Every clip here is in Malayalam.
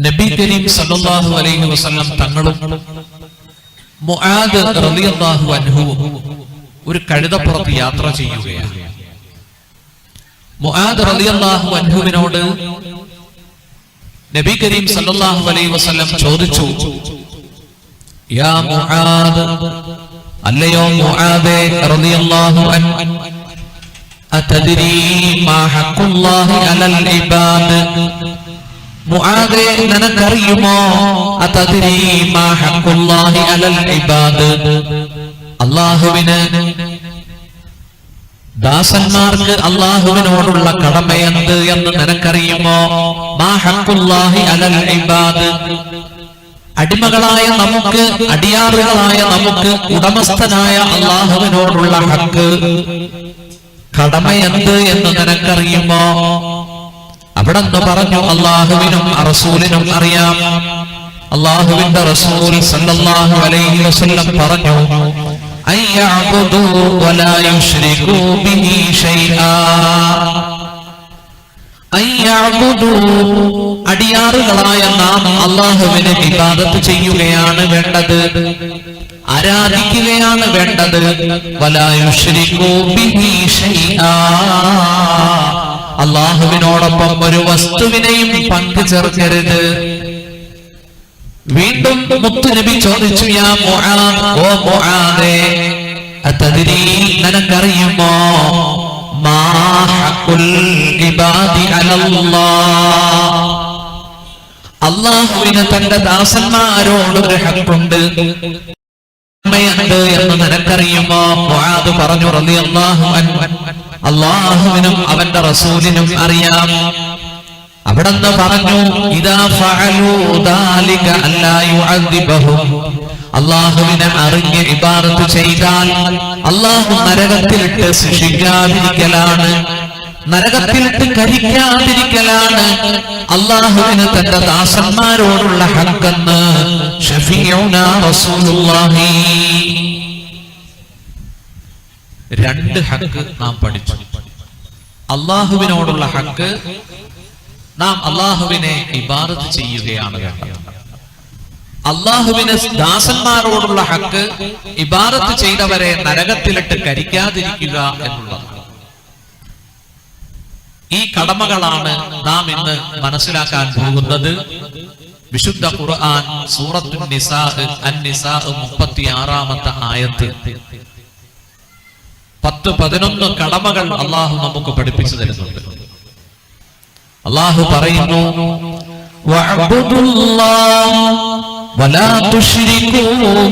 നബി കരീം സല്ലല്ലാഹു അലൈഹി വസല്ലം തങ്ങളും മുആദ് റളിയല്ലാഹു അൻഹു ഒരു കഴുതപ്പുറത്ത് യാത്ര ചെയ്യുകയാണ്. മുആദ് റളിയല്ലാഹു അൻഹുവിനോട് നബി കരീം സല്ലല്ലാഹു അലൈഹി വസല്ലം ചോദിച്ചു, യാ മുആദ്, അല്ലയോ മുആദേ റളിയല്ലാഹു അൻഹു, അതദ്രീ മാ ഹഖുല്ലാഹി അലൽ ഇബാദ്? മുആദേ, നിനക്കറിയുമോ അതദ്രീ മാ ഹഖുല്ലാഹി അലൽ ഇബാദ്? അല്ലാഹുവിന് ദാസന്മാർക്ക് അല്ലാഹുവിനോടുള്ള കടമയെന്ത് എന്ന് നിനക്കറിയുമോ? മാ ഹഖുല്ലാഹി അലൽ ഇബാദ്, അടിമകളായ നമുക്ക്, അടിയാറുകളായ നമുക്ക് ഉടമസ്ഥനായ അല്ലാഹുവിനോടുള്ള ഹക്ക്, കടമയെന്ത് എന്ന് നിനക്കറിയുമോ? അവിടെ നിന്ന് പറഞ്ഞു, അല്ലാഹുവിനും റസൂലിനും അറിയാം. അല്ലാഹുവിന്റെ റസൂൽ സല്ലല്ലാഹു അലൈഹി വസല്ലം പറഞ്ഞു, അയ്യഅ്ബുദു വലാ യുശ്രികൂ ബിഹി ശൈആ. അയ്യഅ്ബുദു, അടിയാറുകളായ നാം അല്ലാഹുവിനെ ഇബാദത്ത് ചെയ്യുകയാണ് വേണ്ടത്, ആരാധിക്കുകയാണ് വേണ്ടത്. വലാ യുശ്രികൂ ബിഹി ശൈആ, അല്ലാഹുവിനോടൊപ്പം ഒരു വസ്തുവിനെയും പങ്കു ചേർക്കരുത്. വീണ്ടും മുത്തുനബി ചോദിച്ചു, യാ മുആദ്, ഓ മുആദേ, അതദ്രീ, നിനക്കറിയുമോ മാ ഹഖുൽ ഇബാദി അലല്ലാഹ്? അല്ലാഹുവിന് തന്റെ ദാസന്മാരോട് ഒരു ഹഖുണ്ട്, എന്ന് നിനക്കറിയുമോ? മുആദ് പറഞ്ഞു, റളിയല്ലാഹു അൻഹു, അല്ലാഹുവിനും അവന്റെ റസൂലിനും അറിയാം. അവിടെന്ന് പറഞ്ഞു, ഇദാ ഫഅലൂ ദാലിക അല്ലാ യുഅദ്ദിബഹും, അല്ലാഹുവിനെ അറിഞ്ഞ് ഇബാദത്ത് ചെയ്താൽ അല്ലാഹു നരകത്തിലിട്ട് ശിക്ഷിക്കാതിരിക്കലാണ്, നരകത്തിലിട്ട് കരിക്കാതിരിക്കലാണ് അല്ലാഹുവിന് തന്റെ ദാസന്മാരോടുള്ള ഹഖെന്ന് ശഫീഉനാ റസൂലുള്ളാഹി. രണ്ട് ഹഖ് നാം പഠിച്ചു. അല്ലാഹുവിനോടുള്ള ഹഖ്, നാം അല്ലാഹുവിനെ ഇബാദത്ത് ചെയ്യുകയാണ് വേണ്ടത്. അല്ലാഹുവിന് ദാസന്മാരോടുള്ള ഹഖ്, ഇബാദത്ത് ചെയ്തവരെ നരകത്തിലിട്ട് കരിക്കാതിരിക്കുക എന്നുള്ളതാണ്. ഈ കടമകളാണ് നാം ഇന്ന് മനസ്സിലാക്കാൻ പോകുന്നത്. വിശുദ്ധ ഖുർആൻ സൂറത്തുൻ നിസാ അൻ-നിസാ 36-ാമത്തെ ആയത്ത് 10-11 കടമകൾ അല്ലാഹു നമുക്ക് പഠിപ്പിച്ചു തരുന്നുണ്ട്. അല്ലാഹു പറയുന്നു, വഅബ്ദുല്ലാഹ വലാ തുശ്രികൂ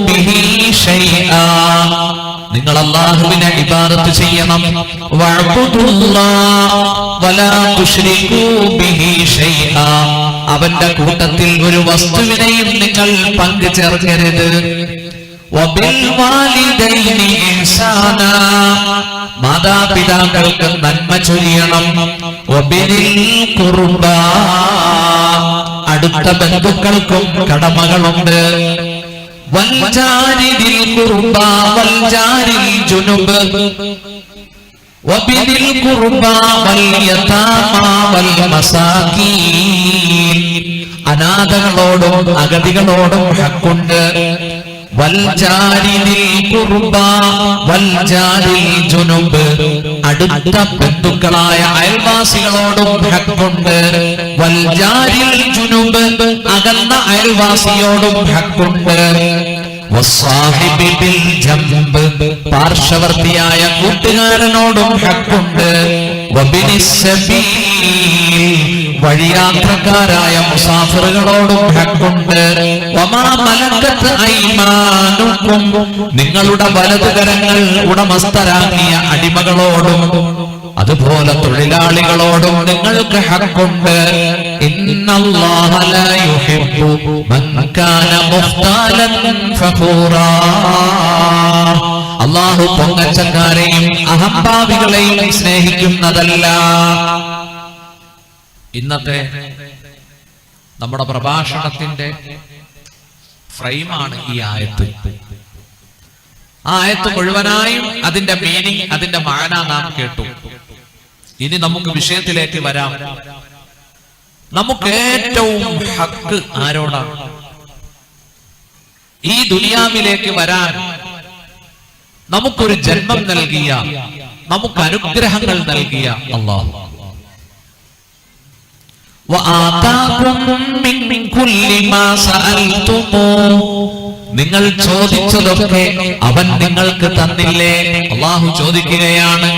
ബിഹി ശൈആ, നിങ്ങൾ അല്ലാഹുവിനെ ഇബാദത്ത് ചെയ്യണം. വഅബ്ദുല്ലാഹ വലാ തുശ്രികൂ ബിഹി ശൈആ, അവന്റെ കൂട്ടത്തിൽ ഒരു വസ്തുവിനെയും നിങ്ങൾ പങ്കു ചേർക്കരുത്. വബിൽ വാലിദൈനി ഇഹ്സാനാ, മാതാപിതാക്കൾക്ക് നന്മ ചൊരിയണം. വബിൽ ഖുർബാ, അടുത്ത ബന്ധുക്കൾക്കും കടമകളുണ്ട്. വൽ ജാരിദിൽ ഖുർബാ വൽ ജാരിൽ ജുനുബ്, വബിൽ ഖുർബാ വൽ യതാമാ വൽ മസാകീൻ, അനാഥകളോടും അഗതികളോടും ഹഖുണ്ട്. വൽ ജാരിൽ ഖുർബാ വൽ ജാരിൽ ജുനുബ്, അടുത്ത ബന്ധുക്കളായ അയൽവാസികളോടും ഹഖുണ്ട്. വൽ ജാരിൽ ജുനുബ്, അകന്ന അയൽവാസിയോടും ഹഖുണ്ട്. വസ്സാഹിബി ബിൽ ജംബ്, പാർശ്വവർത്തിയായ കൂട്ടുകാരനോടും ഹഖുണ്ട്. വബിനിസ് സബീൽ, വഴിയാത്രക്കാരായ മുസാഫിറുകളോടും ഹഖുണ്ട്. വമാ മലക്കത്ത് ഐമാനുക്കും, നിങ്ങളുടെ വലതുകരങ്ങൾ ഉടമസ്ഥരാക്കിയ അടിമകളോടും അതുപോലെ തൊഴിലാളികളോടും നിങ്ങൾക്ക് ഹഖുണ്ട്. ഇന്നല്ലാഹ ലാ യുഹിബ്ബു മൻ കാന മുഖ്താലൻ ഫഖൂറാ, അല്ലാഹു പൊങ്ങച്ചക്കാരെയും അഹംഭാവികളെയും സ്നേഹിക്കുന്നതല്ല. ഇന്നത്തെ നമ്മുടെ പ്രഭാഷണത്തിന്റെ ഫ്രെയിമാണ് ഈ ആയത്ത്. ആ ആയത്ത് മുഴുവനായും അതിന്റെ മീനിങ്, അതിന്റെ മാന നാം കേട്ടു. ഇനി നമുക്ക് വിഷയത്തിലേക്ക് വരാം. നമുക്ക് ഏറ്റവും ഹക്ക് ആരോടാണ്? ഈ ദുനിയാവിലേക്ക് വരാൻ നമുക്കൊരു ജന്മം നൽകിയ, നമുക്ക് അനുഗ്രഹങ്ങൾ നൽകിയ അല്ലാഹു. നിങ്ങൾ ചോദിച്ചതൊക്കെ അവൻ നിങ്ങൾക്ക് തന്നില്ലേ? അല്ലാഹു ചോദിക്കുകയാണ്,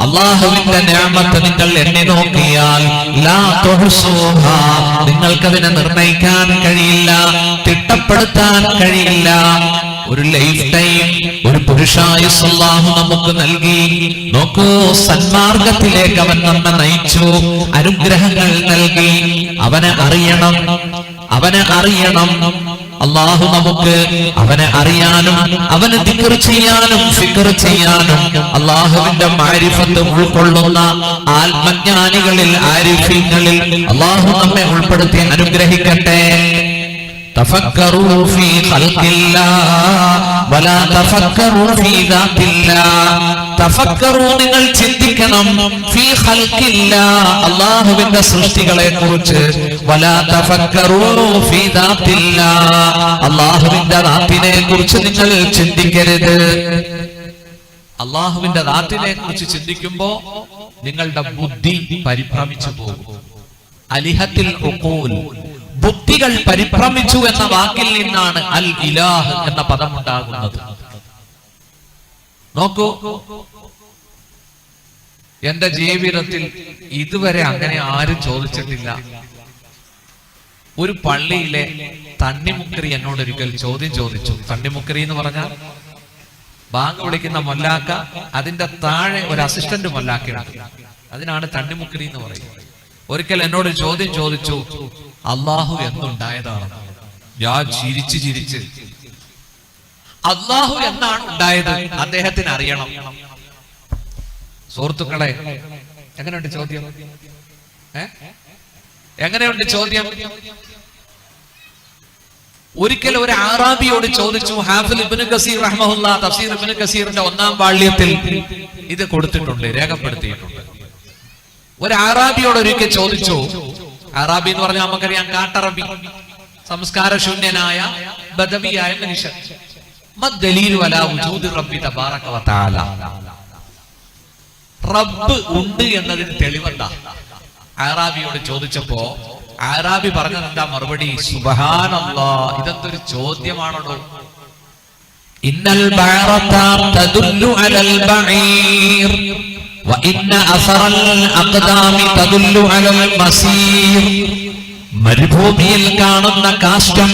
അല്ലാഹുവിന്റെ നിഅമത്ത് നിങ്ങൾ എണ്ണി നോക്കിയാൽ നിങ്ങൾക്കതിനെ നിർണയിക്കാൻ കഴിയില്ല, തിട്ടപ്പെടുത്താൻ കഴിയില്ല. ഒരു ലൈഫ് ടൈം, ഒരു പുരുഷായുസ് അല്ലാഹു നമുക്ക് നൽകി. നോക്കൂ, സന്മാർഗത്തിലേക്ക് അവൻ നമ്മെ നയിച്ചു, അനുഗ്രഹങ്ങൾ നൽകി. അവനെ അറിയണം, അവനെ അറിയണം. അല്ലാഹു നമുക്ക് അവനെ അറിയാനും അവനെ ദിക്ർ ചെയ്യാനും ഫിക്ർ ചെയ്യാനും അല്ലാഹുവിന്റെ മാരിഫത്ത് ഉൾക്കൊള്ളുന്ന ആത്മജ്ഞാനികളിൽ, ആരിഫീങ്ങളിൽ അല്ലാഹു നമ്മെ ഉൾപ്പെടുത്തി അനുഗ്രഹിക്കട്ടെ. തഫക്കറൂ ഫീ ഖൽഖില്ലാഹ് വലാ തഫക്കറൂ ഫീ ദാത്തില്ലാഹ്. തഫക്കറൂ, നിങ്ങൾ ചിന്തിക്കണം, ഫീ ഖൽഖില്ലാഹ്, അല്ലാഹുവിന്റെ സൃഷ്ടികളെ കുറിച്ച്. വലാ തഫക്കറൂ ഫീ ദാത്തില്ലാഹ്, അല്ലാഹുവിന്റെ ദാത്തിനെ കുറിച്ച് നിങ്ങൾ ചിന്തിക്കരുത്. അല്ലാഹുവിന്റെ ദാത്തിനെ കുറിച്ച് ചിന്തിക്കുമ്പോ നിങ്ങളുടെ ബുദ്ധി പരിഭ്രമിച്ചു പോകും. അലിഹത്തിൽ ഉഖൂൽ, ബുദ്ധികൾ പരിഭ്രമിച്ചു എന്ന വാക്കിൽ നിന്നാണ് അൽ ഇലാഹ് എന്ന പദം ഉണ്ടാകുന്നത്. നോക്കൂ, എന്റെ ജീവിതത്തിൽ ഇതുവരെ അങ്ങനെ ആരും ചോദിച്ചിട്ടില്ല. ഒരു പള്ളിയിലെ തണ്ണിമുക്കരി എന്നോട് ഒരിക്കൽ ചോദ്യം ചോദിച്ചു. തണ്ണിമുക്കരി എന്ന് പറഞ്ഞാൽ ബാങ്ക് വിളിക്കുന്ന മൊല്ലാക്ക, അതിന്റെ താഴെ ഒരു അസിസ്റ്റന്റ് മൊല്ലാക്കയുണ്ട്, അതിനാണ് തണ്ണിമുക്കരി എന്ന് പറയുന്നത്. ഒരിക്കൽ എന്നോട് ചോദ്യം ചോദിച്ചു, അള്ളാഹു എന്നുണ്ടായതാണ്? ഞാൻ ചിരിച്ച് ചിരിച്ച്, അള്ളാഹു എന്നാണ് ഉണ്ടായത്, അദ്ദേഹത്തിന് അറിയണം. സുഹൃത്തുക്കളെ, എങ്ങനെയുണ്ട് ചോദ്യം? എങ്ങനെയുണ്ട് ചോദ്യം? ഒരിക്കൽ ഒരു ആറാബിയോട് ചോദിച്ചു. ഹാഫിൽ ഇബ്നു കസീർ റഹ്മഹുല്ലാഹ് തഫ്സീർ ഇബ്നു കസീറിന്റെ 1-ാം വാള്യത്തിൽ ഇത് കൊടുത്തിട്ടുണ്ട്, രേഖപ്പെടുത്തിയിട്ടുണ്ട്. ഒരു ആറാബിയോട് ഒരിക്കൽ ചോദിച്ചു. അറാബി എന്ന് പറഞ്ഞാൽ നമുക്കറിയാം, കാട്ടറബി, സംസ്കാരശൂന്യനായ ബദവിയായ മനുഷ്യൻ. മദ്ദലീലു അലാ വജൂദി റബ്ബി തബാറക വ തആല, റബ്ബ് ഉണ്ട് എന്നതിന് തെളിവെന്താ? ആറാബിയോട് ചോദിച്ചപ്പോ ആറാബി പറഞ്ഞത് എന്താ മറുപടി? സുബ്ഹാനല്ലാഹ്, ഇതെന്തൊരു ചോദ്യമാണോ? ഇന്നൽ ബഅറത തദുല്ലു അലൽ ബഈർ وإن أثر الأقدام تدل على المسير. മരുഭൂമിയിൽ കാണുന്ന കാഷ്ടം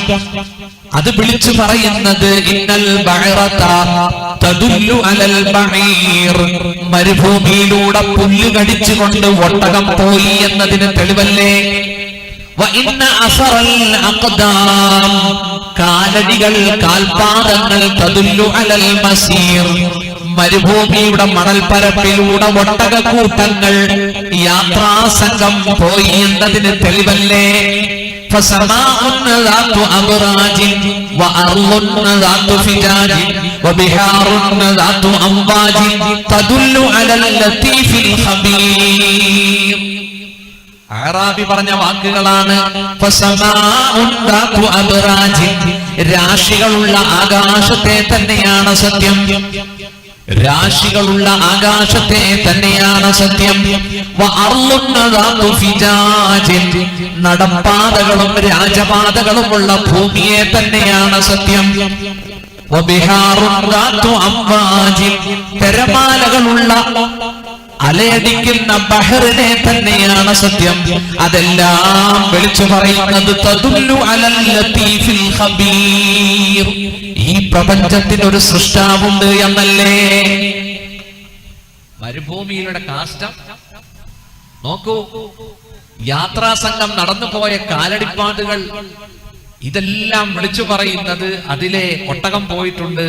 അത് വിളിച്ചു പറയുന്നത് ഇന്നൽ ബഅറത തദുല്ലു അലൽ ബഈർ, മരുഭൂമിയിലൂടെ പുല്ല് കടിച്ചുകൊണ്ട് ഒട്ടകം പോയി എന്നതിന് തെളിവല്ലേ? വഇന്ന അസറൽ അഖ്ദാം, കാലടികൾ, കാൽപാദങ്ങൾ, തദുല്ലു അലൽ മസീർ, മരുഭൂമിയുടെ മണൽപ്പരപ്പിലൂടെ ഒട്ടകക്കൂട്ടങ്ങൾ, യാത്രാസംഘം പോയി എന്നതിന് തെളിവല്ലേ? ഫസമാഉൻ ദാതു അബ്റാജിൻ വഅർളുൻ ദാതു ഫിജാജിൻ വബിഹാറുൻ ദാതു അംവാജിൻ തദുല്ലു അലൽ ലതീഫിൽ ഖബീർ. അറാബി പറഞ്ഞ വാക്കുകളാണ്. ഫസമാഉൻ ദാതു അബ്റാജിൻ, രാശികളുള്ള ആകാശത്തെ തന്നെയാണ് സത്യം, രാശികളുള്ള ആകാശത്തെ തന്നെയാണ് സത്യം. നടപ്പാതകളും രാജപാതകളുമുള്ള ഭൂമിയെ തന്നെയാണ് സത്യം. തിരമാലകളുള്ള അലയടിക്കുന്ന ബഹറിനെ തന്നെയാണ് സത്യം. അതെല്ലാം വിളിച്ചു പറയുന്നത് തദുല്ലു അലൽ ലതീഫിൽ ഖബീർ, ഈ പ്രപഞ്ചത്തിന് ഒരു സൃഷ്ടാവുണ്ട് എന്നല്ലേ? മരുഭൂമിയിലൂടെ കാഷ്ടം നോക്കൂ, യാത്രാസംഘം നടന്നുപോയ കാലടിപ്പാടുകൾ, ഇതെല്ലാം വിളിച്ചു പറയുന്നത് അതിലെ ഒട്ടകം പോയിട്ടുണ്ട്,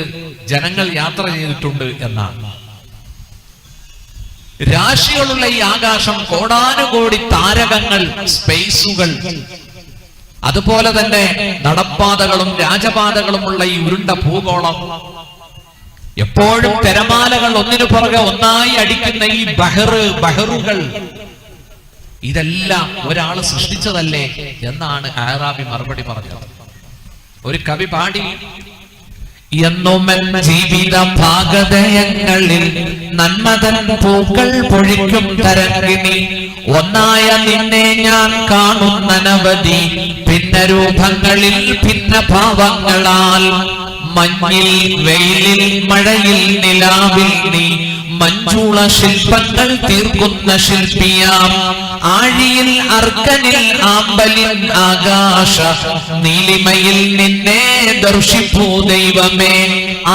ജനങ്ങൾ യാത്ര ചെയ്തിട്ടുണ്ട് എന്നാണ്. രാശികളുള്ള ഈ ആകാശം, കോടാനുകോടി താരകങ്ങൾ, സ്പേസുകൾ, അതുപോലെ തന്നെ നടപ്പാതകളും രാജപാതകളുമുള്ള ഈ ഉരുണ്ട ഭൂഗോളം, എപ്പോഴും തിരമാലകൾ ഒന്നിനു പുറകെ ഒന്നായി അടിക്കുന്ന ഈ ബഹറുകൾ ഇതെല്ലാം ഒരാൾ സൃഷ്ടിച്ചതല്ലേ എന്നാണ് ആറാബി മറുപടി പറഞ്ഞത്. ഒരു കവി പാടി, എന്നുമെൻ ജീവിത ഭാഗതയങ്ങളിൽ നന്മതൻ പൂക്കൾ പൊഴിക്കും തരംഗിണി, ഒന്നായ നിന്നെ ഞാൻ കാണുന്നനവധി ഭിന്ന രൂപങ്ങളിൽ ഭിന്ന ഭാവങ്ങളാൽ, മഞ്ഞിൽ വെയിലിൽ മഴയിൽ നിലാവിൽ നീ മഞ്ജുള ശില്പങ്ങൾ തീർക്കുന്ന ശില്പിയാം, ആഴിയിൽ അർക്കനിൽ ആമ്പലിൻ ആകാശ നീലിമയിൽ നിന്നെ ദർശിപ്പൂ ദൈവമേ,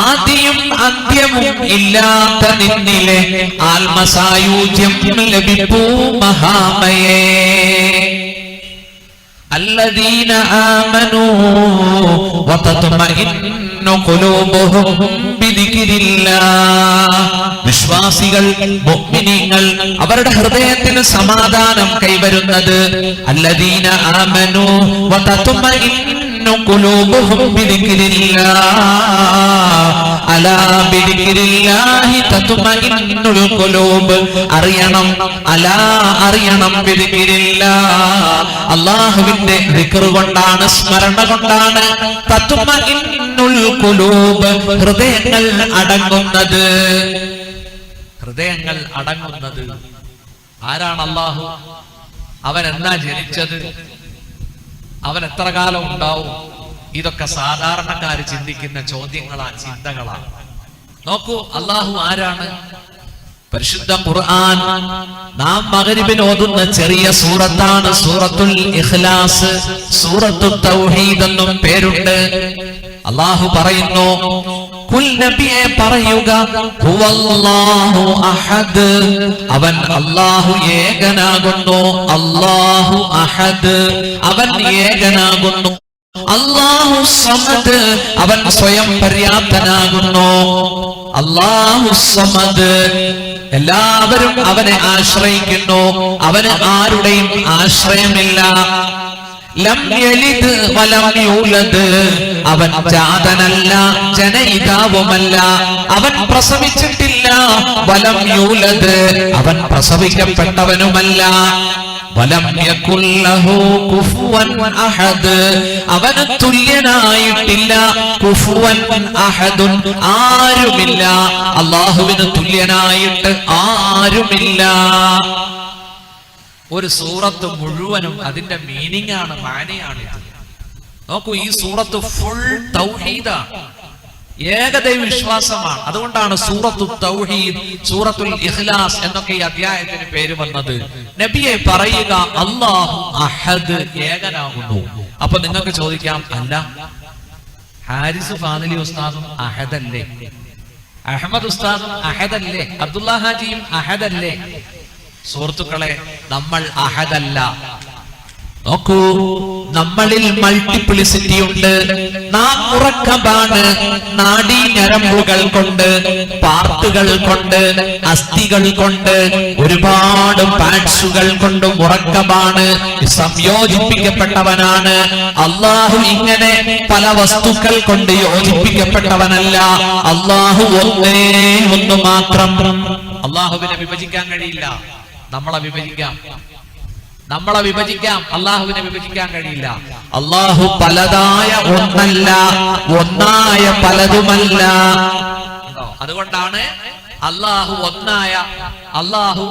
ആദിയും അന്ത്യവും ഇല്ലാത്ത നിന്നിലെ ആത്മസായുജ്യം ലഭിപ്പൂ മഹാമയേ. الذين آمنوا وتطمئن قلوبهم بذكر الله. വിശ്വാസികൾ മുഅ്മിനീങ്ങൾ അവരുടെ ഹൃദയത്തിന് സമാധാനം കൈവരുന്നത് الذين آمنوا وتطمئن قلوبهم بذكر الله. അലാ ബിദിക്രില്ലാഹി തത്മഇന്നുൽ ഖുലൂബ്. അറിയണം, അലാ അറിയണം, ബിദിക്രില്ലാഹ് അല്ലാഹുവിന്റെ ദിക്ർ കൊണ്ടാണ്, സ്മരണ കൊണ്ടാണ് തത്മഇന്നുൽ ഖുലൂബ് ഹൃദയങ്ങൾ അടങ്ങുന്നത്. ഹൃദയങ്ങൾ അടങ്ങുന്നത് ആരാണ്? അല്ലാഹു. അവൻ എന്നാ ജനിച്ചത്? അവൻ എത്ര കാലം ഉണ്ടാവും? ഇതൊക്കെ സാധാരണക്കാര് ചിന്തിക്കുന്ന ചോദ്യങ്ങളാണ്, ചിന്തകളാണ്. നോക്കൂ, അല്ലാഹു ആരാണ്? പരിശുദ്ധ ഖുർആൻ നാം മഗ്രിബിന് ഓതുന്ന ചെറിയ സൂറത്താണ് സൂറത്തുൽ ഇഖ്ലാസ്. സൂറത്തുൽ തൗഹീദ് എന്നും പേരുണ്ട്. അല്ലാഹു പറയുന്നു, കുൽ നബിയെ പറയുക, ഹുവല്ലാഹു അഹദ്, അവൻ അല്ലാഹു ഏകനാകുന്നു. അല്ലാഹു അഹദ്, അവൻ ഏകനാകുന്നു. അല്ലാഹു സമദ്, അവൻ സ്വയം പര്യാപ്തനാകുന്നു. അല്ലാഹു സമദ്, എല്ലാവരും അവനെ ആശ്രയിക്കുന്നു, അവന് ആരുടെയും ആശ്രയമില്ല. ലം യലിദ് വലം യൂലദ്, അവൻ ജാതനല്ല, ജനയിതാവുമല്ല, അവൻ പ്രസവിച്ചിട്ടില്ല. വലം യൂലദ്, അവൻ പ്രസവിക്കപ്പെട്ടവനുമല്ല. വലം യകുൽ ലഹു കുഫുവൻ അഹദ്, അവന് തുല്യനായിട്ടില്ല. കുഫുവൻ അഹദുൻ, ആരുമില്ല. അല്ലാഹുവിന് തുല്യനായിട്ട് ആരുമില്ല. ഒരു സൂറത്ത് മുഴുവനും അതിന്റെ മീനിങ് ആണ്, മാനയാണ് ഇത്. നോക്കൂ, ഈ സൂറത്ത് ഫുൾ തൗഹീദാണ്, ഏകദൈവ വിശ്വാസമാണ്. അതുകൊണ്ടാണ് സൂറത്തു തൗഹീദ്, സൂറത്തുൽ ഇഖ്ലാസ് എന്നൊക്കെ ഈ അധ്യായത്തിന് പേര് വന്നത്. നബിയെ പറയുക, അല്ലാഹു അഹദ്, ഏകനാകുന്നു. അപ്പൊ നിങ്ങൾക്ക് ചോദിക്കാം, അല്ല ഹാരിസ് ഫാദിലി ഉസ്താദും അഹദല്ലേ? അഹമ്മദ് ഉസ്താദും അഹദല്ലേ? അബ്ദുള്ള ഹാജിയും അഹദല്ലേ? സുഹൃത്തുക്കളെ, നമ്മൾ അഹദല്ല. നോക്കൂ, നമ്മളിൽ മൾട്ടിപ്ലിസിറ്റി ഉണ്ട്. നാം ഉറക്കമാണ്. നാഡീ ഞരമ്പുകൾ കൊണ്ട്, പാർട്ടുകൾ കൊണ്ട്, അസ്ഥികൾ കൊണ്ട്, ഒരുപാട് പാർട്സുകൾ കൊണ്ടും ഉറക്കമാണ്. സംയോജിപ്പിക്കപ്പെട്ടവനാണ്. അല്ലാഹു ഇങ്ങനെ പല വസ്തുക്കൾ കൊണ്ട് യോജിപ്പിക്കപ്പെട്ടവനല്ല. അല്ലാഹു ഒന്നേ ഒന്ന് മാത്രം. അല്ലാഹുവിനെ വിഭജിക്കാൻ കഴിയില്ല. നമ്മളെ വിഭജിക്കാം, അല്ലാഹുവിനെ വിഭജിക്കാൻ കഴിയില്ല. അല്ലാഹു പലതായ ഒന്നല്ല, ഒന്നായ പലതുമല്ല. അതുകൊണ്ടാണ് അല്ലാഹു ഒന്നായ, അല്ലാഹു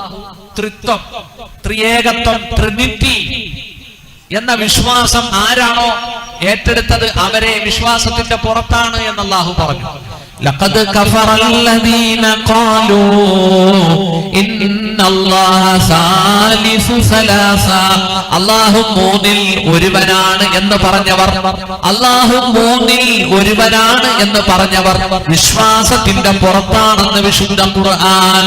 ത്രിത്വം, ത്രിയേകത്വം, ട്രിനിറ്റി എന്ന വിശ്വാസം ആരാണോ ഏറ്റെടുത്തത് അവരെ വിശ്വാസത്തിന്റെ പുറത്താണ് എന്ന് അല്ലാഹു പറഞ്ഞു. ലഖദ് കഫറല്ലദീന ഖാലൂ ഇന്നല്ലാഹ സാലിസു സലാസ, അല്ലാഹു മൂന്നിൽ ഒരുവനാണ് എന്ന് പറഞ്ഞവർ, അല്ലാഹു മൂന്നിൽ ഒരുവനാണ് എന്ന് പറഞ്ഞവർ വിശ്വാസത്തിന്റെ പുറത്താണെന്ന് വിശുദ്ധ ഖുർആൻ.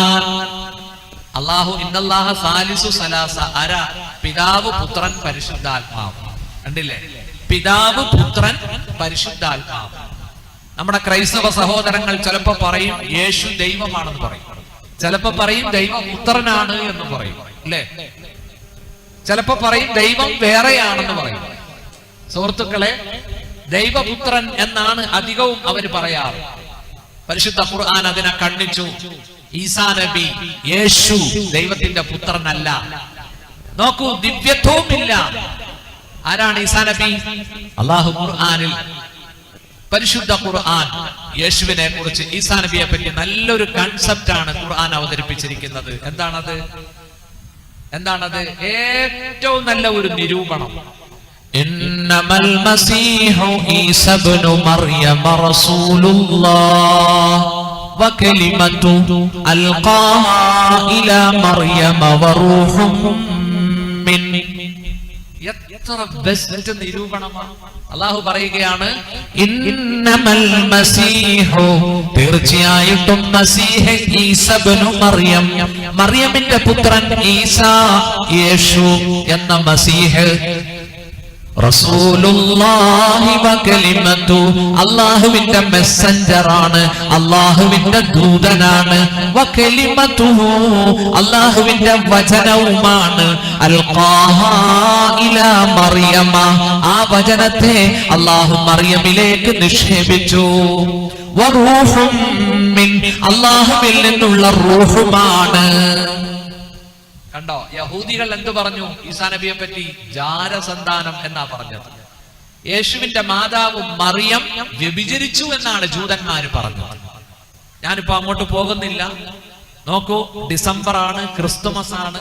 അല്ലാഹു ഇന്നല്ലാഹ സാലിസു സലാസ, ആരാ? പിതാവ്, പുത്രൻ, പരിശുദ്ധാത്മാവ്. കണ്ടില്ലേ? പിതാവ്, പുത്രൻ, പരിശുദ്ധാത്മാവ്. നമ്മുടെ ക്രൈസ്തവ സഹോദരങ്ങൾ ചിലപ്പോ പറയും യേശു ദൈവമാണെന്ന് പറയും, ചിലപ്പോ പറയും ദൈവം പുത്രനാണ് എന്ന് പറയും, അല്ലേ? ചിലപ്പോ പറയും ദൈവം വേറെയാണെന്ന് പറയും. സുഹൃത്തുക്കളെ, ദൈവപുത്രൻ എന്നാണ് അധികവും അവർ പറയാറ്. പരിശുദ്ധ ഖുർആൻ അതിനെ ഖണ്ഡിച്ചു. ഈസാ നബി, യേശു ദൈവത്തിന്റെ പുത്രനല്ല. നോക്കൂ, ദിവ്യത്വവുമില്ല. ആരാണ് ഈസാ നബി? അല്ലാഹു ഖുർആനിൽ, പരിശുദ്ധ ഖുർആൻ യേശുവിനെ കുറിച്ച്, ഈസാ നബിയെ പറ്റി നല്ലൊരു കൺസെപ്റ്റ് ആണ് ഖുർആൻ അവതരിപ്പിച്ചിരിക്കുന്നത്. എന്താണത്? ഏറ്റവും നല്ല ഒരു നിരൂപണം. ഇന്നമൽ മസീഹു ഈസാ ഇബ്നു മർയം റസൂലുള്ളാഹ് വകലിമതു അൽഖാഹാ ഇലാ മർയം വറൂഹും മിൻ. എത്ര ബെസ്റ്റ് നിരൂപണമാണ്! അല്ലാഹു പറയുകയാണ്, ഇന്നമൽ മസീഹു, തീർച്ചയായിട്ടും മസീഹ് ഈസാ ഇബ്നു മർയം, മർയമിന്റെ പുത്രൻ ഈസാ, യേശു എന്ന മസീഹ്, റസൂലുള്ളാഹി വകലിമതു, അല്ലാഹുവിന്റെ മെസ്സഞ്ചറാണ്, അല്ലാഹുവിന്റെ ദൂതനാണ്, വകലിമതുഹു, അല്ലാഹുവിന്റെ വചനവുമാണ്, അൽഖാഹാ ഇലാ മറിയമ, ആ വചനത്തെ അല്ലാഹു മറിയമിലേക്ക് നിക്ഷേപിച്ചു, വറൂഹും മിൻ, അല്ലാഹുവിൽ നിന്നുള്ള റൂഹുമാണ്. കണ്ടോ, യഹൂദികൾ എന്തു പറഞ്ഞു ഈസാ നബിയെ പറ്റി? ജാരസന്താനം എന്നാ പറഞ്ഞത്. യേശുവിന്റെ മാതാവ് മറിയം വ്യഭിചരിച്ചു എന്നാണ് ജൂതന്മാര് പറഞ്ഞത്. ഞാനിപ്പോ അങ്ങോട്ട് പോകുന്നില്ല. നോക്കൂ, ഡിസംബർ ആണ്, ക്രിസ്തുമസ് ആണ്,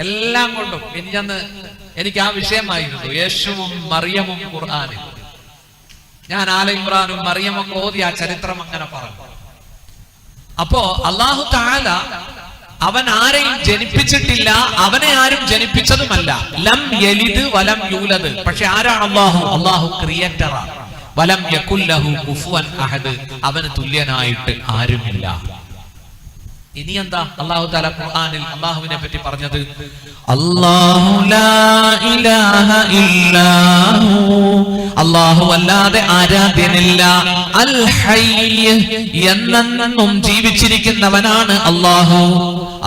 എല്ലാം കൊണ്ടും എനിക്ക് ആ വിഷയമായിരുന്നു, യേശുവും മറിയമും ഖുർആനിൽ. ഞാൻ ആല ഇമ്രാനും മറിയമൊക്കെ ഓതി ആ ചരിത്രം അങ്ങനെ പറഞ്ഞു. അപ്പോ അല്ലാഹു തആല അവൻ ആരെയും ജനിപ്പിച്ചിട്ടില്ല, അവനെ ആരും ജനിപ്പിച്ചതുമല്ല. ലം യലിദ് വലം യൂലദ്. പക്ഷെ ആരാണ് അല്ലാഹു? അല്ലാഹു ക്രിയേറ്ററാണ്. വലം യകുൽ ലഹു കുഫുവൻ അഹദ്, അവന് തുല്യനായിട്ട് ആരുമില്ല. ഇനി എന്താ അല്ലാഹു തആല ഖുർആനിൽ അല്ലാഹുവിനെ പറ്റി പറഞ്ഞത്? അല്ലാഹു ലാ ഇലാഹ ഇല്ലാഹു, അല്ലാഹു അല്ലാതെ ആരാധ്യനില്ല. അൽ ഹയ്യ്, എന്നെന്നും ജീവിച്ചിരിക്കുന്നവനാണ് അല്ലാഹു.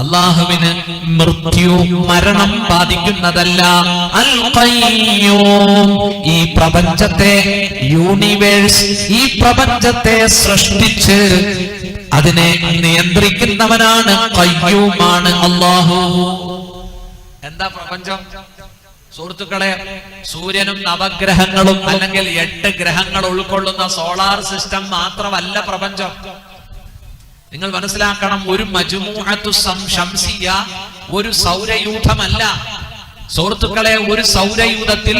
അല്ലാഹുവിന് മൃത്യു, മരണം ബാധിക്കുന്നതല്ല. അൽ ഖയ്യൂം, ഈ പ്രപഞ്ചത്തെ, യൂണിവേഴ്സ്, ഈ പ്രപഞ്ചത്തെ സൃഷ്ടിച്ച് അതിനെ നിയന്ത്രിക്കുന്നവനാണ്, ഖയ്യൂമാണ് അല്ലാഹു. എന്താ പ്രപഞ്ചം? സുഹൃത്തുക്കളെ, സൂര്യനും നവഗ്രഹങ്ങളും അല്ലെങ്കിൽ 8 ഗ്രഹങ്ങൾ ഉൾക്കൊള്ളുന്ന സോളാർ സിസ്റ്റം മാത്രമല്ല പ്രപഞ്ചം. നിങ്ങൾ മനസ്സിലാക്കണം, ഒരു മജ്മൂഅത്തു ശംസിയ, ഒരു സൗരയൂഥമല്ല സുഹൃത്തുക്കളെ. ഒരു സൗരയൂഥത്തിൽ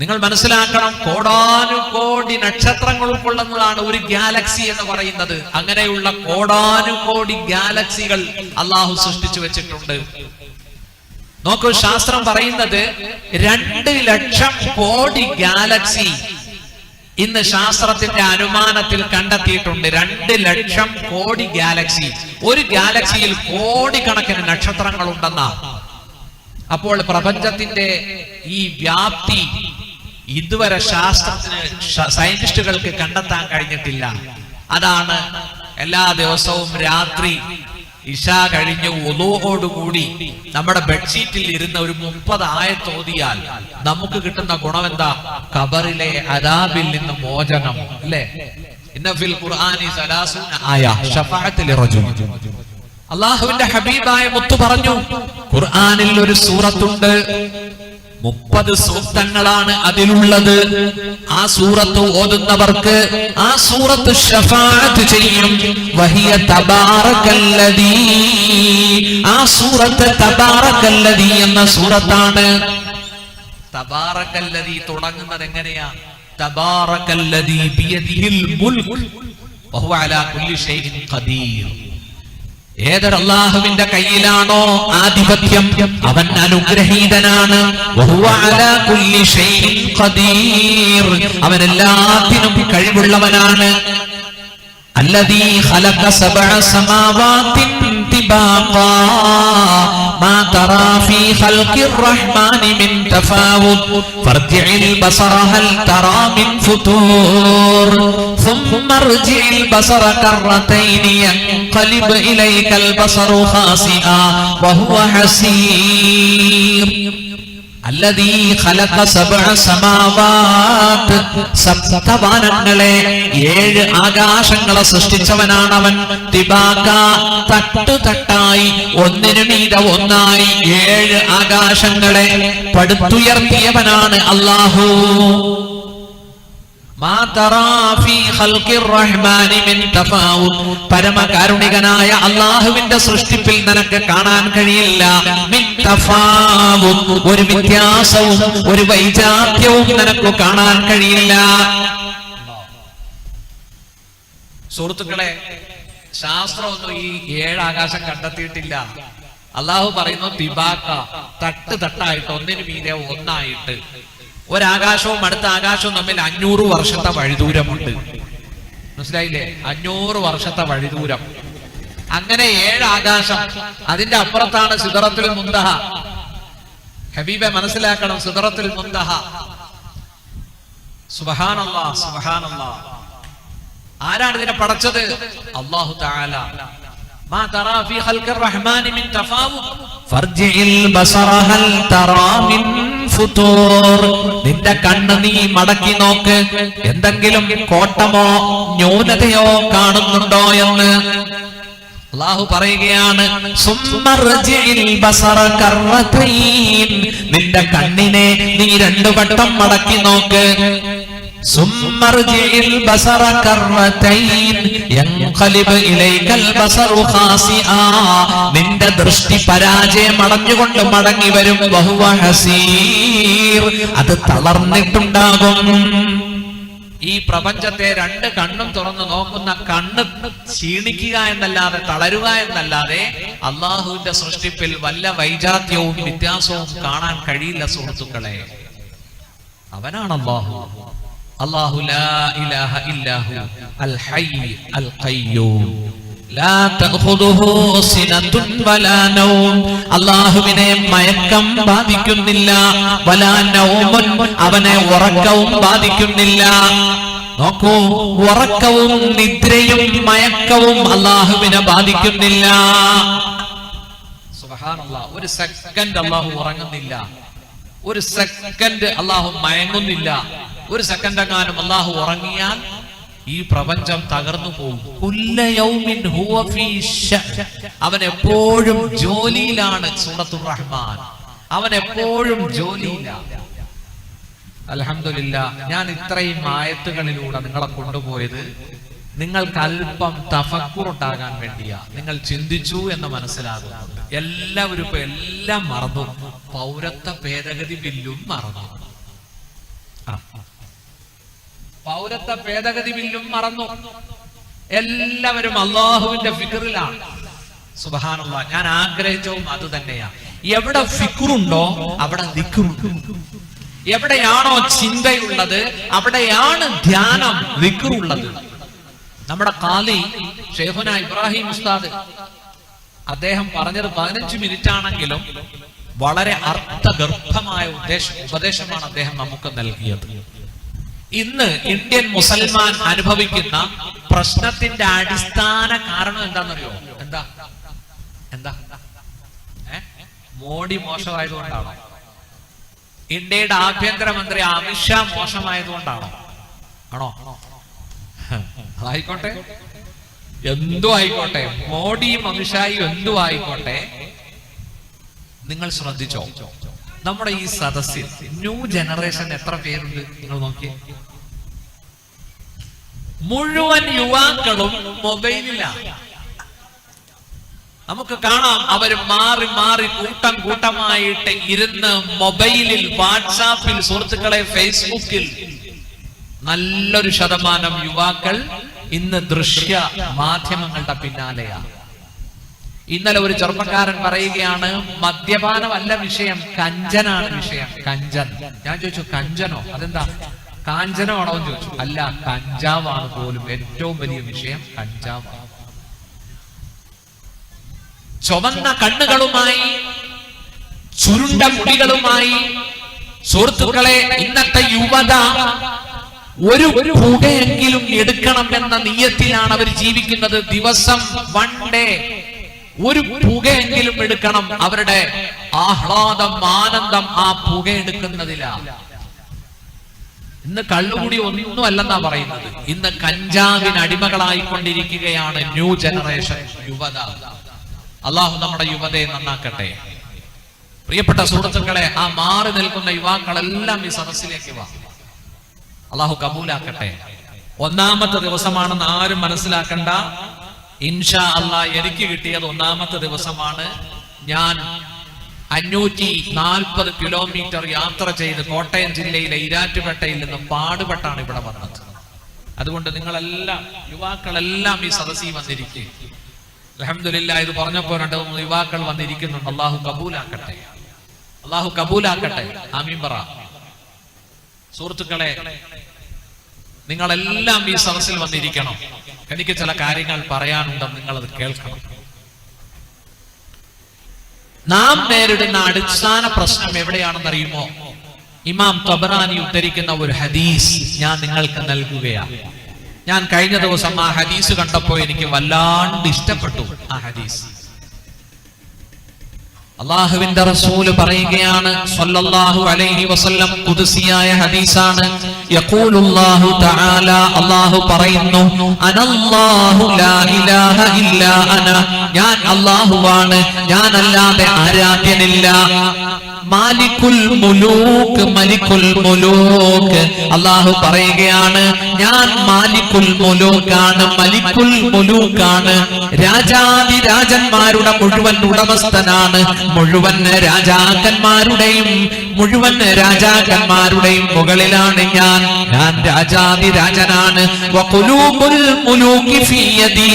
നിങ്ങൾ മനസ്സിലാക്കണം, കോടാനുകോടി നക്ഷത്രങ്ങൾ ഉൾക്കൊള്ളുന്നതാണ് ഒരു ഗാലക്സി എന്ന് പറയുന്നത്. അങ്ങനെയുള്ള കോടാനുകോടി ഗാലക്സികൾ അല്ലാഹു സൃഷ്ടിച്ചു വെച്ചിട്ടുണ്ട്. നോക്കൂ, ശാസ്ത്രം പറയുന്നത് 2 ലക്ഷം കോടി ഗാലക്സി ഇന്ന് ശാസ്ത്രത്തിന്റെ അനുമാനത്തിൽ കണ്ടെത്തിയിട്ടുണ്ട്. 2 ലക്ഷം കോടി ഗാലക്സി. ഒരു ഗാലക്സിയിൽ കോടിക്കണക്കിന് നക്ഷത്രങ്ങൾ ഉണ്ടെന്നാ. അപ്പോൾ പ്രപഞ്ചത്തിന്റെ ഈ വ്യാപ്തി ഇതുവരെ ശാസ്ത്രത്തിന്, സയന്റിസ്റ്റുകൾക്ക് കണ്ടെത്താൻ കഴിഞ്ഞിട്ടില്ല. അതാണ് എല്ലാ ദിവസവും രാത്രി ഇശ കഴിഞ്ഞ് വുളൂഓടുകൂടി നമ്മുടെ ബെഡ്ഷീറ്റിൽ ഇരുന്ന ഒരു 30 ആയത്ത് ഓതിയാൽ നമുക്ക് കിട്ടുന്ന ഗുണം എന്താ? ഖബറിലെ അദാബിൽ നിന്ന് മോചനം. അല്ലേ? ഇന്ന ഫിൽ ഖുർആനി 30 ആയ ശഫാഅത്ത് ലിറജുൽ. അല്ലാഹുവിന്റെ ഹബീബായ മുത്ത് പറഞ്ഞു, ഖുർആനിൽ ഒരു സൂറത്തുണ്ട്, 30 സൂക്തങ്ങളാണ് അതിലുള്ളത്. ആ സൂറത്ത് ഓതുന്നവർക്ക് ആ സൂറത്ത് ശഫാഅത്ത് ചെയ്യും. വഹിയ തബാറകല്ലദീ, ആ സൂറത്ത് തബാറകല്ലദീ എന്ന സൂറത്താണ്. തബാറകല്ലദീ തുടങ്ങുന്നത് എങ്ങനെയാ? തബാറകല്ലദീ ബിയദിഹിൽ മുൽക് വഹുവ അലാ കുല്ലി ഷൈഇൻ ഖദീർ. ഏതൊരു അല്ലാഹുവിന്റെ കയ്യിലാണോ ആധിപത്യം, അവൻ അനുഗ്രഹീതനാണ്. വഹുവ അലാ കുല്ലി ഷൈഇൻ ഖദീർ, അവൻ എല്ലാത്തിനും കഴിവുള്ളവനാണ്. അല്ലദീ ഖലഖ സബഅ സമാവാതിൻ തിബാഖാ മാ തറാ ഫീ ഖൽഖിർ റഹ്മാനി മിൻ തഫാവുത് ഫർജിഇൽ ബസറ ഹൽ തറാ മിൻ ഫുതൂർ ثم ارجع البصر كرتين ينقلب إليك البصر خاسئا وهو حسير. അല്ലദീ ഖലഖ സബ്അ സമാവാത്, സപ്തവാനങ്ങളെ 7 ആകാശങ്ങളെ സൃഷ്ടിച്ചവനാണവൻ. തിബാക, തട്ടുതട്ടായി ഒന്നിനു മീതെ ഒന്നായി 7 ആകാശങ്ങളെ പടുത്തുയർത്തിയവനാണ് അല്ലാഹു. പരമകാരുണികനായ അള്ളാഹുവിന്റെ സൃഷ്ടിപ്പിൽ നിനക്ക് കാണാൻ കഴിയില്ല ഒരു വ്യത്യാസവും ഒരു വൈജാത്യവും നിനക്ക് കാണാൻ കഴിയില്ല. സുഹൃത്തുക്കളെ, ശാസ്ത്രമൊന്നും ഈ 7 ആകാശം കണ്ടെത്തിയിട്ടില്ല. അള്ളാഹു പറയുന്നു തിബാക്ക, തട്ട് തട്ടായിട്ട് ഒന്നിനു മീതെ ഒന്നായിട്ട്. ഒരാകാശവും അടുത്ത ആകാശവും തമ്മിൽ 500 വർഷത്തെ വഴിദൂരമുണ്ട്. മനസ്സിലായില്ലേ? 500 വർഷത്തെ വഴിദൂരം. അങ്ങനെ 7 ആകാശം, അതിന്റെ അപ്പുറത്താണ് സിദ്റത്തുൽ മുന്തഹ. ഹബീബെ മനസ്സിലാക്കണം, സിദ്റത്തുൽ മുന്തഹ. സുബ്ഹാനല്ലാഹ്, സുബ്ഹാനല്ലാഹ്. ആരാണ് ഇതിനെ പടച്ചത്? അല്ലാഹു തആല. മാ തറാ ഫീ ഖൽഖിർ റഹ്മാനി മിൻ തഫാവുത് ഫർജിഇൽ ബസറ ഹൽ തറാ മിൻ ഫുതൂർ. നിന്റെ കണ്ണ് നീ മടക്കി നോക്ക്, എന്തെങ്കിലും കോട്ടമോ ന്യൂനതയോ കാണുന്നുണ്ടോ എന്ന് അല്ലാഹു പറയുകയാണ്. സുമ്മർജിഇൽ ബസറ കർറതൈൻ. നിന്റെ കണ്ണിനെ നീ 2 വട്ടം മടക്കി നോക്ക്. സുമ്മർജിഇൽ ബസറ കർറതൈൻ യൻഖലിബ് ഇലൈകൽ ബസറു ഖാസിആ. നിന്റെ ദൃഷ്ടി പരാജയമടഞ്ഞുകൊണ്ട് മടങ്ങി വരും. വഹുവ ഹസീർ. അത് തളർന്നിട്ടുണ്ടാകും. ഈ പ്രപഞ്ചത്തെ 2 കണ്ണും തുറന്നു നോക്കുന്ന കണ്ണ് ക്ഷീണിക്കുക എന്നല്ലാതെ, തളരുക എന്നല്ലാതെ അള്ളാഹുവിന്റെ സൃഷ്ടിപ്പിൽ വല്ല വൈജാത്യവും വ്യത്യാസവും കാണാൻ കഴിയില്ല സുഹൃത്തുക്കളെ. അവനാണ് അല്ലാഹു. അല്ലാഹു ലാ ഇലാഹ ഇല്ലാഹു അൽ ഹയ്യ് അൽ ഖയ്യൂം ലാ തഖുദുഹു സിനതുൻ വലാ നൗം. അല്ലാഹുവിനെ മയക്കം ബാധിക്കുന്നില്ല, വലാ നൗമുൻ, അവനെ ഉറക്കവും ബാധിക്കുന്നില്ല. നോക്കൂ, ഉറക്കവും നിദ്രയും മയക്കവും അല്ലാഹുവിനെ ബാധിക്കുന്നില്ല. സുബ്ഹാനല്ലാഹ്. ഒരു സെക്കൻഡ് അല്ലാഹു ഉറങ്ങുന്നില്ല, ഒരു സെക്കൻഡ് അല്ലാഹു മയങ്ങുന്നില്ല. ഒരു സെക്കൻഡ് എങ്ങാനും അല്ലാഹു ഉറങ്ങിയാൽ ഈ പ്രപഞ്ചം തകർന്നു പോകും. കുല്ല യൗമിൻ ഹുവ ഫീ ശഅൻ. അവൻ എപ്പോഴും ജോലിയിലാണ്. സൂറത്തുർ റഹ്മാൻ. അവൻ എപ്പോഴും ജോലിയിലാണ്. അൽഹംദുലില്ലാ, ഞാൻ ഇത്രയും ആയത്തുകളിലൂടെ നിങ്ങളെ കൊണ്ടുപോയത് നിങ്ങൾക്ക് അല്പം തഫക്കുർ ഉണ്ടാകാൻ വേണ്ടിയാ. നിങ്ങൾ ചിന്തിച്ചു എന്ന് മനസ്സിലാകുന്നുണ്ട്. എല്ലാവരും ഇപ്പൊ എല്ലാം മറന്നു. പൗരത്വ ഭേദഗതി ബില്ലും മറന്നു. പൗരത്വ ഭേദഗതി ബില്ലും മറന്നു. എല്ലാവരും അള്ളാഹുവിന്റെ ഫിക്റിലാണ്. സുബ്ഹാനല്ലാഹ്. ഞാൻ ആഗ്രഹിച്ചതും അത് തന്നെയാ. എവിടെ ഫിക്റുണ്ടോ അവിടെ ദിക്റുണ്ട്. എവിടെയാണോ ചിന്തയുള്ളത് അവിടെയാണ് ധ്യാനം, ദിക്റുള്ളത്. നമ്മുടെ ഖാലി ഷെയ്ഖുന ഇബ്രാഹിം ഉസ്താദ്, അദ്ദേഹം പറഞ്ഞത് 15 മിനിറ്റ് ആണെങ്കിലും വളരെ അർത്ഥഗർഭമായ ഉപദേശമാണ് അദ്ദേഹം നമുക്ക് നൽകിയത്. ഇന്ന് ഇന്ത്യൻ മുസൽമാൻ അനുഭവിക്കുന്ന പ്രശ്നത്തിന്റെ അടിസ്ഥാന കാരണം എന്താണെന്നറിയോ? എന്താ എന്താ മോഡി മോശമായതുകൊണ്ടാണോ? ഇന്ത്യയുടെ ആഭ്യന്തരമന്ത്രി അമിത്ഷാ മോശമായതുകൊണ്ടാണോ? ആണോ? ആയിക്കോട്ടെ, എന്തു ആയിക്കോട്ടെ, മോഡിയും അമിത്ഷായും എന്തു ആയിക്കോട്ടെ, നിങ്ങൾ ശ്രദ്ധിച്ചോ, നമ്മുടെ ഈ സദസ്സിൽ ന്യൂ ജനറേഷൻ എത്ര പേരുണ്ട് നിങ്ങൾ നോക്കിയേ. മുഴുവൻ യുവാക്കളും മൊബൈലിലാണ്. നമുക്ക് കാണാം, അവർ മാറി മാറി കൂട്ടം കൂട്ടമായിട്ട് ഇരുന്ന് മൊബൈലിൽ, വാട്സാപ്പിൽ, സുഹൃത്തുക്കളെ ഫേസ്ബുക്കിൽ. നല്ലൊരു ശതമാനം യുവാക്കൾ ഇന്ന് ദൃശ്യ മാധ്യമങ്ങളുടെ പിന്നാലെയാണ്. ഇന്നലെ ഒരു ചെറുപ്പക്കാരൻ പറയുകയാണ്, മദ്യപാനമല്ല വിഷയം, കഞ്ചനാണ് വിഷയം. കഞ്ചൻ. ഞാൻ ചോദിച്ചു, കഞ്ചനോ? അതെന്താ, കാഞ്ചനോ ആണോ എന്ന് ചോദിച്ചു. അല്ല, കഞ്ചാവാണ് പോലും ഏറ്റവും വലിയ വിഷയം. കഞ്ചാവ്. ചുവന്ന കണ്ണുകളുമായി, ചുരുണ്ട മുടികളുമായി സുഹൃത്തുക്കളെ ഇന്നത്തെ യുവത ഒരു പുകയെങ്കിലും എടുക്കണം എന്ന നിയത്തിലാണ് അവർ ജീവിക്കുന്നത്. ദിവസം 1 ഡേ ഒരു പുകയെങ്കിലും എടുക്കണം. അവരുടെ ആഹ്ലാദം, ആനന്ദം ആ പുക എടുക്കുന്നതിലാണ്. ഇന്ന് കള്ളുകൂടി ഒന്നും അല്ലെന്നാ പറയുന്നത്. ഇന്ന് കഞ്ചാവിന് അടിമകളായിക്കൊണ്ടിരിക്കുകയാണ് ന്യൂ ജനറേഷൻ യുവത. അള്ളാഹു നമ്മുടെ യുവതയെ നന്നാക്കട്ടെ. പ്രിയപ്പെട്ട സുഹൃത്തുക്കളെ, ആ മാറി നിൽക്കുന്ന യുവാക്കളെല്ലാം ഈ സദസ്സിലേക്ക് വാ. അള്ളാഹു കബൂലാക്കട്ടെ. ഒന്നാമത്തെ ദിവസമാണെന്ന് ആരും മനസ്സിലാക്കണ്ട. ഇൻഷാ അല്ലാഹ് എനിക്ക് കിട്ടിയത് ഒന്നാമത്തെ ദിവസമാണ്. ഞാൻ 540 കിലോമീറ്റർ യാത്ര ചെയ്ത് കോട്ടയം ജില്ലയിലെ ഈരാറ്റുപേട്ടയിൽ നിന്ന് പാടുപെട്ടാണ് ഇവിടെ വന്നത്. അതുകൊണ്ട് നിങ്ങളെല്ലാം, യുവാക്കളെല്ലാം ഈ സദസ്സിൽ വന്നിരിക്കും. അൽഹംദുലില്ലാഹ്, ഇത് പറഞ്ഞപ്പോൾ 2-3 യുവാക്കൾ വന്നിരിക്കുന്നുണ്ട്. അള്ളാഹു കബൂലാക്കട്ടെ, അള്ളാഹു കബൂലാക്കട്ടെ. ആമീൻ പറ. സുഹൃത്തുക്കളെ, നിങ്ങളെല്ലാം ഈ സദസ്സിൽ വന്നിരിക്കണം. എനിക്ക് ചില കാര്യങ്ങൾ പറയാനുണ്ടെന്ന് നിങ്ങളത് കേൾക്കണം. നാം നേരിടുന്ന അടിസ്ഥാന പ്രശ്നം എവിടെയാണെന്ന് അറിയുമോ? ഇമാം തബറാനി ഉദ്ധരിക്കുന്ന ഒരു ഹദീസ് ഞാൻ നിങ്ങൾക്ക് നൽകുകയാണ്. ഞാൻ കഴിഞ്ഞ ദിവസം ആ ഹദീസ് കണ്ടപ്പോൾ എനിക്ക് വല്ലാണ്ട് ഇഷ്ടപ്പെട്ടു ആ ഹദീസ്. അല്ലാഹുവിന്റെ റസൂല് പറയുകയാണ് സ്വല്ലല്ലാഹു അലൈഹി വസല്ലം, ഖുദ്സിയായ ഹദീസാണ്. യഖൂലുല്ലാഹു തആല, അല്ലാഹു പറയുന്നു, അനല്ലാഹു ലാ ഇലാഹ ഇല്ലാ അന, ഞാൻ അല്ലാഹുവാണ്, ഞാനല്ലാതെ ആരാധ്യനില്ല. മാലിക്കുൽ മുലൂക്ക്, മലിക്കുൽ മുലൂക്ക്, അല്ലാഹു പറയുകയാണ്, ഞാൻ മാലിക്കുൽ മുലൂക്കാണ്, മലിക്കുൽ മുലൂക്കാണ്. രാജാതിരാജന്മാരുടെ മുഴുവൻ ഉടമസ്ഥനാണ്. മുഴുവൻ രാജാക്കന്മാരുടെയും മുകളിലാണ് ഞാൻ രാജാതിരാജനാണ്. വഖുലൂബുൽ മുലൂകി ഫീ യദി,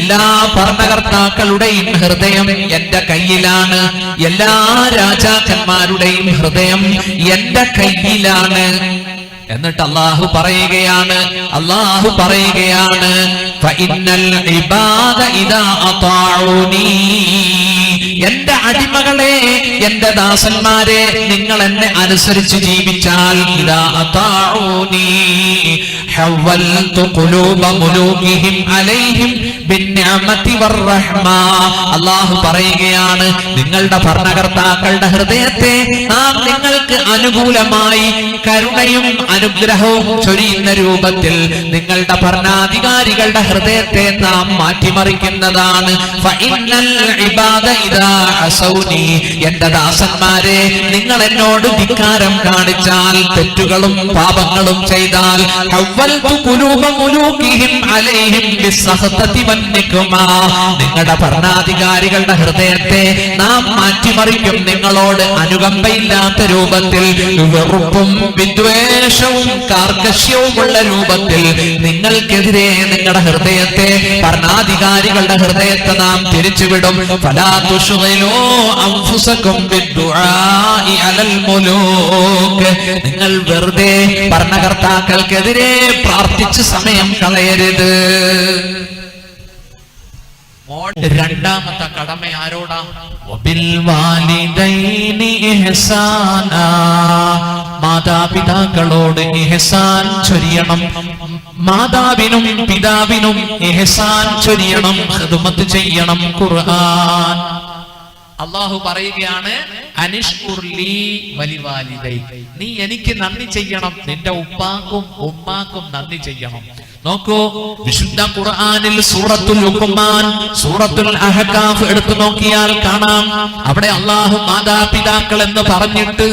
എല്ലാ ഭരണകർത്താക്കളുടെയും ഹൃദയം എന്റെ കയ്യിലാണ്. എല്ലാ രാജാക്കന്മാരുടെയും ഹൃദയം എന്റെ കയ്യിലാണ്. എന്നിട്ട് അല്ലാഹു പറയുകയാണ് ഫഇന്നൽ ഇബാദ ഇദാ അതാഉനി, എന്റെ അടിമകളെ, എന്റെ ദാസന്മാരെ, നിങ്ങൾ എന്നെ അനുസരിച്ച് ജീവിച്ചാൽ, ഇദാ അതാഉനി ഹവൽതു ഖുലൂബ മുലൂകിഹിം അലൈഹിം ബിന്നിഅമതി വറഹ്മ. അല്ലാഹു പറയുകയാണ്, നിങ്ങളുടെ ഭരണകർത്താക്കളുടെ ഹൃദയത്തെ നാം നിങ്ങൾക്ക് അനുകൂലമായി കരുണയും അനുഗ്രഹവും ചൊരിയുന്ന രൂപത്തിൽ നിങ്ങളുടെ ഭരണാധികാരികളുടെ ഹൃദയത്തെ നാം മാറ്റിമറിക്കുന്നതാണ്. ഫഇന്നൽ ഇബാദ ഇദാ അസൗനി, എന്റെ ദാസന്മാരെ, നിങ്ങൾ എന്നോട് ധിക്കാരം കാണിച്ചാൽ, തെറ്റുകളും പാപങ്ങളും ചെയ്താൽ, ഹവ്വൽതു ഖുലൂബ മുലൂകിഹിം അലൈഹിം ബിസ്സഖ്തതി വന്നികുമ, നിങ്ങളുടെ ഭരണാധികാരികളുടെ ഹൃദയത്തെ നാം മാറ്റിമറിക്കും. നിങ്ങളോട് അനുകമ്പയില്ലാത്ത രൂപത്തിൽ, വെറുപ്പും വിദ്വേഷവും കാർക്കശ്യവുമുള്ള രൂപത്തിൽ നിങ്ങൾക്കെതിരെ നിങ്ങളുടെ ഹൃദയത്തെ, ഭരണാധികാരികളുടെ ഹൃദയത്തെ നാം തിരിച്ചുവിടും. ഫലാ തുശ്ഗിലൂ അൻഫുസകും ബിദ്ദുആഇ അലൽ മുലൂക്, നിങ്ങൾ വെറുതെ ഭരണകർത്താക്കൾക്കെതിരെ പ്രാർത്ഥിച്ച് സമയം കളയരുത്. രണ്ടാമത്തെ കടമ ആരോടാ? വബിൽ വാലിദൈനി ഇഹ്സാനാ, മാതാപിതാക്കളോട് ഇഹ്സാൻ ചൊരിയണം. മാതാവിനും പിതാവിനും ഇഹ്സാൻ ചൊരിയണം, ഖിദ്മത്ത് ചെയ്യണം. ഖുർആൻ അല്ലാഹു പറയുകയാണ്, അനിഷ്കുർലി വലിവാലിദൈ, നീ എനിക്ക് നന്ദി ചെയ്യണം, നിന്റെ ഉപ്പാക്കും ഉമ്മാക്കും നന്ദി ചെയ്യണം. നോക്കൂ, വിശുദ്ധ ഖുർആനിൽ സൂറത്തുൽ ലുഖ്മാൻ, സൂറത്തുൽ അഹ്കാഫ് എടുത്തു നോക്കിയാൽ കാണാം, അവിടെ അല്ലാഹു മാതാപിതാക്കൾ എന്ന് പറഞ്ഞിട്ട്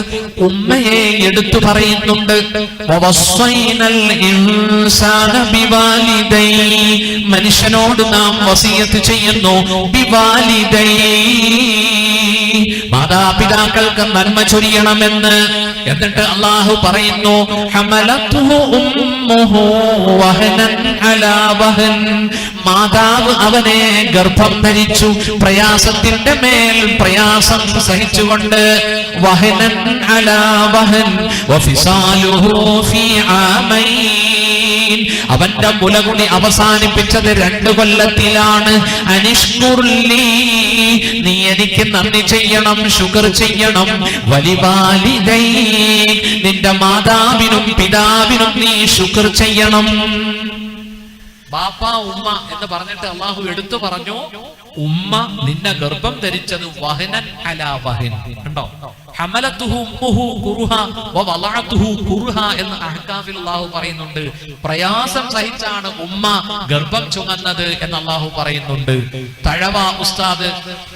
ഉമ്മയെ എടുത്തു പറയുന്നുണ്ട്. വവസ്സൈനൽ ഇൻസാന ബിവാലിദൈ, മനുഷ്യനോട് നാം വസിയത്ത് ചെയ്യുന്നു, ബിവാലിദൈ, മാതാപിതാക്കൾക്ക് നന്മ ചൊരിയണമെന്ന്. എന്നിട്ട് അല്ലാഹു പറയുന്നു, ഹമലത്തുഹു ഉമ്മുഹു വഹനൻ അലാ വഹൻ, മാതാവ് അവനെ ഗർഭം ധരിച്ചു, പ്രയാസത്തിന്റെ മേൽ പ്രയാസം സഹിച്ചുകൊണ്ട്. വഹനൻ അലാ വഹൻ വഫിസാലുഹു ഫീ ആമൈൻ, അവന്റെ മുലകുടി അവസാനിപ്പിച്ചത് 2 കൊല്ലത്തിലാണ്. അനിഷ്കുർലി, നീ എനിക്ക് നന്ദി ചെയ്യണം, ശുക്ർ ചെയ്യണം. വലിവാലിദൈ, നിന്റെ മാതാവിനും പിതാവിനും നീ ശുക്ർ ചെയ്യണം. ബാപ്പ ഉമ്മ എന്ന് പറഞ്ഞിട്ട് അള്ളാഹു എടുത്തു പറഞ്ഞു, ഉമ്മ നിന്നെ ഗർഭം ധരിച്ചത് വഹനൻ അലാ വഹൻ. കണ്ടോ, ഹമലത്തുഹു ഉമ്മുഹു കുർഹ വവളഅതുഹു കുർഹ എന്ന് അഹ്കാഫിൽ അല്ലാഹു പറയുന്നുണ്ട്. പ്രയാസം സഹിച്ചാണ് ഉമ്മ ഗർഭം ചുമന്നത് എന്ന് അല്ലാഹു പറയുന്നുണ്ട്. തഴവ ഉസ്താദ്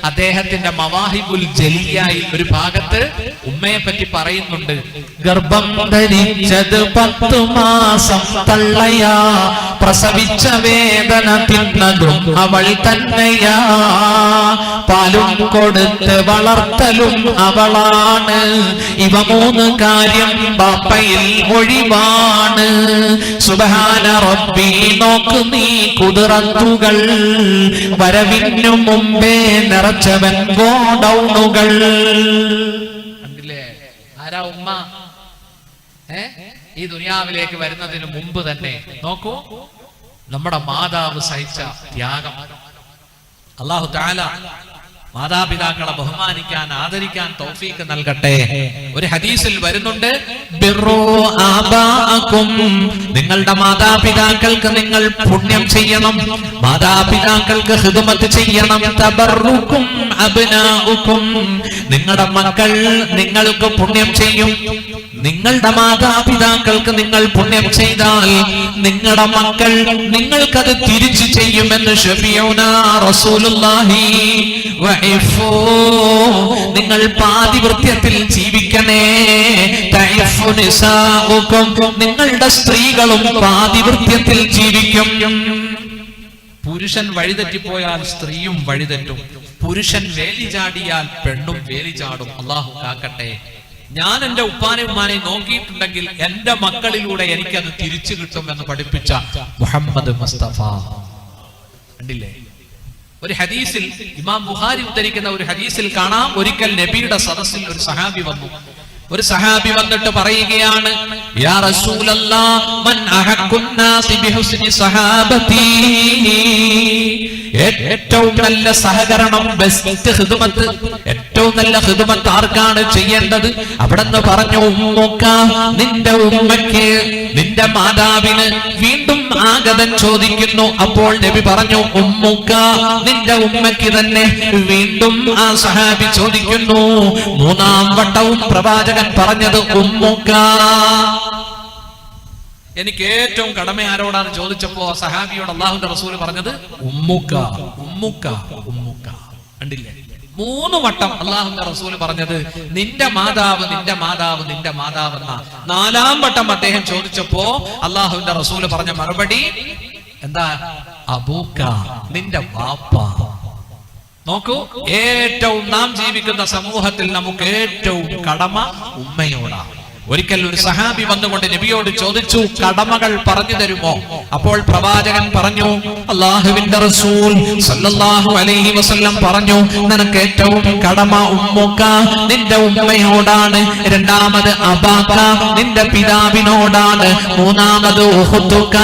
അദ്ദേഹത്തിന്റെ മവാഹിബുൽ ജലിയായി ഒരു ഭാഗത്ത് ഉമ്മയെ പറ്റി പറയുന്നുണ്ട്. ഗർഭം ധരിച്ചത് 10 മാസം തള്ളയാ, പ്രസവിച്ച വേദന തിന്നതും അവൾ തന്നെയാ, പാലും കൊടുത്ത് വളർത്തലും അവളാണ്, ഇവ 3 കാര്യം ബാപ്പയിൽ ഒഴിവാണ്. സുബ്ഹാന റബ്ബി നോക്ക് നീ കുതിറത്തുകൾ, വരവിനു മുമ്പേ നിറച്ചവൻ ഗോഡൌണുകൾ. കണ്ടില്ലേ ആരാ ഉമ്മ? ഈ ദുനിയാവിലേക്ക് വരുന്നതിന് മുമ്പ് തന്നെ നോക്കൂ, നമ്മുടെ മാതാവ് സഹിച്ച ത്യാഗം. അല്ലാഹു തആല മാതാപിതാക്കളെ ബഹുമാനിക്കാൻ ആദരിക്കാൻ തൗഫീഖ് നൽകട്ടെ. ഒരു ഹദീസിൽ വരുന്നുണ്ട്, ബിറു ആബാഅകും, നിങ്ങളുടെ മാതാപിതാക്കൾക്ക് നിങ്ങൾ പുണ്യം ചെയ്യണം, മാതാപിതാക്കൾക്ക് ഖിദ്മത്ത് ചെയ്യണം. തബറുക്കും അബ്നാഉക്കും, നിങ്ങളുടെ മക്കൾ നിങ്ങൾക്ക് പുണ്യം ചെയ്യും. നിങ്ങളുടെ മാതാപിതാക്കൾക്ക് നിങ്ങൾ പുണ്യം ചെയ്താൽ നിങ്ങളുടെ മക്കൾ നിങ്ങൾക്കത് തിരിച്ചു ചെയ്യുമെന്ന് ശഫീഉനാ റസൂലുള്ളാഹി വഇഫു, നിങ്ങൾ പാതിവൃത്യത്തിൽ ജീവിക്കണേ. തഇഫു നിസാഉകും, നിങ്ങളുടെ സ്ത്രീകളും പാതിവൃത്യത്തിൽ ജീവിക്കും. പുരുഷൻ വഴിതെറ്റിപ്പോയാൽ സ്ത്രീയും വഴിതെറ്റും, പുരുഷൻ വേലി ചാടിയാൽ പെണ്ണും വേലി ചാടും. അല്ലാഹു കാക്കട്ടെ. ഞാൻ എന്റെ ഉപ്പാനെ ഉമ്മാനെ നോക്കിയിട്ടുണ്ടെങ്കിൽ എന്റെ മക്കളിലൂടെ എനിക്കത് തിരിച്ചു കിട്ടുമെന്ന് പഠിപ്പിച്ച മുഹമ്മദ് മുസ്തഫ. കണ്ടില്ലേ, ഒരു ഹദീസിൽ ഇമാം ബുഖാരി ഉദ്ധരിക്കുന്ന ഒരു ഹദീസിൽ കാണാം, ഒരിക്കൽ നബിയുടെ സദസ്സിൽ ഒരു സഹാബി വന്നു. ഒരു സഹാബി വന്നിട്ട് പറയുകയാണ്, യാ റസൂലല്ലാഹ്, മൻ അഹഖുൻ നാസി ബിഹുസ്നി സഹാബതി, ഏറ്റവും നല്ല സഹകരണം, ബെസ്റ്റ് ഖിദ്മത്ത്, ഏറ്റവും നല്ല ഖിദ്മത്ത് ആർക്കാണ് ചെയ്യേണ്ടത്? അവിടെന്ന് പറഞ്ഞു, ഉമ്മുക, നിന്റെ ഉമ്മയ്ക്ക്, നിന്റെ മാതാവിന്. വീണ്ടും ആഗതൻ ചോദിക്കുന്നു. അപ്പോൾ നബി പറഞ്ഞു, ഉമ്മുക, നിന്റെ ഉമ്മയ്ക്ക് തന്നെ. വീണ്ടും ആ സഹാബി ചോദിക്കുന്നു. 3-ാം വട്ടവും പ്രവാചകൻ പറഞ്ഞത് ഉമ്മുക. എനിക്ക് ഏറ്റവും കടമ ആരോടാണ് ചോദിച്ചപ്പോ സഹാബിയോട് അല്ലാഹുവിന്റെ റസൂൽ പറഞ്ഞത് ഉമ്മുക, ഉമ്മുക, ഉമ്മുക. കണ്ടില്ലേ, 3 വട്ടം അല്ലാഹുവിന്റെ റസൂൽ പറഞ്ഞത് നിന്റെ മാതാവ്, നിന്റെ മാതാവ്, നിന്റെ മാതാവ് എന്ന. 4-ാം വട്ടം അദ്ദേഹം ചോദിച്ചപ്പോ അല്ലാഹുവിന്റെ റസൂൽ പറഞ്ഞ മറുപടി എന്താ? അബൂക, നിന്റെ വാപ്പ. നോക്കൂ, ഏറ്റവും നാം ജീവിക്കുന്ന സമൂഹത്തിൽ നമുക്ക് ഏറ്റവും കടമ ഉമ്മയോടാണ്. ഒരിക്കൽ ഒരു സഹാബി വന്നുകൊണ്ട് നബിയോട് ചോദിച്ചു, കടമകൾ പറഞ്ഞു തരുമോ? അപ്പോൾ പ്രവാചകൻ പറഞ്ഞു, അല്ലാഹുവിന്റെ റസൂൽ സല്ലല്ലാഹു അലൈഹി വസല്ലം പറഞ്ഞു, നിനക്ക് ഏറ്റവും കടമ ഉമ്മുക, നിന്റെ ഉമ്മയോടാണ്. 2-ാമത് അബാക, നിന്റെ പിതാവിനോടാണ്. 3-ാമത് ഉഖ്തുക,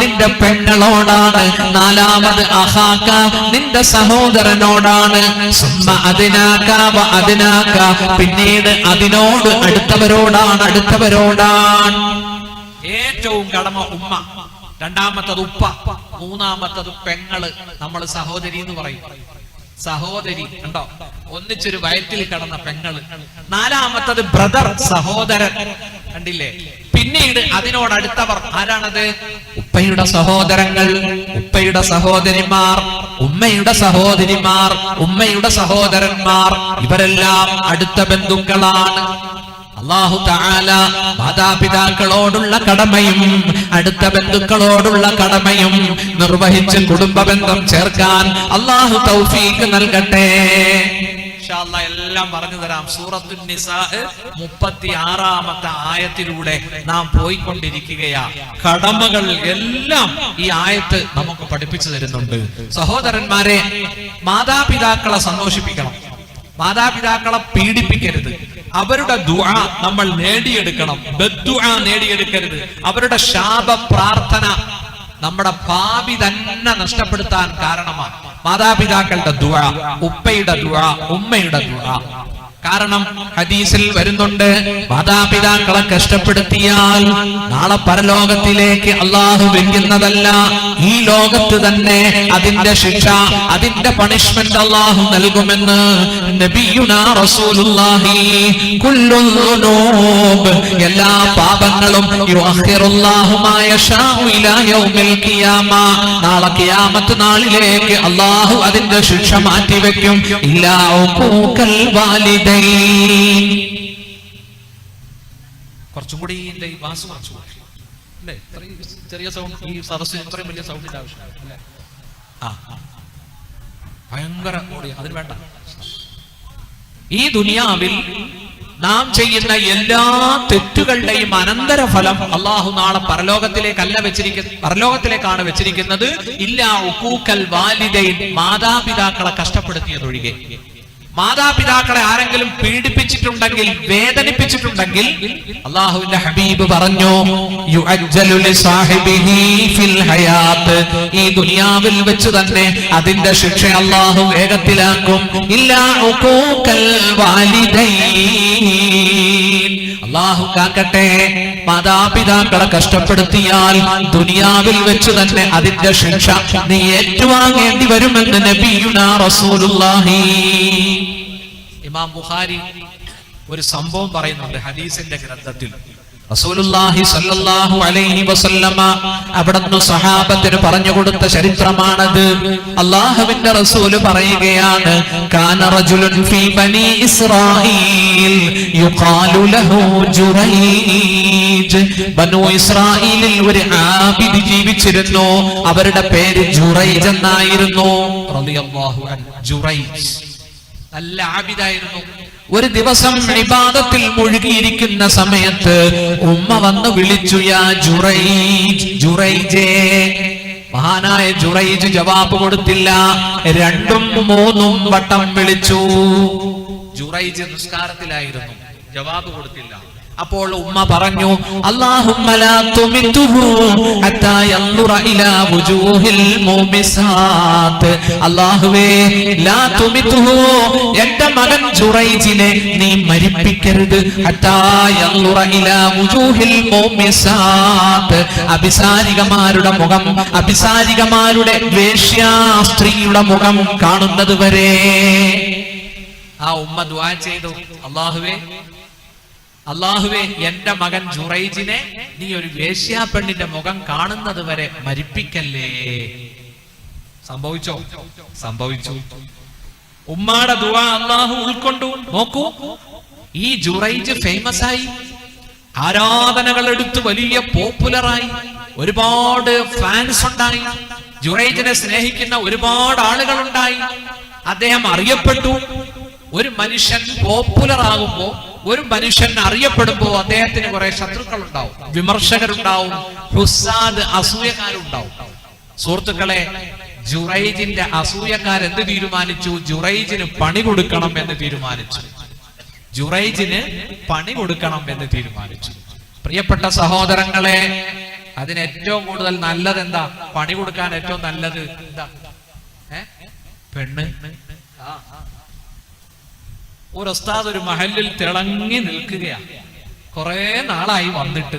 നിന്റെ പെങ്ങളോടാണ്. 4-ാമത് അഖാക, നിന്റെ സഹോദരനോടാണ്. സുമ്മ അദ്നാക വ അദ്നാക, പിന്നീട് അതിനോട് അടുത്തവരോടാണ്, അടുത്തവരോടാണ്. ഏറ്റവും കടമ ഉമ്മ, 2-ാമത്തത് ഉപ്പ, 3-ാമത്തത് പെങ്ങള്, നമ്മൾ സഹോദരി എന്ന് പറയും. സഹോദരി കണ്ടോ, ഒന്നിച്ചൊരു വയറ്റിൽ കടന്ന പെങ്ങള്. 4-ാമത്തത് ബ്രദർ, സഹോദരൻ. കണ്ടില്ലേ, പിന്നീട് അതിനോടടുത്തവർ ആരാണത്? ഉപ്പയുടെ സഹോദരങ്ങൾ, ഉപ്പയുടെ സഹോദരിമാർ, ഉമ്മയുടെ സഹോദരിമാർ, ഉമ്മയുടെ സഹോദരന്മാർ. ഇവരെല്ലാം അടുത്ത ബന്ധുക്കളാണ്. അല്ലാഹു തആല മാതാപിതാക്കളോടുള്ള കടമയും അടുത്ത ബന്ധുക്കളോടുള്ള കടമയും നിർവഹിച്ച് കുടുംബ ബന്ധം ചേർക്കാൻ അല്ലാഹു തൗഫീഖ് നൽകട്ടെ. ഇൻഷാ അല്ലാഹ് എല്ലാം പറഞ്ഞു തരാം. സൂറത്തുൻ നിസാ 36-ാമത്തെ ആയത്തിലൂടെ നാം പോയിക്കൊണ്ടിരിക്കുകയാ. കടമകൾ എല്ലാം ഈ ആയത്ത് നമുക്ക് പഠിപ്പിച്ചു തരുന്നുണ്ട്. സഹോദരന്മാരെ, മാതാപിതാക്കളെ സന്തോഷിപ്പിക്കണം, മാതാപിതാക്കളെ പീഡിപ്പിക്കരുത്. അവരുടെ ദുആ നമ്മൾ നേടിയെടുക്കണം, ബദ്ദുആ നേടിയെടുക്കരുത്. അവരുടെ ശാപ പ്രാർത്ഥന നമ്മുടെ ഭാവി തന്നെ നഷ്ടപ്പെടുത്താൻ കാരണമാണ്. മാതാപിതാക്കളുടെ ദുആ, ഉപ്പയുടെ ദുആ, ഉമ്മയുടെ ദുആ. കാരണം ഹദീസിൽ വരുന്നുണ്ട്, മാതാപിതാക്കളെ കഷ്ടപ്പെടുത്തിയാൽ നാളെ പരലോകത്തിലേക്ക് അള്ളാഹു വെക്കുന്നതല്ല, ഈ ലോകത്ത് തന്നെ അതിന്റെ ശിക്ഷ, അതിന്റെ പണിഷ്മെന്റ് അള്ളാഹു നൽകുമെന്ന് നബിയുനാ റസൂലുള്ളാഹി. കുല്ലു ദുനൂബ്, എല്ലാ പാപങ്ങളും യുഅഖിറുല്ലാഹു മാ യശാഉ ഇലാ യൗമിൽ ഖിയാമ, നാളെ ഖിയാമത്ത് നാളിലേക്ക് അള്ളാഹു അതിന്റെ ശിക്ഷ മാറ്റിവെക്കും. ഇല്ലാ ഉഖൂഖൽ വാലിദൈൻ. കുറച്ചും കൂടി ഈ വാസ് കുറച്ചു അല്ലേ? ഇത്രയും ചെറിയ സൗണ്ട് ഈ സദസ്സിന് ഇത്രയും വലിയ സൗണ്ടിന്റെ ആവശ്യമില്ല അല്ലേ? ഭയങ്കര കൂടി, അതിന് വേണ്ട. ഈ ദുനിയാവിൽ നാം ചെയ്യുന്ന എല്ലാ തെറ്റുകളുടെയും അനന്തരഫലം അള്ളാഹു നാളെ പരലോകത്തിലേക്കാണ് വെച്ചിരിക്കുന്നത്. ഇല്ലാ ഉഖൂഖൽ വാലിദൈൻ, മാതാപിതാക്കളെ കഷ്ടപ്പെടുത്തിയതൊഴികെ. മാതാപിതാക്കളെ ആരെങ്കിലും പീഡിപ്പിച്ചിട്ടുണ്ടെങ്കിൽ, വേദനിപ്പിച്ചിട്ടുണ്ടെങ്കിൽ, അല്ലാഹുവിന്റെ ഹബീബ് പറഞ്ഞു, യുഅജ്ജലു ലിസാഹിബിഹി ഫിൽ ഹയാത്ത്, ഈ ദുനിയാവിൽ വെച്ച് തന്നെ അതിന്റെ ശിക്ഷ അല്ലാഹു വേഗത്തിലാക്കും. ഇല്ലാ ഉഖൂഖൽ വാലിദൈൻ, അല്ലാഹു കാക്കട്ടെ, മാതാപിതാക്കളെ കഷ്ടപ്പെടുത്തിയാൽ ദുനിയാവിൽ വെച്ച് തന്നെ അതിന്റെ ശിക്ഷ നീ ഏറ്റുവാങ്ങേണ്ടി വരുമെന്ന് നബിയുനാ റസൂലുള്ളാഹി. ഇമാം ബുഖാരി ഒരു സംഭവം പറയുന്നുണ്ട് ഹദീസിന്റെ ഗ്രന്ഥത്തിൽ. റസൂലുള്ളാഹി സ്വല്ലല്ലാഹു അലൈഹി വസല്ലമ അവിടുന്ന് സഹാബത്തിന് പറഞ്ഞു കൊടുത്ത ചരിത്രമാണത്. അല്ലാഹുവിന്റെ റസൂല് പറയുകയാണ്, കാന റജുലുൻ ഫീ ബനി ഇസ്രായീൽ യുഖാലു ലഹു ജുറൈജ്, ബനു ഇസ്രായീലിൽ ഒരു ആബിദ് ജീവിച്ചിരുന്നു, അവരുടെ പേര് ജുറൈജ് എന്നായിരുന്നു. റളിയല്ലാഹു അൻഹു. ജുറൈജ് നല്ല ആബിദായിരുന്നു. ഒരു ദിവസം ഇബാദത്തിൽ മുഴുകിയിരിക്കുന്ന സമയത്ത് ഉമ്മ വന്ന് വിളിച്ചു, യാ ജുറൈജ്, ജുറൈജേ. മഹാനായ ജുറൈജ് ജവാബ് കൊടുത്തില്ല. 2ഉം 3ഉം വട്ടം വിളിച്ചു. ജുറൈജ് നിസ്കാരത്തിലായിരുന്നു, ജവാബ് കൊടുത്തില്ല. അപ്പോൾ ഉമ്മ പറഞ്ഞു, അല്ലാഹുമ്മ ലാ തുമിതുഹു ഹത്താ യൻദുറ ഇലാ വുജൂഹിൽ മുമിസാത്ത്, അല്ലാഹുവേ ലാ തുമിതുഹു, എന്റെ മകൻ ജുറൈജിനെ നീ മരിപ്പിക്കരുത്. ഹത്താ യൻദുറ ഇലാ വുജൂഹിൽ മുമിസാത്ത്, അഭിസാരികമാരുടെ മുഖം, അഭിസാരികമാരുടെ വേശ്യാ സ്ത്രീയുടെ മുഖം കാണുന്നത് വരെ. ആ ഉമ്മ ദുആ ചെയ്തു, അല്ലാഹുവേ എന്റെ മകൻ ജുറൈജിനെ നീ ഒരു വേശ്യാ പെണ്ണിന്റെ മുഖം കാണുന്നത് വരെ മരിപ്പിക്കല്ലേ. സംഭവിച്ചോ? സംഭവിച്ചു. ഉമ്മാടെ ദുആ അല്ലാഹു ഉൾക്കൊണ്ടു. നോക്കൂ, ഈ ജുറൈജ് ഫേമസ് ആയി, ആരാധനകൾ എടുത്ത് വലിയ പോപ്പുലറായി, ഒരുപാട് ഫാൻസ് ഉണ്ടായി, ജുറൈജിനെ സ്നേഹിക്കുന്ന ഒരുപാട് ആളുകൾ ഉണ്ടായി, അദ്ദേഹം അറിയപ്പെട്ടു. ഒരു മനുഷ്യൻ പോപ്പുലർ ആകുമ്പോ, ഒരു മനുഷ്യൻ അറിയപ്പെടുമ്പോ അദ്ദേഹത്തിന് കുറെ ശത്രുക്കൾ ഉണ്ടാവും, വിമർശകരുണ്ടാവും, ഹുസ്സാദ് അസൂയക്കാരുണ്ടാവും. സുഹൃത്തുക്കളെ, ജുറൈജിന്റെ അസൂയക്കാരെന്ത് തീരുമാനിച്ചു? ജുറൈജിന് പണി കൊടുക്കണം എന്ന് തീരുമാനിച്ചു. ജുറൈജിന് പണി കൊടുക്കണം എന്ന് തീരുമാനിച്ചു. പ്രിയപ്പെട്ട സഹോദരങ്ങളെ, അതിന് ഏറ്റവും കൂടുതൽ നല്ലത് എന്താ? പണി കൊടുക്കാൻ ഏറ്റവും നല്ലത് എന്താ? പെണ്ണ്. ഒരു ഉസ്താദ് ഒരു മഹല്ലിൽ തിളങ്ങി നിൽക്കുകയാണ്, കുറെ നാളായി വന്നിട്ട്,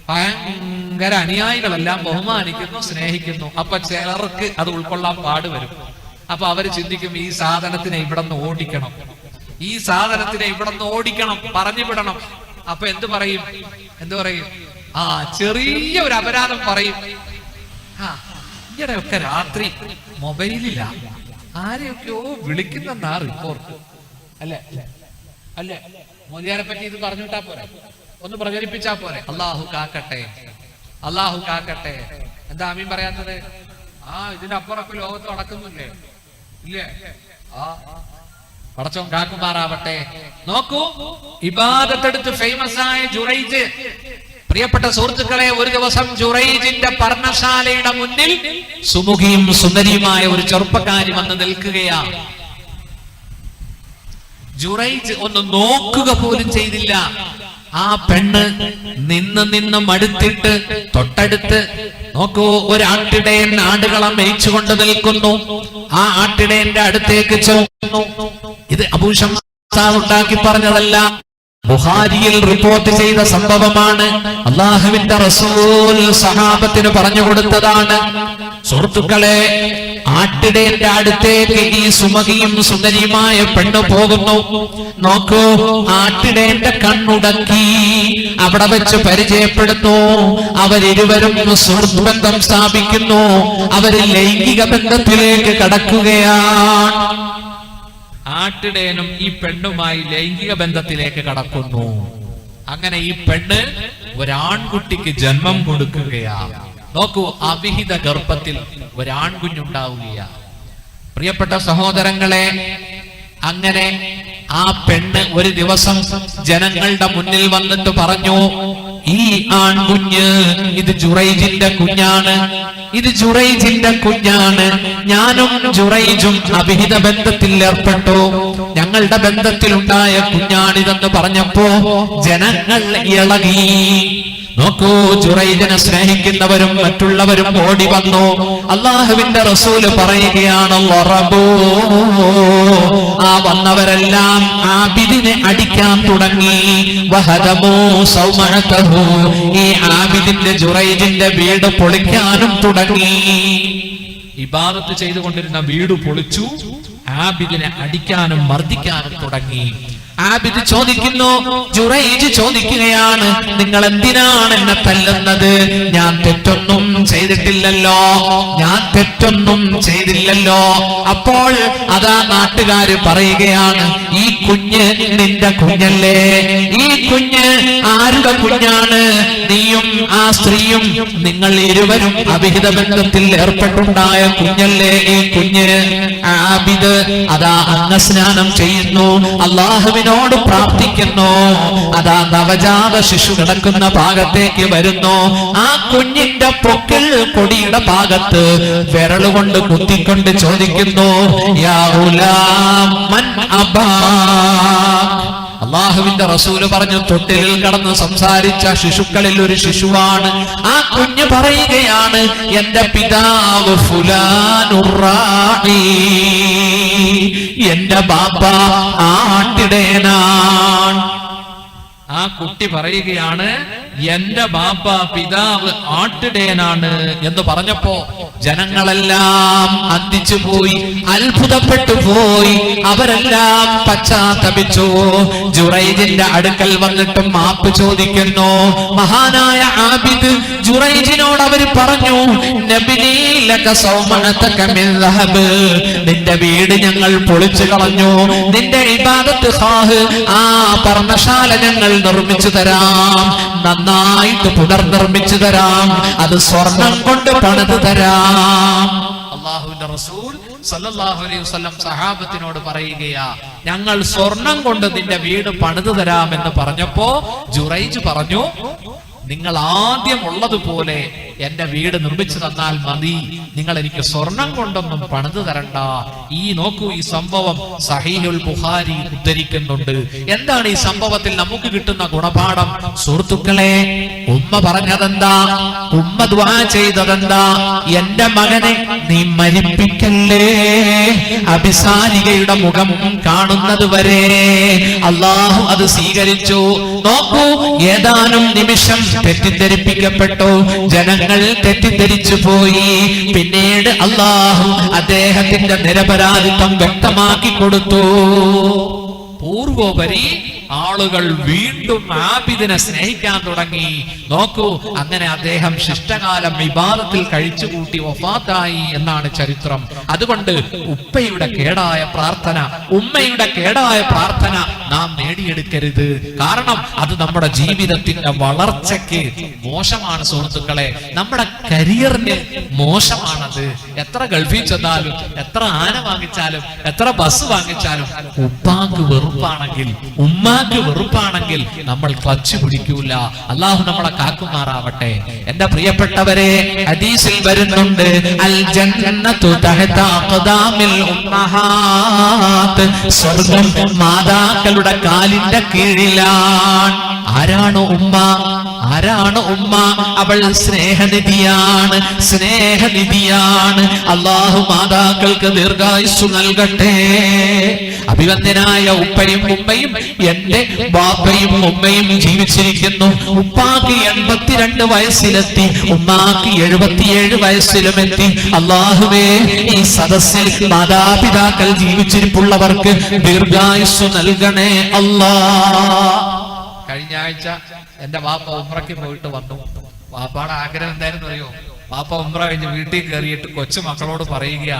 ഭയങ്കര അനുയായികളെല്ലാം ബഹുമാനിക്കുന്നു, സ്നേഹിക്കുന്നു. അപ്പൊ ചിലർക്ക് അത് ഉൾക്കൊള്ളാൻ പാടുവരും. അപ്പൊ അവര് ചിന്തിക്കും, ഈ സാധനത്തിനെ ഇവിടെ നിന്ന് ഓടിക്കണം, ഈ സാധനത്തിനെ ഇവിടെ നിന്ന് ഓടിക്കണം, പറഞ്ഞു വിടണം. അപ്പൊ എന്ത് പറയും? ചെറിയ ഒരു അപരാധം പറയും. ഈയിടെയൊക്കെ രാത്രി മൊബൈലില്ല ആരെയൊക്കെയോ വിളിക്കുന്ന റിപ്പോർട്ട് അല്ലേ മോദിയാരെ പറ്റി ഇത് പറഞ്ഞിട്ടാ പോരെ, ഒന്ന് പ്രചരിപ്പിച്ചാ പോരെ. അല്ലാഹു കാക്കട്ടെ, അല്ലാഹു കാക്കട്ടെ. എന്താ ആമീൻ പറയാത്തത്? ഇതിനപ്പുറമൊക്കെ ലോകത്ത് നടക്കുന്നില്ലേ? ഇല്ലേ? പടച്ചോൻ കാക്കുമാറാവട്ടെ. നോക്കൂ, ഇബാദത്തെടുത്ത് ഫേമസ് ആയ ജുറൈജ്. പ്രിയപ്പെട്ട സുഹൃത്തുക്കളെ, ഒരു ദിവസം ജുറൈജിന്റെ പർണശാലയുടെ മുന്നിൽ സുമുഖിയും സുന്ദരിയുമായ ഒരു ചെറുപ്പക്കാരി വന്ന് നിൽക്കുകയാണ്. ജുറൈജ് ഒന്ന് നോക്കുക പോലും ചെയ്തില്ല. ആ പെണ്ണ് നിന്ന് മടുത്തിട്ട് തൊട്ടടുത്ത് നോക്കൂ, ഒരു ആട്ടിടയൻ ആടുകളെ മേയിച്ചുകൊണ്ട് നിൽക്കുന്നു. ആ ആട്ടിടയന്റെ അടുത്തേക്ക് ചെന്നു. ഇത് അബൂ ശംസ് ഉണ്ടാക്കി പറഞ്ഞതല്ല, ബുഖാരിയിൽ റിപ്പോർട്ട് ചെയ്ത സംഭവമാണ്. അല്ലാഹുവിന്റെ റസൂൽ സഹാബത്തിന് പറഞ്ഞു കൊടുത്തതാണ്. സുഹൃത്തുക്കളെ, ആട്ടിടയന്റെ അടുത്തേക്ക് ഈ സുമതിയും സുന്ദരിയുമായ പെണ്ണ് പോകുന്നു. നോക്കൂ, ആട്ടിടയന്റെ കണ്ണുടക്കി അവിടെ വെച്ച് പരിചയപ്പെടുന്നു. അവരിരുവരും സുഹൃത്ത് ബന്ധം സ്ഥാപിക്കുന്നു. അവര് ലൈംഗിക ബന്ധത്തിലേക്ക് കടക്കുകയാണ്. ആട്ടിടയനും ഈ പെണ്ണുമായി ലൈംഗിക ബന്ധത്തിലേക്ക് കടക്കുന്നു. അങ്ങനെ ഈ പെണ്ണ് ഒരാൺകുട്ടിക്ക് ജന്മം കൊടുക്കുകയാ. നോക്കൂ, അവിഹിത ഗർഭത്തിൽ ഒരാൺകുഞ്ഞുണ്ടാവുകയാ. പ്രിയപ്പെട്ട സഹോദരങ്ങളെ, അങ്ങനെ ആ പെണ്ണ് ഒരു ദിവസം ജനങ്ങളുടെ മുന്നിൽ വന്നിട്ട് പറഞ്ഞു, ഈ ആൺകുഞ്ഞ് ഇത് ജുറൈജിന്റെ കുഞ്ഞാണ്, ഇത് ജുറൈജിന്റെ കുഞ്ഞാണ്. ഞാനും ജുറൈജും അവിഹിത ബന്ധത്തിൽ ഏർപ്പെട്ടു, ഞങ്ങളുടെ ബന്ധത്തിലുണ്ടായ കുഞ്ഞാണിതെന്ന് പറഞ്ഞപ്പോ ജനങ്ങൾ ഇളകി. നോക്കൂ, ജുറൈജിനെ സ്നേഹിക്കുന്നവരും മറ്റുള്ളവരും ഓടി വന്നു. അല്ലാഹുവിന്റെ റസൂല് പറയുകയാണ്, ആ വന്നവരെല്ലാം ആബിദിനെ അടിക്കാൻ തുടങ്ങി. വഹദമൂ സൗമഅതഹു, ഈ ആബിദിന്റെ ജുറൈജിന്റെ വീട് പൊളിക്കാനും തുടങ്ങി. ഇബാദത്ത് ചെയ്തുകൊണ്ടിരുന്ന വീട് പൊളിച്ചു, ആബിദിനെ അടിക്കാനും മർദ്ദിക്കാനും തുടങ്ങി. ആബിദ് ചോദിക്കുന്നു, ജുറൈജ് ചോദിക്കുകയാണ്, നിങ്ങൾ എന്തിനാണ് എന്നെ തല്ലുന്നത്? ഞാൻ തെറ്റൊന്നും ചെയ്തിട്ടില്ലല്ലോ, ഞാൻ തെറ്റൊന്നും ചെയ്തില്ലല്ലോ. അപ്പോൾ അതാ നാട്ടുകാര് പറയുകയാണ്, ഈ കുഞ്ഞ് നിന്റെ കുഞ്ഞല്ലേ? ഈ കുഞ്ഞ് ആരുടെ കുഞ്ഞാണ്? നീയും ആ സ്ത്രീയും നിങ്ങൾ ഇരുവരും അവിഹിത ബന്ധത്തിൽ ഏർപ്പെട്ടുണ്ടായ കുഞ്ഞല്ലേ ഈ കുഞ്ഞ്? ആബിദ് അതാ അംഗസ്നാനം ചെയ്യുന്നു, അല്ലാഹുവിനോട് പ്രാർത്ഥിക്കുന്നു. അതാ നവജാത ശിശു കിടക്കുന്ന ഭാഗത്തേക്ക് വരുന്നു. ആ കുഞ്ഞിന്റെ പൊക്കിൽ കൊടിയുടെ ഭാഗത്ത് വിരലുകൊണ്ട് കുത്തിക്കൊണ്ട് ചോദിക്കുന്നു, യാ ഗുലാം മൻ അബാക്? അല്ലാഹുവിന്റെ റസൂല് പറഞ്ഞു, തൊട്ടിലിൽ കടന്ന് സംസാരിച്ച ശിശുക്കളിൽ ഒരു ശിശുവാണ്. ആ കുഞ്ഞ് പറയുകയാണ്, എന്റെ പിതാവ് ഫുലാനുർ റാഇ, എന്റെ ബാപ്പ ആട്ടിടയനാണ്. ആ കുട്ടി പറയുകയാണ്, എന്റെ ബാപ്പ പിതാവ് ആട്ടിടയനാണ് എന്ന് പറഞ്ഞപ്പോ ജനങ്ങളെല്ലാം അന്തിച്ചു പോയി, അത്ഭുതപ്പെട്ടു പോയി. അവരെല്ലാം പശ്ചാത്തപിച്ചു. ജുറൈജിന്റെ അടുക്കൽ വന്നിട്ടും മാപ്പ് ചോദിക്കുന്നു. മഹാനായ ആബിദ് ജുറൈജിനോട് അവർ പറഞ്ഞു, നബിനി ലക സൗമഅതക മിൻ ദഹബ്, നിന്റെ വീട് ഞങ്ങൾ പൊളിച്ചു കളഞ്ഞു, നിന്റെ ഇബാദത്ത് ഖാഹ് ആ പർണശാല ഞങ്ങൾ നിർമ്മിച്ചു തരാം, നന്നായിട്ട് പുനർനിർമ്മിച്ചു തരാം, അത് സ്വർണം കൊണ്ട് പണിത് തരാം. അല്ലാഹുവിന്റെ റസൂൽ സല്ലല്ലാഹു അലൈഹി വസല്ലം സഹാബത്തിനോട് പറയുകയാ, ഞങ്ങൾ സ്വർണം കൊണ്ട് നിന്റെ വീട് പണിത് തരാമെന്ന് പറഞ്ഞപ്പോ ജുറൈജ് പറഞ്ഞു, നിങ്ങൾ ആദ്യം ഉള്ളതുപോലെ എന്റെ വീട് നിർമ്മിച്ചു തന്നാൽ മതി, നിങ്ങൾ എനിക്ക് സ്വർണം കൊണ്ടൊന്നും പണിത് തരണ്ട. ഈ നോക്കൂ, ഈ സംഭവം സഹീഹുൽ ബുഖാരി ഉദ്ധരിക്കുന്നുണ്ട്. എന്താണ് ഈ സംഭവത്തിൽ നമുക്ക് കിട്ടുന്ന ഗുണപാഠം? സുഹൃത്തുക്കളെ, ഉമ്മ പറഞ്ഞതെന്താ? ഉമ്മ ദുആ ചെയ്തതെന്താ? എന്റെ മകനെ നീ മരിപ്പിക്കല്ലേ, അഭിസാരികയുടെ മുഖം കാണുന്നത് വരെ. അല്ലാഹു അത് സ്വീകരിച്ചു. നോക്കൂ, ഏതാനും നിമിഷം തെറ്റിദ്ധരിപ്പിക്കപ്പെട്ടു, ജനങ്ങൾ തെറ്റിദ്ധരിച്ചു പോയി. പിന്നീട് അല്ലാഹു അദ്ദേഹത്തിന്റെ നിരപരാധിത്വം വ്യക്തമാക്കി കൊടുത്തു. പൂർവോപരി ആളുകൾ വീണ്ടും ആബിദിനെ സ്നേഹിക്കാൻ തുടങ്ങി. നോക്കൂ, അങ്ങനെ അദ്ദേഹം ശിഷ്ടകാലം ഇബാദത്തിൽ കഴിച്ചുകൂട്ടി വഫാത്തായി എന്നാണ് ചരിത്രം. അതുകൊണ്ട് ഉപ്പയുടെ കേടായ പ്രാർത്ഥന, ഉമ്മയുടെ കേടായ പ്രാർത്ഥന നാം നേടിയെടുക്കരുത്. കാരണം അത് നമ്മുടെ ജീവിതത്തിന്റെ വളർച്ചയ്ക്ക് മോശമാണ് സുഹൃത്തുക്കളെ, നമ്മുടെ കരിയറിന് മോശമാണത്. എത്ര ഗൾഫിൽ ചെന്നാലും, എത്ര ആന വാങ്ങിച്ചാലും, എത്ര ബസ് വാങ്ങിച്ചാലും ഉപ്പാക്ക് വെറുപ്പാണെങ്കിൽ, ഉമ്മാക്ക് വെറുപ്പാണെങ്കിൽ നമ്മൾ ക്ലച്ച് പിടിക്കൂല. അല്ലാഹു നമ്മളെ കാക്കുമാറാവട്ടെ. എന്റെ പ്രിയപ്പെട്ടവരെ, ഹദീസിൽ വരുന്നുണ്ട്, അൽ ജന്നത്തു തഹത അഖ്ദാമിൽ ഉമ്മഹാത്ത്, സ്വർഗ്ഗം മാതാക്കളുടെ കാലിന്റെ കീഴിലാണ്. ആരാണ് ഉമ്മ? ആരാണ് ഉമ്മ? അവൾ സ്നേഹനിധിയാണ്, സ്നേഹനിധിയാണ്. അല്ലാഹു മാതാക്കൾക്ക് ദീർഘായുസ്സു നൽകട്ടെ. അഭിവന്ദനായ ഉപ്പയും ഉമ്മയും എന്റെ ബാപ്പയും ഉമ്മയും ജീവിച്ചിരിക്കുന്നു. ഉപ്പാക്ക് 82 വയസ്സിലെത്തി, ഉമ്മാക്ക് 77 വയസ്സിലുമെത്തി. അല്ലാഹുവേ, ഈ സദസ്സിൽ മാതാപിതാക്കൾ ജീവിച്ചിരിപ്പുള്ളവർക്ക് ദീർഘായുസ്സു നൽകണേ അല്ലാ. കഴിഞ്ഞ ആഴ്ച എന്റെ വാപ്പ ഉംറയ്ക്ക് പോയിട്ട് വന്നു. വാപ്പയുടെ ആഗ്രഹം എന്തായിരുന്നു അറിയോ? വാപ്പ ഉംറ കഴിഞ്ഞ് വീട്ടിൽ കയറിയിട്ട് കൊച്ചുമക്കളോട് പറയുക,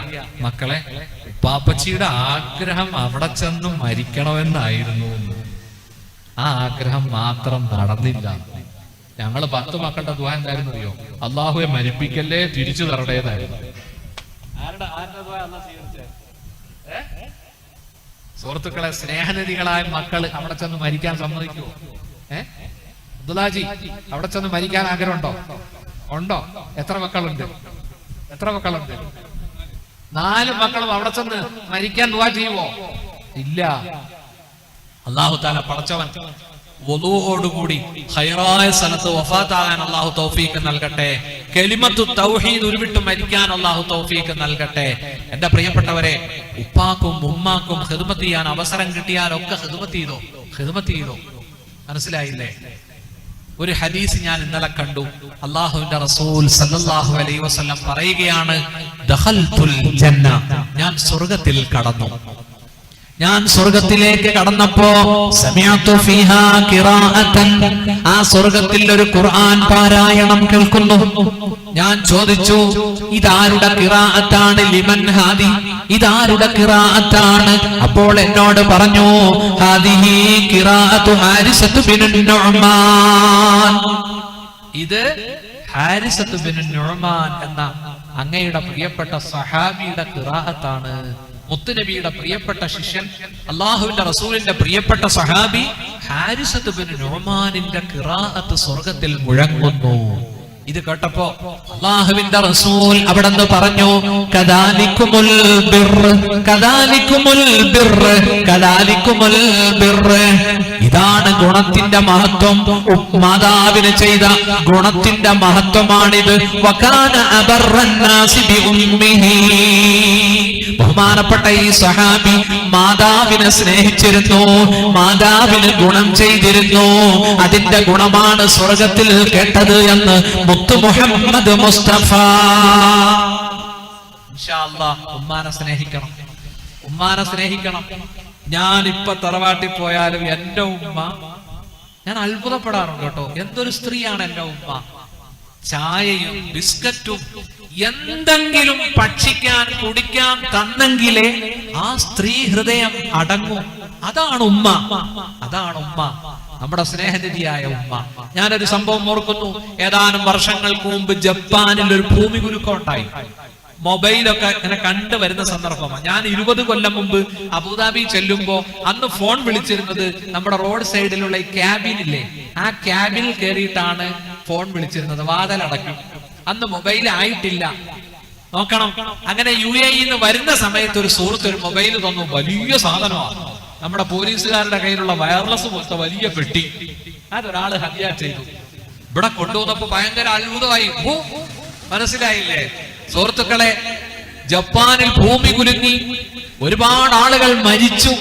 മക്കളെ, പാപ്പച്ചിയുടെ ആഗ്രഹം അവിടെ ചെന്ന് മരിക്കണമെന്നായിരുന്നു. ആ ആഗ്രഹം മാത്രം നടന്നില്ല. ഞങ്ങള് 10 മക്കളുടെ ദുആ എന്തായിരുന്നു അറിയോ? അല്ലാഹുവെ മരിപ്പിക്കല്ലേ, തിരിച്ചു തരടേതായിരുന്നു. സുഹൃത്തുക്കളെ, സ്നേഹനിധികളായ മക്കൾ അവിടെ ചെന്ന് മരിക്കാൻ സമ്മതിക്കുമോ? അബ്ദുല്ലാജി, അവിടെ ചെന്ന് മരിക്കാൻ ആഗ്രഹമുണ്ടോ? ഉണ്ടോ? എത്ര മക്കളുണ്ട്? 4 മക്കളും അവിടെ ചെന്ന് മരിക്കാൻ ദുആ ചെയ്യുമോ? ഇല്ല. അല്ലാഹു തആല പടച്ചവൻ വുളൂഓടുകൂടി ഖൈറായ സ്ഥലത്ത് വഫാത്താകാൻ അല്ലാഹു തൗഫീഖ് നൽകട്ടെ. കലിമത്തു തൗഹീദ് ഉരുവിട്ട് മരിക്കാൻ അല്ലാഹു തൗഫീഖ് നൽകട്ടെ. എന്റെ പ്രിയപ്പെട്ടവരെ, ഉപ്പാക്കും ഉമ്മാക്കും ഖിദ്മത്ത് ചെയ്യാൻ അവസരം കിട്ടിയാലൊക്കെ ഖിദ്മത്ത് ചെയ്തോ. മനസ്സിലായില്ലേ? ഒരു ഹദീസ് ഞാൻ ഇന്നലെ കണ്ടു. അല്ലാഹുവിന്റെ റസൂൽ സല്ലല്ലാഹു അലൈഹി വസല്ലം പറയുകയാണ്, ദഖൽതുൽ ജന്ന, ഞാൻ സ്വർഗ്ഗത്തിൽ കടന്നു. ഞാൻ സ്വർഗത്തിലേക്ക് കടന്നപ്പോ സമിഅതു ഫീഹാ ഖിറാഅതൻ, ആ സ്വർഗത്തിൽ ഒരു ഖുർആൻ പാരായണം കേൾക്കുന്നു. ഞാൻ ചോദിച്ചു, ഇതാരുടെ ഖിറാഅത്താണ്? ലിമൻ ഹാദി, ഇതാരുടെ ഖിറാഅത്താണ്? അപ്പോൾ എന്നോട് പറഞ്ഞു, ഹാദിഹി ഖിറാഅതു ഹാരിസത്തു ബിൻ നുഅ്മാൻ, ഇത് ഹാരിസത്തു ബിൻ നുഅ്മാൻ എന്ന അങ്ങയുടെ പ്രിയപ്പെട്ട സഹാബിയുടെ ഖിറാഅത്താണ്. മുത്തുനബിയുടെ പ്രിയപ്പെട്ട ശിഷ്യൻ, അല്ലാഹുവിന്റെ റസൂലിന്റെ പ്രിയപ്പെട്ട സഹാബി ഹാരിസത്ത് ബിൻ നുഅ്മാനിന്റെ ഖിറാഅത്ത് സ്വർഗ്ഗത്തിൽ മുഴങ്ങുന്നു. ഇത് കേട്ടപ്പോ അല്ലാഹുവിന്റെ റസൂൽ അവിടെന്ന് പറഞ്ഞു, കദാലികുമുൽ ബിർറ്, കദാലികുമുൽ ബിർറ്, കദാലികുമുൽ ബിർറ്, ഇതാണ് ഗുണത്തിന്റെ മഹത്വം. മാതാവിന് ചെയ്ത ഗുണത്തിന്റെ മഹത്വമാണിത്. വകാന അബർറന്നാസി ബി ഉമ്മിഹി, ബഹുമാനപ്പെട്ട ഈ സഹാബി മാതാവിനെ സ്നേഹിച്ചിരുന്നു, മാതാവിന് ഗുണം ചെയ്തിരുന്നു. അതിന്റെ ഗുണമാണ് സ്വർഗത്തിൽ കേട്ടത് എന്ന് മുത്തു മുഹമ്മദ് മുസ്തഫ. ഇൻഷാ അല്ലാഹ് ഉമ്മാനെ സ്നേഹിക്കണം, ഉമ്മാനെ സ്നേഹിക്കണം. ഞാൻ ഇപ്പൊ തറവാട്ടിൽ പോയാലും എന്റെ ഉമ്മ, ഞാൻ അത്ഭുതപ്പെടാറുണ്ട് കേട്ടോ. എന്തൊരു സ്ത്രീയാണ് എന്റെ ഉമ്മ. ചായയും ബിസ്ക്കറ്റും എന്തെങ്കിലും ഭക്ഷിക്കാൻ കുടിക്കാൻ തന്നെങ്കിലേ ആ സ്ത്രീ ഹൃദയം അടങ്ങും. അതാണ് ഉമ്മ, അതാണ് ഉമ്മ, നമ്മുടെ സ്നേഹനിധിയായ ഉമ്മ. ഞാനൊരു സംഭവം ഓർക്കുന്നു. ഏതാനും വർഷങ്ങൾക്ക് മുമ്പ് ജപ്പാനിൽ ഒരു ഭൂമി കുലുക്കം ഉണ്ടായി. മൊബൈലൊക്കെ ഇങ്ങനെ കണ്ടുവരുന്ന സന്ദർഭമാണ്. ഞാൻ 20 കൊല്ലം മുമ്പ് അബുദാബി ചെല്ലുമ്പോ അന്ന് ഫോൺ വിളിച്ചിരുന്നത് നമ്മുടെ റോഡ് സൈഡിലുള്ള ഈ ക്യാബിനില്ലേ, ആ ക്യാബിനിൽ കയറിയിട്ടാണ് ഫോൺ വിളിച്ചിരുന്നത്. വാതിലടക്കും. അന്ന് മൊബൈൽ ആയിട്ടില്ല. നോക്കണം. അങ്ങനെ UAE നിന്ന് വരുന്ന സമയത്ത് ഒരു സുഹൃത്ത് ഒരു മൊബൈൽ തന്നു. വലിയ സാധനമാണ്, നമ്മുടെ പോലീസുകാരുടെ കയ്യിലുള്ള വയർലെസ് പോലത്തെ വലിയ പെട്ടി. അതൊരാള് ഹദിയ ചെയ്തു. ഇവിടെ കൊണ്ടുവന്നപ്പോ ഭയങ്കര അത്ഭുതമായി. മനസ്സിലായില്ലേ സുഹൃത്തുക്കളെ? ജപ്പാനിൽ ഭൂമി കുലുങ്ങി, ഒരുപാട് ആളുകൾ മരിച്ചു.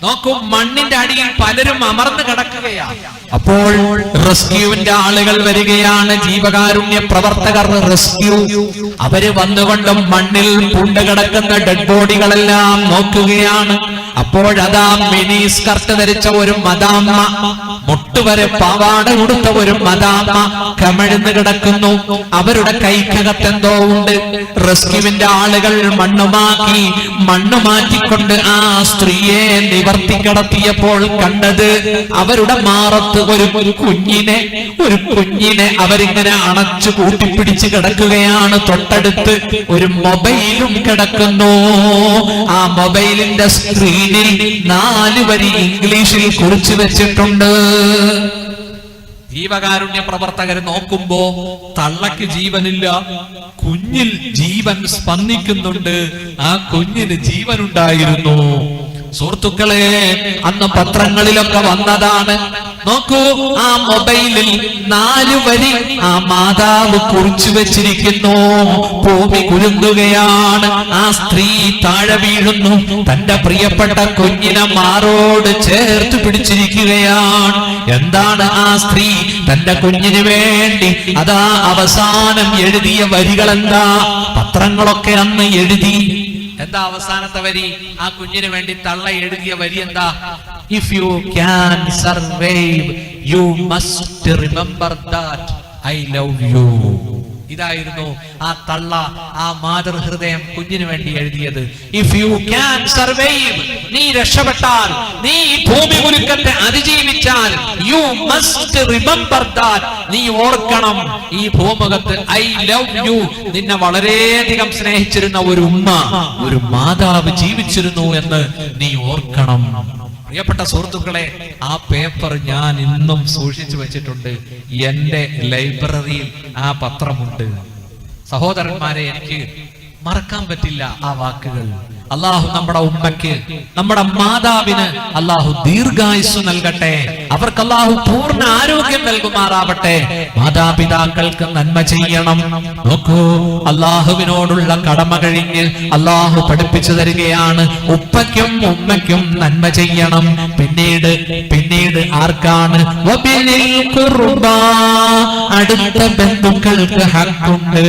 നോക്കൂ, മണ്ണിന്റെ അടിയിൽ പലരും അമർന്നു കിടക്കുകയാണ്. അപ്പോൾ റെസ്ക്യൂവിന്റെ ആളുകൾ വരികയാണ്, ജീവകാരുണ്യ പ്രവർത്തകർ റെസ്ക്യൂ. അവര് വന്നുകൊണ്ട് മണ്ണിൽ പൂണ്ടുകിടക്കുന്ന ഡെഡ് ബോഡികളെല്ലാം നോക്കുകയാണ്. അപ്പോഴതാ മിനി സ്കർട്ട് ധരിച്ച ഒരു മദാമ്മ, മുട്ടുവരെ പാവാട ഉടുത്ത ഒരു മദാമ്മ കമിഴ്ന്ന് കിടക്കുന്നു. അവരുടെ കൈക്കകത്തെന്തോ ഉണ്ട്. റെസ്ക്യൂവിന്റെ ആളുകൾ മണ്ണ് മാറ്റിക്കൊണ്ട് ആ സ്ത്രീയെ നിവർത്തി കിടത്തിയപ്പോൾ കണ്ടത് അവരുടെ മാറത്ത് ഒരു കുഞ്ഞിനെ അവരിങ്ങനെ അണച്ചു കൂട്ടിപ്പിടിച്ച് കിടക്കുകയാണ്. തൊട്ടടുത്ത് ഒരു മൊബൈലും കിടക്കുന്നു. ആ മൊബൈലിന്റെ സ്ക്രീനിൽ 4 വരി ഇംഗ്ലീഷിൽ കുറിച്ചു വെച്ചിട്ടുണ്ട്. ജീവകാരുണ്യ പ്രവർത്തകർ നോക്കുമ്പോ തള്ളക്ക് ജീവനില്ല, കുഞ്ഞിൽ ജീവൻ സ്പന്ദിക്കുന്നുണ്ട്. ആ കുഞ്ഞിന് ജീവനുണ്ടായിരുന്നു. സുഹൃത്തുക്കളെ, അന്ന് പത്രങ്ങളിലൊക്കെ വന്നതാണ്. നോക്കൂ, ആ മൊബൈലിൽ 4 വരി ആ മാതാവ് കുറിച്ചു വെച്ചിരിക്കുന്നു. ഭൂമി കുലുങ്ങുകയാണ്, ആ സ്ത്രീ താഴെ വീഴുന്നു, തന്റെ പ്രിയപ്പെട്ട കുഞ്ഞിനെ മാറോട് ചേർത്ത് പിടിച്ചിരിക്കുകയാണ്. എന്താണ് ആ സ്ത്രീ തന്റെ കുഞ്ഞിന് വേണ്ടി അതാ അവസാനം എഴുതിയ വരികൾ എന്താ? പത്രങ്ങളൊക്കെ അന്ന് എഴുതി. എന്താ അവസാനത്തെ വരി? ആ കുഞ്ഞിന് വേണ്ടി തള്ള എഴുതിയ വരി എന്താ? If you can survive, you must remember that I love you. ഇതായിരുന്നു ആ തള്ള, ആ മാതൃഹൃദയം കുഞ്ഞിന് വേണ്ടി എഴുതിയത്. ഇഫ് യു ക്യാൻ സർവൈവ്, നീ രക്ഷപ്പെട്ടാൽ, നീ ഭൂമി കുലുക്കത്തെ അതിജീവിച്ചാൽ, യു മസ്റ്റ് റിമെമ്പർ ദാറ്റ്, നീ ഓർക്കണം, ഈ ഭൂമുഖത്ത് ഐ ലവ് യു, നിന്നെ വളരെയധികം സ്നേഹിച്ചിരുന്ന ഒരു ഉമ്മ, ഒരു മാതാവ് ജീവിച്ചിരുന്നു എന്ന് നീ ഓർക്കണം. പ്രിയപ്പെട്ട സുഹൃത്തുക്കളെ, ആ പേപ്പർ ഞാൻ ഇന്നും സൂക്ഷിച്ചു വെച്ചിട്ടുണ്ട്. എന്റെ ലൈബ്രറിയിൽ ആ പത്രമുണ്ട്. സഹോദരന്മാരെ, എനിക്ക് മറക്കാൻ പറ്റില്ല ആ വാക്കുകൾ. അള്ളാഹു നമ്മുടെ ഉമ്മയ്ക്ക്, നമ്മുടെ മാതാവിന് അള്ളാഹു ദീർഘായുസ് നൽകട്ടെ. അവർക്ക് അള്ളാഹു പൂർണ്ണ ആരോഗ്യം നൽകുമാറാവട്ടെ. മാതാപിതാക്കൾക്ക് നന്മ ചെയ്യണം. നോക്കൂ, അള്ളാഹുവിനോടുള്ള കടമ കഴിഞ്ഞ് അള്ളാഹു പഠിപ്പിച്ചു തരികയാണ്, ഉപ്പയ്ക്കും ഉമ്മയ്ക്കും നന്മ ചെയ്യണം. പിന്നീട് ആർക്കാണ്? അടുത്ത ബന്ധുക്കൾക്ക് ഹക്കുണ്ട്.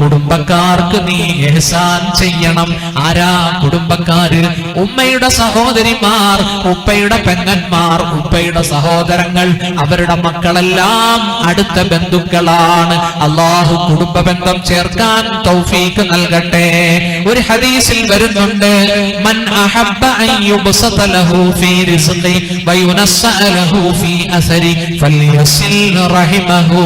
കുടുംബക്കാർക്ക് നീ ഇഹ്സാൻ ചെയ്യണം. ആരാ കുടുംബക്കാര്? ഉമ്മയുടെ സഹോദരിമാർ, ഉപ്പയുടെ പെങ്ങന്മാർ, ഉപ്പയുടെ സഹോദരങ്ങൾ, അവരുടെ മക്കളെല്ലാം അടുത്ത ബന്ധുക്കളാണ്. അള്ളാഹു കുടുംബ ബന്ധം ചേർക്കാൻ തൗഫീഖ് നൽകട്ടെ. ഒരു ഹദീസിൽ വരുന്നുണ്ട്, മൻ അഹബ്ബ അൻ യുബ്സത ലഹു ഫീ റിസ്ഖി വയുനസ്സഅ ലഹു ഫീ അസരി ഫൽയസിൽ റഹിമഹു.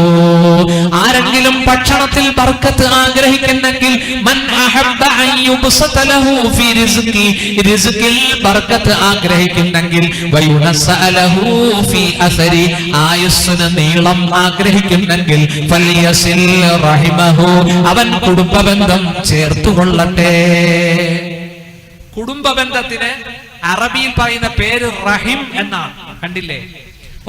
ആരെങ്കിലും ഭക്ഷണത്തിൽ ബർക്കത്ത് ആഗ്രഹിക്കുന്നെങ്കിൽ, മൻ അഹബ്ബ അൻ യുബ്സത ലഹു ഫീ റിസ്ഖി, റിസ്ഖിൽ ബർക്കത്ത് ആഗ്രഹിക്കുന്നെങ്കിൽ, വയുനസ്സഅ ലഹു ഫീ അസരി, ആയുസ്സിന് നീളം ആഗ്രഹിക്കുന്നെങ്കിൽ, ഫൽയസിൽ റഹിമഹു, അവൻ കുടുംബബന്ധം ചേർത്തുകൊള്ളട്ടെ. കുടുംബബന്ധത്തിന് അറബിയിൽ പറയുന്ന പേര് റഹിം എന്നാണ്. കണ്ടില്ലേ?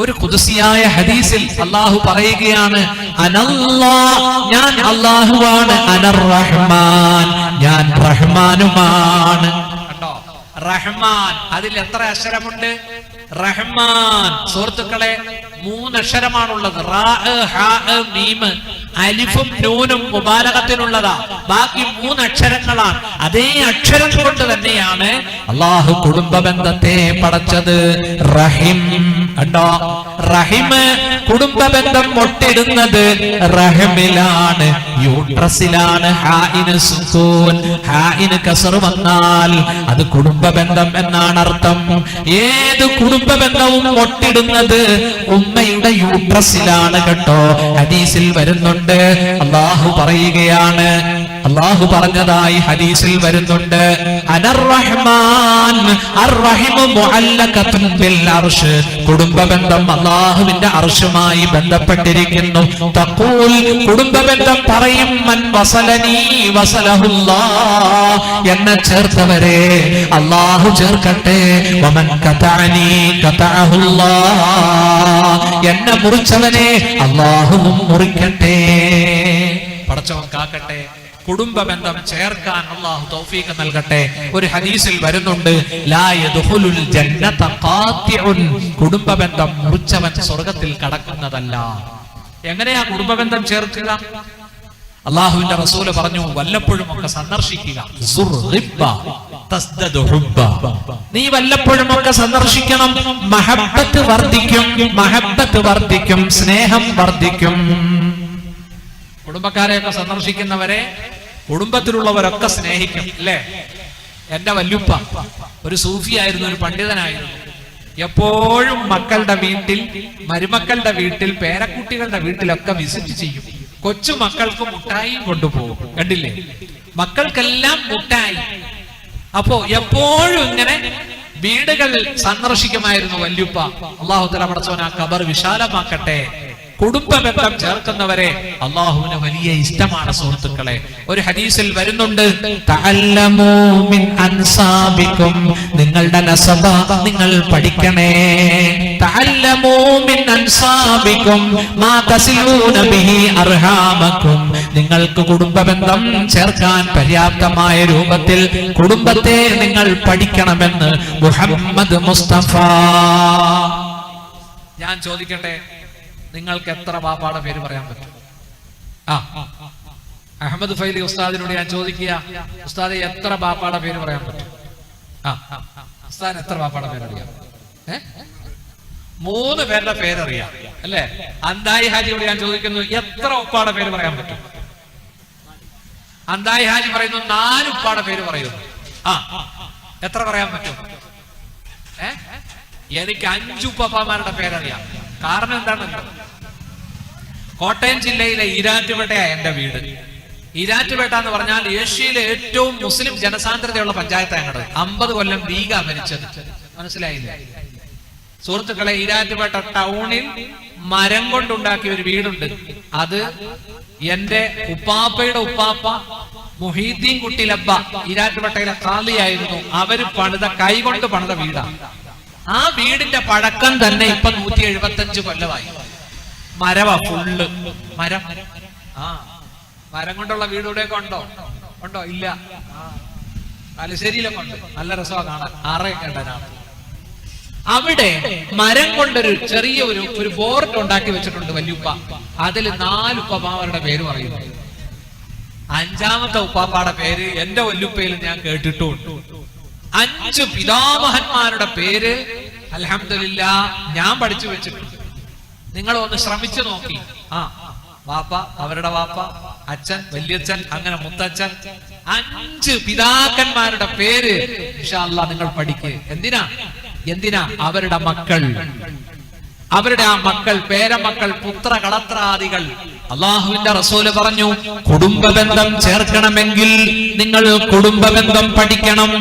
ഒരു ഖുദ്സിയായ ഹദീസിൽ അല്ലാഹു പറയുകയാണ്, അനല്ലാഹ്, ഞാൻ അല്ലാഹുവാണ്, അനർ റഹ്മാൻ, ഞാൻ റഹ്മാനുമാണ്. കണ്ടോ? റഹ്മാൻ, അതിൽ എത്ര അക്ഷരമുണ്ട്? റഹ്മാൻ, സുഹൃത്തുക്കളെ, 3 അക്ഷരമാണുള്ളത്. റാ, ഹാ, മീം, അലിഫും നൂനും മുബാലഗത്തിനുള്ളതാ. ബാക്കി 3 അക്ഷരങ്ങളാണ്. അതേ അക്ഷരം കൊണ്ട് തന്നെയാണ് അല്ലാഹു കുടുംബ ബന്ധത്തെ പടച്ചത്. റഹിം, കണ്ടോ? റഹിം, കുടുംബ ബന്ധം മുട്ടിടുന്നത് റഹിമിലാണ്, യൂട്രസിലാണ്. ഹാഇന് സുക്കൂൻ, ഹാഇന് കസർ വന്നാൽ അത് കുടുംബ ബന്ധം എന്നാണ് അർത്ഥം. ഏത് കുടുംബ ബന്ധവും മുട്ടിടുന്നത് ഉമ്മയുടെ യൂട്രസിലാണ് കേട്ടോ. ഹദീസിൽ വരുന്നുണ്ട്, അല്ലാഹു പറയുകയാണ്, അല്ലാഹു പറഞ്ഞതായി ഹദീസിൽ വരുന്നുണ്ട്, അനർ റഹ്മാൻ അർറഹിമു മുഅല്ലഖത്തുൻ ബിൽ അർശ്, കുടുംബ ബന്ധം അല്ലാഹുവിന്റെ അർശുമായി ബന്ധപ്പെട്ടിരിക്കുന്നു. തഖൂൽ, കുടുംബ ബന്ധം പറയും, മൻ വസലനി വസലഹുല്ലാഹ്, എന്നെ ചേർത്തവരെ അല്ലാഹു ചേർക്കട്ടെ. വമൻ ഖതഅനി ഖതഅഹുല്ലാഹ്, എന്നെ മുറിച്ചവനെ അല്ലാഹുവും മുറിക്കട്ടെ. പടച്ചവൻ കാക്കട്ടെ. കുടുംബ ബന്ധം ചേർക്കാൻ അല്ലാഹു തൗഫീഖ് നൽകട്ടെ. ഒരു ഹദീസിൽ വരുന്നുണ്ട്, ലാ യദ്ഖുലുൽ ജന്നത ഖാതിഉൻ, കുടുംബ ബന്ധം മുറിച്ചവൻ സ്വർഗ്ഗത്തിൽ കടക്കുന്നതല്ല. എങ്ങനെയാ കുടുംബ ബന്ധം ചേർക്കുക? അല്ലാഹുവിന്റെ റസൂല് പറഞ്ഞു, വല്ലപ്പോഴും ഒക്കെ സന്ദർശിക്കുക. നീ വല്ലപ്പോഴും ഒക്കെ സന്ദർശിക്കണം. മഹബ്ബത്ത് വർദ്ധിക്കും, മഹബ്ബത്ത് വർദ്ധിക്കും, സ്നേഹം വർദ്ധിക്കും. കുടുംബക്കാരെയൊക്കെ സന്ദർശിക്കുന്നവരെ കുടുംബത്തിലുള്ളവരൊക്കെ സ്നേഹിക്കും, അല്ലേ? എന്റെ വല്യുപ്പ ഒരു സൂഫിയായിരുന്നു, ഒരു പണ്ഡിതനായിരുന്നു. എപ്പോഴും മക്കളുടെ വീട്ടിൽ, മരുമക്കളുടെ വീട്ടിൽ, പേരക്കുട്ടികളുടെ വീട്ടിലൊക്കെ വിസിറ്റ് ചെയ്യും. കൊച്ചു മക്കൾക്ക് മുട്ടായി കൊണ്ടുപോകും. കണ്ടില്ലേ? മക്കൾക്കെല്ലാം മുട്ടായി. അപ്പോ എപ്പോഴും ഇങ്ങനെ വീടുകൾ സന്ദർശിക്കുമായിരുന്നു വല്യുപ്പ. അല്ലാഹു തആല പടച്ചവൻ ആ ഖബർ വിശാലമാക്കട്ടെ. കുടുംബ ബന്ധം ചേർക്കുന്നവരെ അള്ളാഹുവിന് വലിയ ഇഷ്ടമാണ് സുഹൃത്തുക്കളെ. ഒരു ഹദീസിൽ വരുന്നുണ്ട്, തഅല്ലമൂ മിൻ അൻസാബിക്കും, നിങ്ങളുടെ നസബ നിങ്ങൾ പഠിക്കണേ. തഅല്ലമൂ മിൻ അൻസാബിക്കും മാ തസിലൂന ബിഹി അർഹാമക്കും, നിങ്ങൾക്ക് കുടുംബ ബന്ധം ചേർക്കാൻ പര്യാപ്തമായ രൂപത്തിൽ കുടുംബത്തെ നിങ്ങൾ പഠിക്കണമെന്ന് മുഹമ്മദ് മുസ്തഫ. ഞാൻ ചോദിക്കട്ടെ, നിങ്ങൾക്ക് എത്ര ബാപ്പാടെ പേര് പറയാൻ പറ്റും? അഹമ്മദ് ഫൈലി ഉസ്താദിനോട് ഞാൻ ചോദിക്കുക, ഉസ്താദ് എത്ര ബാപ്പാടെ പേര് പറയാൻ പറ്റും? ഉസ്താദ് എത്ര ബാപ്പാടെ പേരറിയാം? 3 പേരുടെ പേരറിയാം അല്ലെ? അന്തായി ഹാജിയോട് ഞാൻ ചോദിക്കുന്നു, എത്ര ഉപ്പാടെ പേര് പറയാൻ പറ്റും? അന്തായി ഹാജി പറയുന്നു 4 ഉപ്പാടെ പേര് പറയുന്നു. എത്ര പറയാൻ പറ്റും? എനിക്ക് 5 ഉപ്പാപ്പമാരുടെ പേരറിയാം. കാരണം എന്താണെന്നോ, കോട്ടയം ജില്ലയിലെ ഈരാറ്റുപേട്ടയാ എന്റെ വീട്. ഈരാറ്റുപേട്ട എന്ന് പറഞ്ഞാൽ ഏഷ്യയിലെ ഏറ്റവും മുസ്ലിം ജനസാന്ദ്രതയുള്ള പഞ്ചായത്താണ് ഞങ്ങളുടെ. 50 കൊല്ലം ബീഗ മരിച്ചത്. മനസ്സിലായില്ലേ സുഹൃത്തുക്കളെ? ഈരാറ്റുപേട്ട ടൗണിൽ മരം കൊണ്ടുണ്ടാക്കിയ ഒരു വീടുണ്ട്. അത് എന്റെ ഉപ്പാപ്പയുടെ ഉപ്പാപ്പ മുഹീദ്ദീൻ കുട്ടിലബ്ബ ഈരാറ്റുപേട്ടയിലെ ഖാലിയായിരുന്നു. അവര് കൈകൊണ്ട് പണിത വീടാണ്. ആ വീടിന്റെ പഴക്കം തന്നെ ഇപ്പൊ 175 കൊല്ലമായി. മരവാ, ഫുള്ള് മരം. മരം കൊണ്ടുള്ള വീട് ഇവിടെയൊക്കെ ഉണ്ടോ? ഇല്ല. തലശ്ശേരിയിലൊക്കെ ഉണ്ട്. നല്ല രസമാണ് കാണാൻ. ആറയൊക്കെ ഉണ്ടനാണ്. അവിടെ മരം കൊണ്ടൊരു ചെറിയ ഒരു ബോർഡ് ഉണ്ടാക്കി വെച്ചിട്ടുണ്ട് വല്യുപ്പ. അതിൽ 4 ഉപ്പമാരുടെ പേര് പറയുന്നു. 5ാമത്തെ ഉപ്പാപ്പാടെ പേര് എന്റെ വല്യുപ്പയിൽ ഞാൻ കേട്ടിട്ടുണ്ട്. 5 പിതാമഹന്മാരുടെ പേര് അൽഹംദുലില്ലാ ഞാൻ പഠിച്ചു വെച്ചിട്ടുണ്ട്. നിങ്ങൾ ഒന്ന് ശ്രമിച്ചു നോക്കി. വാപ്പ, അവരുടെ വാപ്പ, അച്ഛൻ, വല്യച്ഛൻ, അങ്ങനെ മുത്തച്ഛൻ, 5 പിതാക്കന്മാരുടെ പേര് ഇൻഷാ അല്ലാഹ് നിങ്ങൾ പഠിക്കുക. എന്തിനാ? അവരുടെ മക്കൾ, അവരുടെ ആ മക്കൾ, പേരമക്കൾ, പുത്ര കളത്രാദികൾ. അള്ളാഹുവിന്റെ റസൂല് പറഞ്ഞു, കുടുംബ ബന്ധം ചേർക്കണമെങ്കിൽ നിങ്ങൾ കുടുംബ ബന്ധം പഠിക്കണം.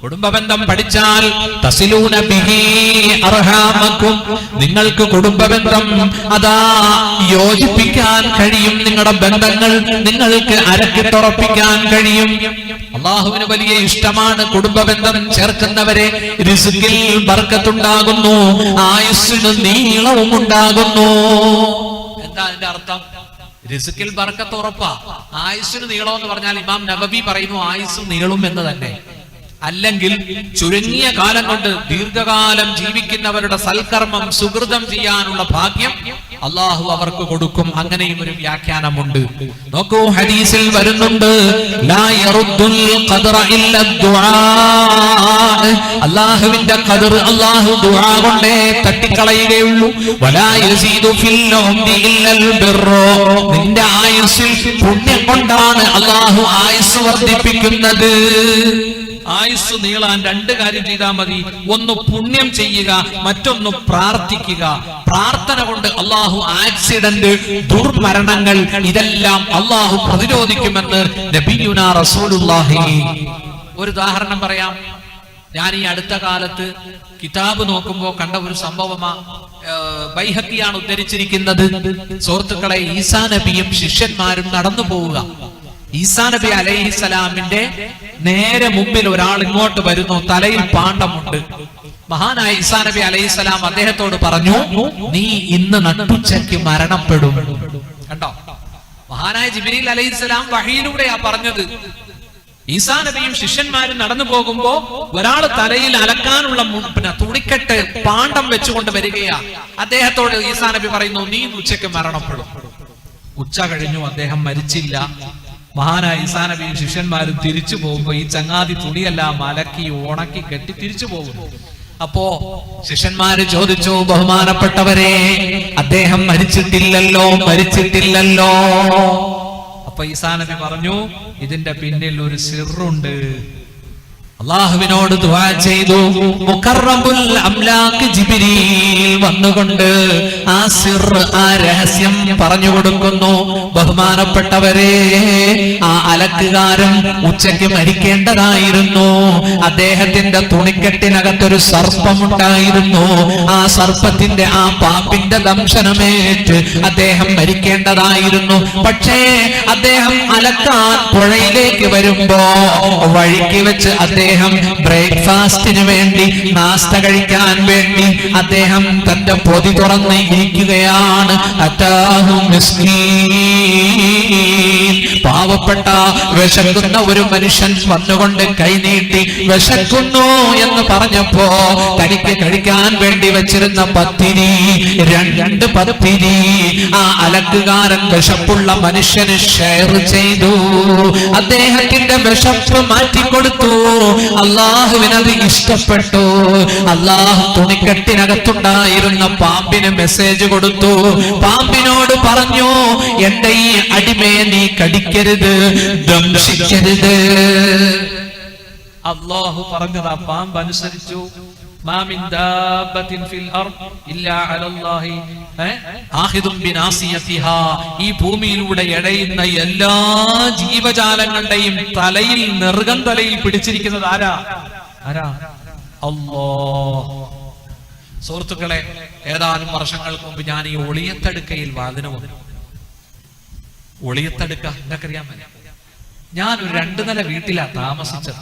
കുടുംബ ബന്ധം പഠിച്ചാൽ തസിലൂന ബിഹി അർഹാമക്കും, നിങ്ങൾക്ക് കുടുംബ ബന്ധം യോജിപ്പിക്കാൻ കഴിയും. നിങ്ങളുടെ ബന്ധങ്ങൾ നിങ്ങൾക്ക് അരക്കിട്ടുറപ്പിക്കാൻ കഴിയും. അള്ളാഹുവിന് വലിയ ഇഷ്ടമാണ് കുടുംബ ബന്ധം ചേർക്കുന്നവരെ. റിസ്കിൽ ബർക്കത്തുണ്ടാകുന്നു, ആയുസ്സിന് നീളവും ഉണ്ടാകുന്നു. എന്താ അതിന്റെ അർത്ഥം? റിസ്കിൽ ബർക്കത്ത് ഉറപ്പാ. ആയുസ്സിന് നീളം എന്ന് പറഞ്ഞാൽ ഇമാം നബവി പറയുന്നു ആയുസ് നീളും എന്ന് തന്നെ. അല്ലെങ്കിൽ ചുരുങ്ങിയ കാലം കൊണ്ട് ദീർഘകാലം ജീവിക്കുന്നവരുടെ സൽക്കർമ്മം സുഹൃതം ചെയ്യാനുള്ള ഭാഗ്യം അള്ളാഹു അവർക്ക് കൊടുക്കും. അങ്ങനെയും ഒരു വ്യാഖ്യാനമുണ്ട്. നോക്കൂ, ഹദീസിൽ വരുന്നുണ്ട്, ലാ യറുദ്ദുൽ ഖദറ ഇല്ല ദുആ, അല്ലാഹുവിന്റെ ഖദർ അല്ലാഹു ദുആ കൊണ്ടേ തട്ടിക്കളയുകയുള്ളൂ. വലാ യസീദു ഫിൽ ഉംരി ഇല്ലൽ ബിർറു, നിന്റെ ആയുസ്സിൽ പുണ്യം കൊണ്ടാണ് അല്ലാഹു ആയുസ് വർദ്ധിപ്പിക്കുന്നത്. ആയുസ് നീളാൻ 2 കാര്യം ചെയ്താൽ മതി. ഒന്ന് പുണ്യം ചെയ്യുക, മറ്റൊന്ന് പ്രാർത്ഥിക്കുക. പ്രാർത്ഥന കൊണ്ട് അള്ളാഹു ആക്സിഡന്റ്, ദുർമരണങ്ങൾ ഇതെല്ലാം അള്ളാഹു പ്രതിരോധിക്കുമെന്ന് നബിയുനാ റസൂലുള്ളാഹി. ഒരു ഉദാഹരണം പറയാം. ഞാൻ ഈ അടുത്ത കാലത്ത് കിതാബ് നോക്കുമ്പോൾ കണ്ട ഒരു സംഭവമാ. ബൈഹഖിയാണ് ഉദ്ധരിച്ചിരിക്കുന്നത്. സുഹൃത്തുക്കളെ, ഈസാ നബിയും ശിഷ്യന്മാരും നടന്നു പോവുക. ഈസാ നബി അലൈഹിസ്സലാമിന്റെ നേരെ മുമ്പിൽ ഒരാൾ ഇങ്ങോട്ട് വരുന്നു. തലയിൽ പാണ്ഡമുണ്ട്. മഹാനായ ഈസാ നബി അലൈഹിസ്സലാം അദ്ദേഹത്തോട് പറഞ്ഞു, നീ ഇന്ന് നട്ടുച്ചയ്ക്ക് മരണപ്പെടും. കണ്ടോ? മഹാനായ ജിബ്രീൽ അലൈഹിസ്സലാം വഹിയിലൂടെയാ പറഞ്ഞത്. ഈസാ നബിയും ശിഷ്യന്മാരും നടന്നു പോകുമ്പോ ഒരാൾ തലയിൽ അലക്കാനുള്ള തുണിക്കെട്ട് പാണ്ഡം വെച്ചുകൊണ്ട് വരികയാ. അദ്ദേഹത്തോട് ഈസാ നബി പറയുന്നു, നീ ഉച്ചയ്ക്ക് മരണപ്പെടും. ഉച്ച കഴിഞ്ഞു, അദ്ദേഹം മരിച്ചില്ല. മഹാനായ ഈസാ നബിയും ശിഷ്യന്മാരും തിരിച്ചു പോകുമ്പോ ഈ ചങ്ങാതി തുണിയെല്ലാം അലക്കി ഉണക്കി കെട്ടി തിരിച്ചു പോകുന്നു. അപ്പോ ശിഷ്യന്മാര് ചോദിച്ചു, ബഹുമാനപ്പെട്ടവരെ, അദ്ദേഹം മരിച്ചിട്ടില്ലല്ലോ. അപ്പൊ ഈസാ നബി പറഞ്ഞു, ഇതിന്റെ പിന്നിൽ ഒരു സിറുണ്ട്. അല്ലാഹുവിനോട് ദുആ ചെയ്തു. മുഖറബുൽ അംലാക്ക് ജിബ്രീൽ വന്നുകൊണ്ട് ആ സിർ, ആ രഹസ്യം പറഞ്ഞു കൊടുക്കുന്നു. ബഹുമാനപ്പെട്ടവരെ, ആ അലക്കുകാരൻ ഉച്ചയ്ക്ക് മരിക്കേണ്ടതായിരുന്നു. അദ്ദേഹത്തിന്റെ തുണിക്കെട്ടിനകത്തൊരു സർപ്പമുണ്ടായിരുന്നു. ആ സർപ്പത്തിന്റെ, ആ പാമ്പിന്റെ ദംശനമേറ്റ് അദ്ദേഹം മരിക്കേണ്ടതായിരുന്നു. പക്ഷേ അദ്ദേഹം അലക്കാൻ പുഴയിലേക്ക് വരുമ്പോ വഴിക്ക് വെച്ച് അദ്ദേഹം ബ്രേക്ക്ഫാസ്റ്റിന് വേണ്ടി, നാസ്ത കഴിക്കാൻ വേണ്ടി അദ്ദേഹം തന്റെ പൊതി തുറന്ന് ഇരിക്കുകയാണ്. പാവപ്പെട്ട വിശക്കുന്ന ഒരു മനുഷ്യൻ വന്നുകൊണ്ട് കൈനീട്ടി വിശക്കുന്നു എന്ന് പറഞ്ഞപ്പോ തനിക്ക് കഴിക്കാൻ വേണ്ടി വെച്ചിരുന്ന പത്തിരി, 2 പത്തിരി ആ അലക്കുകാരൻ വിശപ്പുള്ള മനുഷ്യന് ഷെയർ ചെയ്തു. അദ്ദേഹത്തിന്റെ വിശപ്പ് മാറ്റിക്കൊടുത്തു. അള്ളാഹുവിനത് ഇഷ്ടപ്പെട്ടു. അള്ളാഹു തുണിക്കെട്ടിനകത്തുണ്ടായിരുന്ന പാമ്പിന് മെസ്സേജ് കൊടുത്തു. പാമ്പിനോട് പറഞ്ഞു, എന്റെ ഈ അടിമയെ നീ കടിക്കരുത്, ദംശിക്കരുത്. അള്ളാഹു പറഞ്ഞതാ, പാമ്പ് അനുസരിച്ചു. ഈ ഭൂമിയിലൂടെ എഴയുന്ന എല്ലാ ജീവജാലങ്ങളുടെയും തലയിൽ, നെറുകം തലയിൽ പിടിച്ചിരിക്കുന്നത് ആരാ? അല്ലാഹ്. സുഹൃത്തുക്കളെ, ഏതാനും വർഷങ്ങൾക്ക് മുമ്പ് ഞാൻ ഈ ഒളിയത്തടുക്കയിൽ വാതിന് വന്നു. ഒളിയത്തടുക്ക എന്നൊക്കറിയാമല്ലോ. ഞാൻ ഒരു 2 നില വീട്ടിലാ താമസിച്ചത്.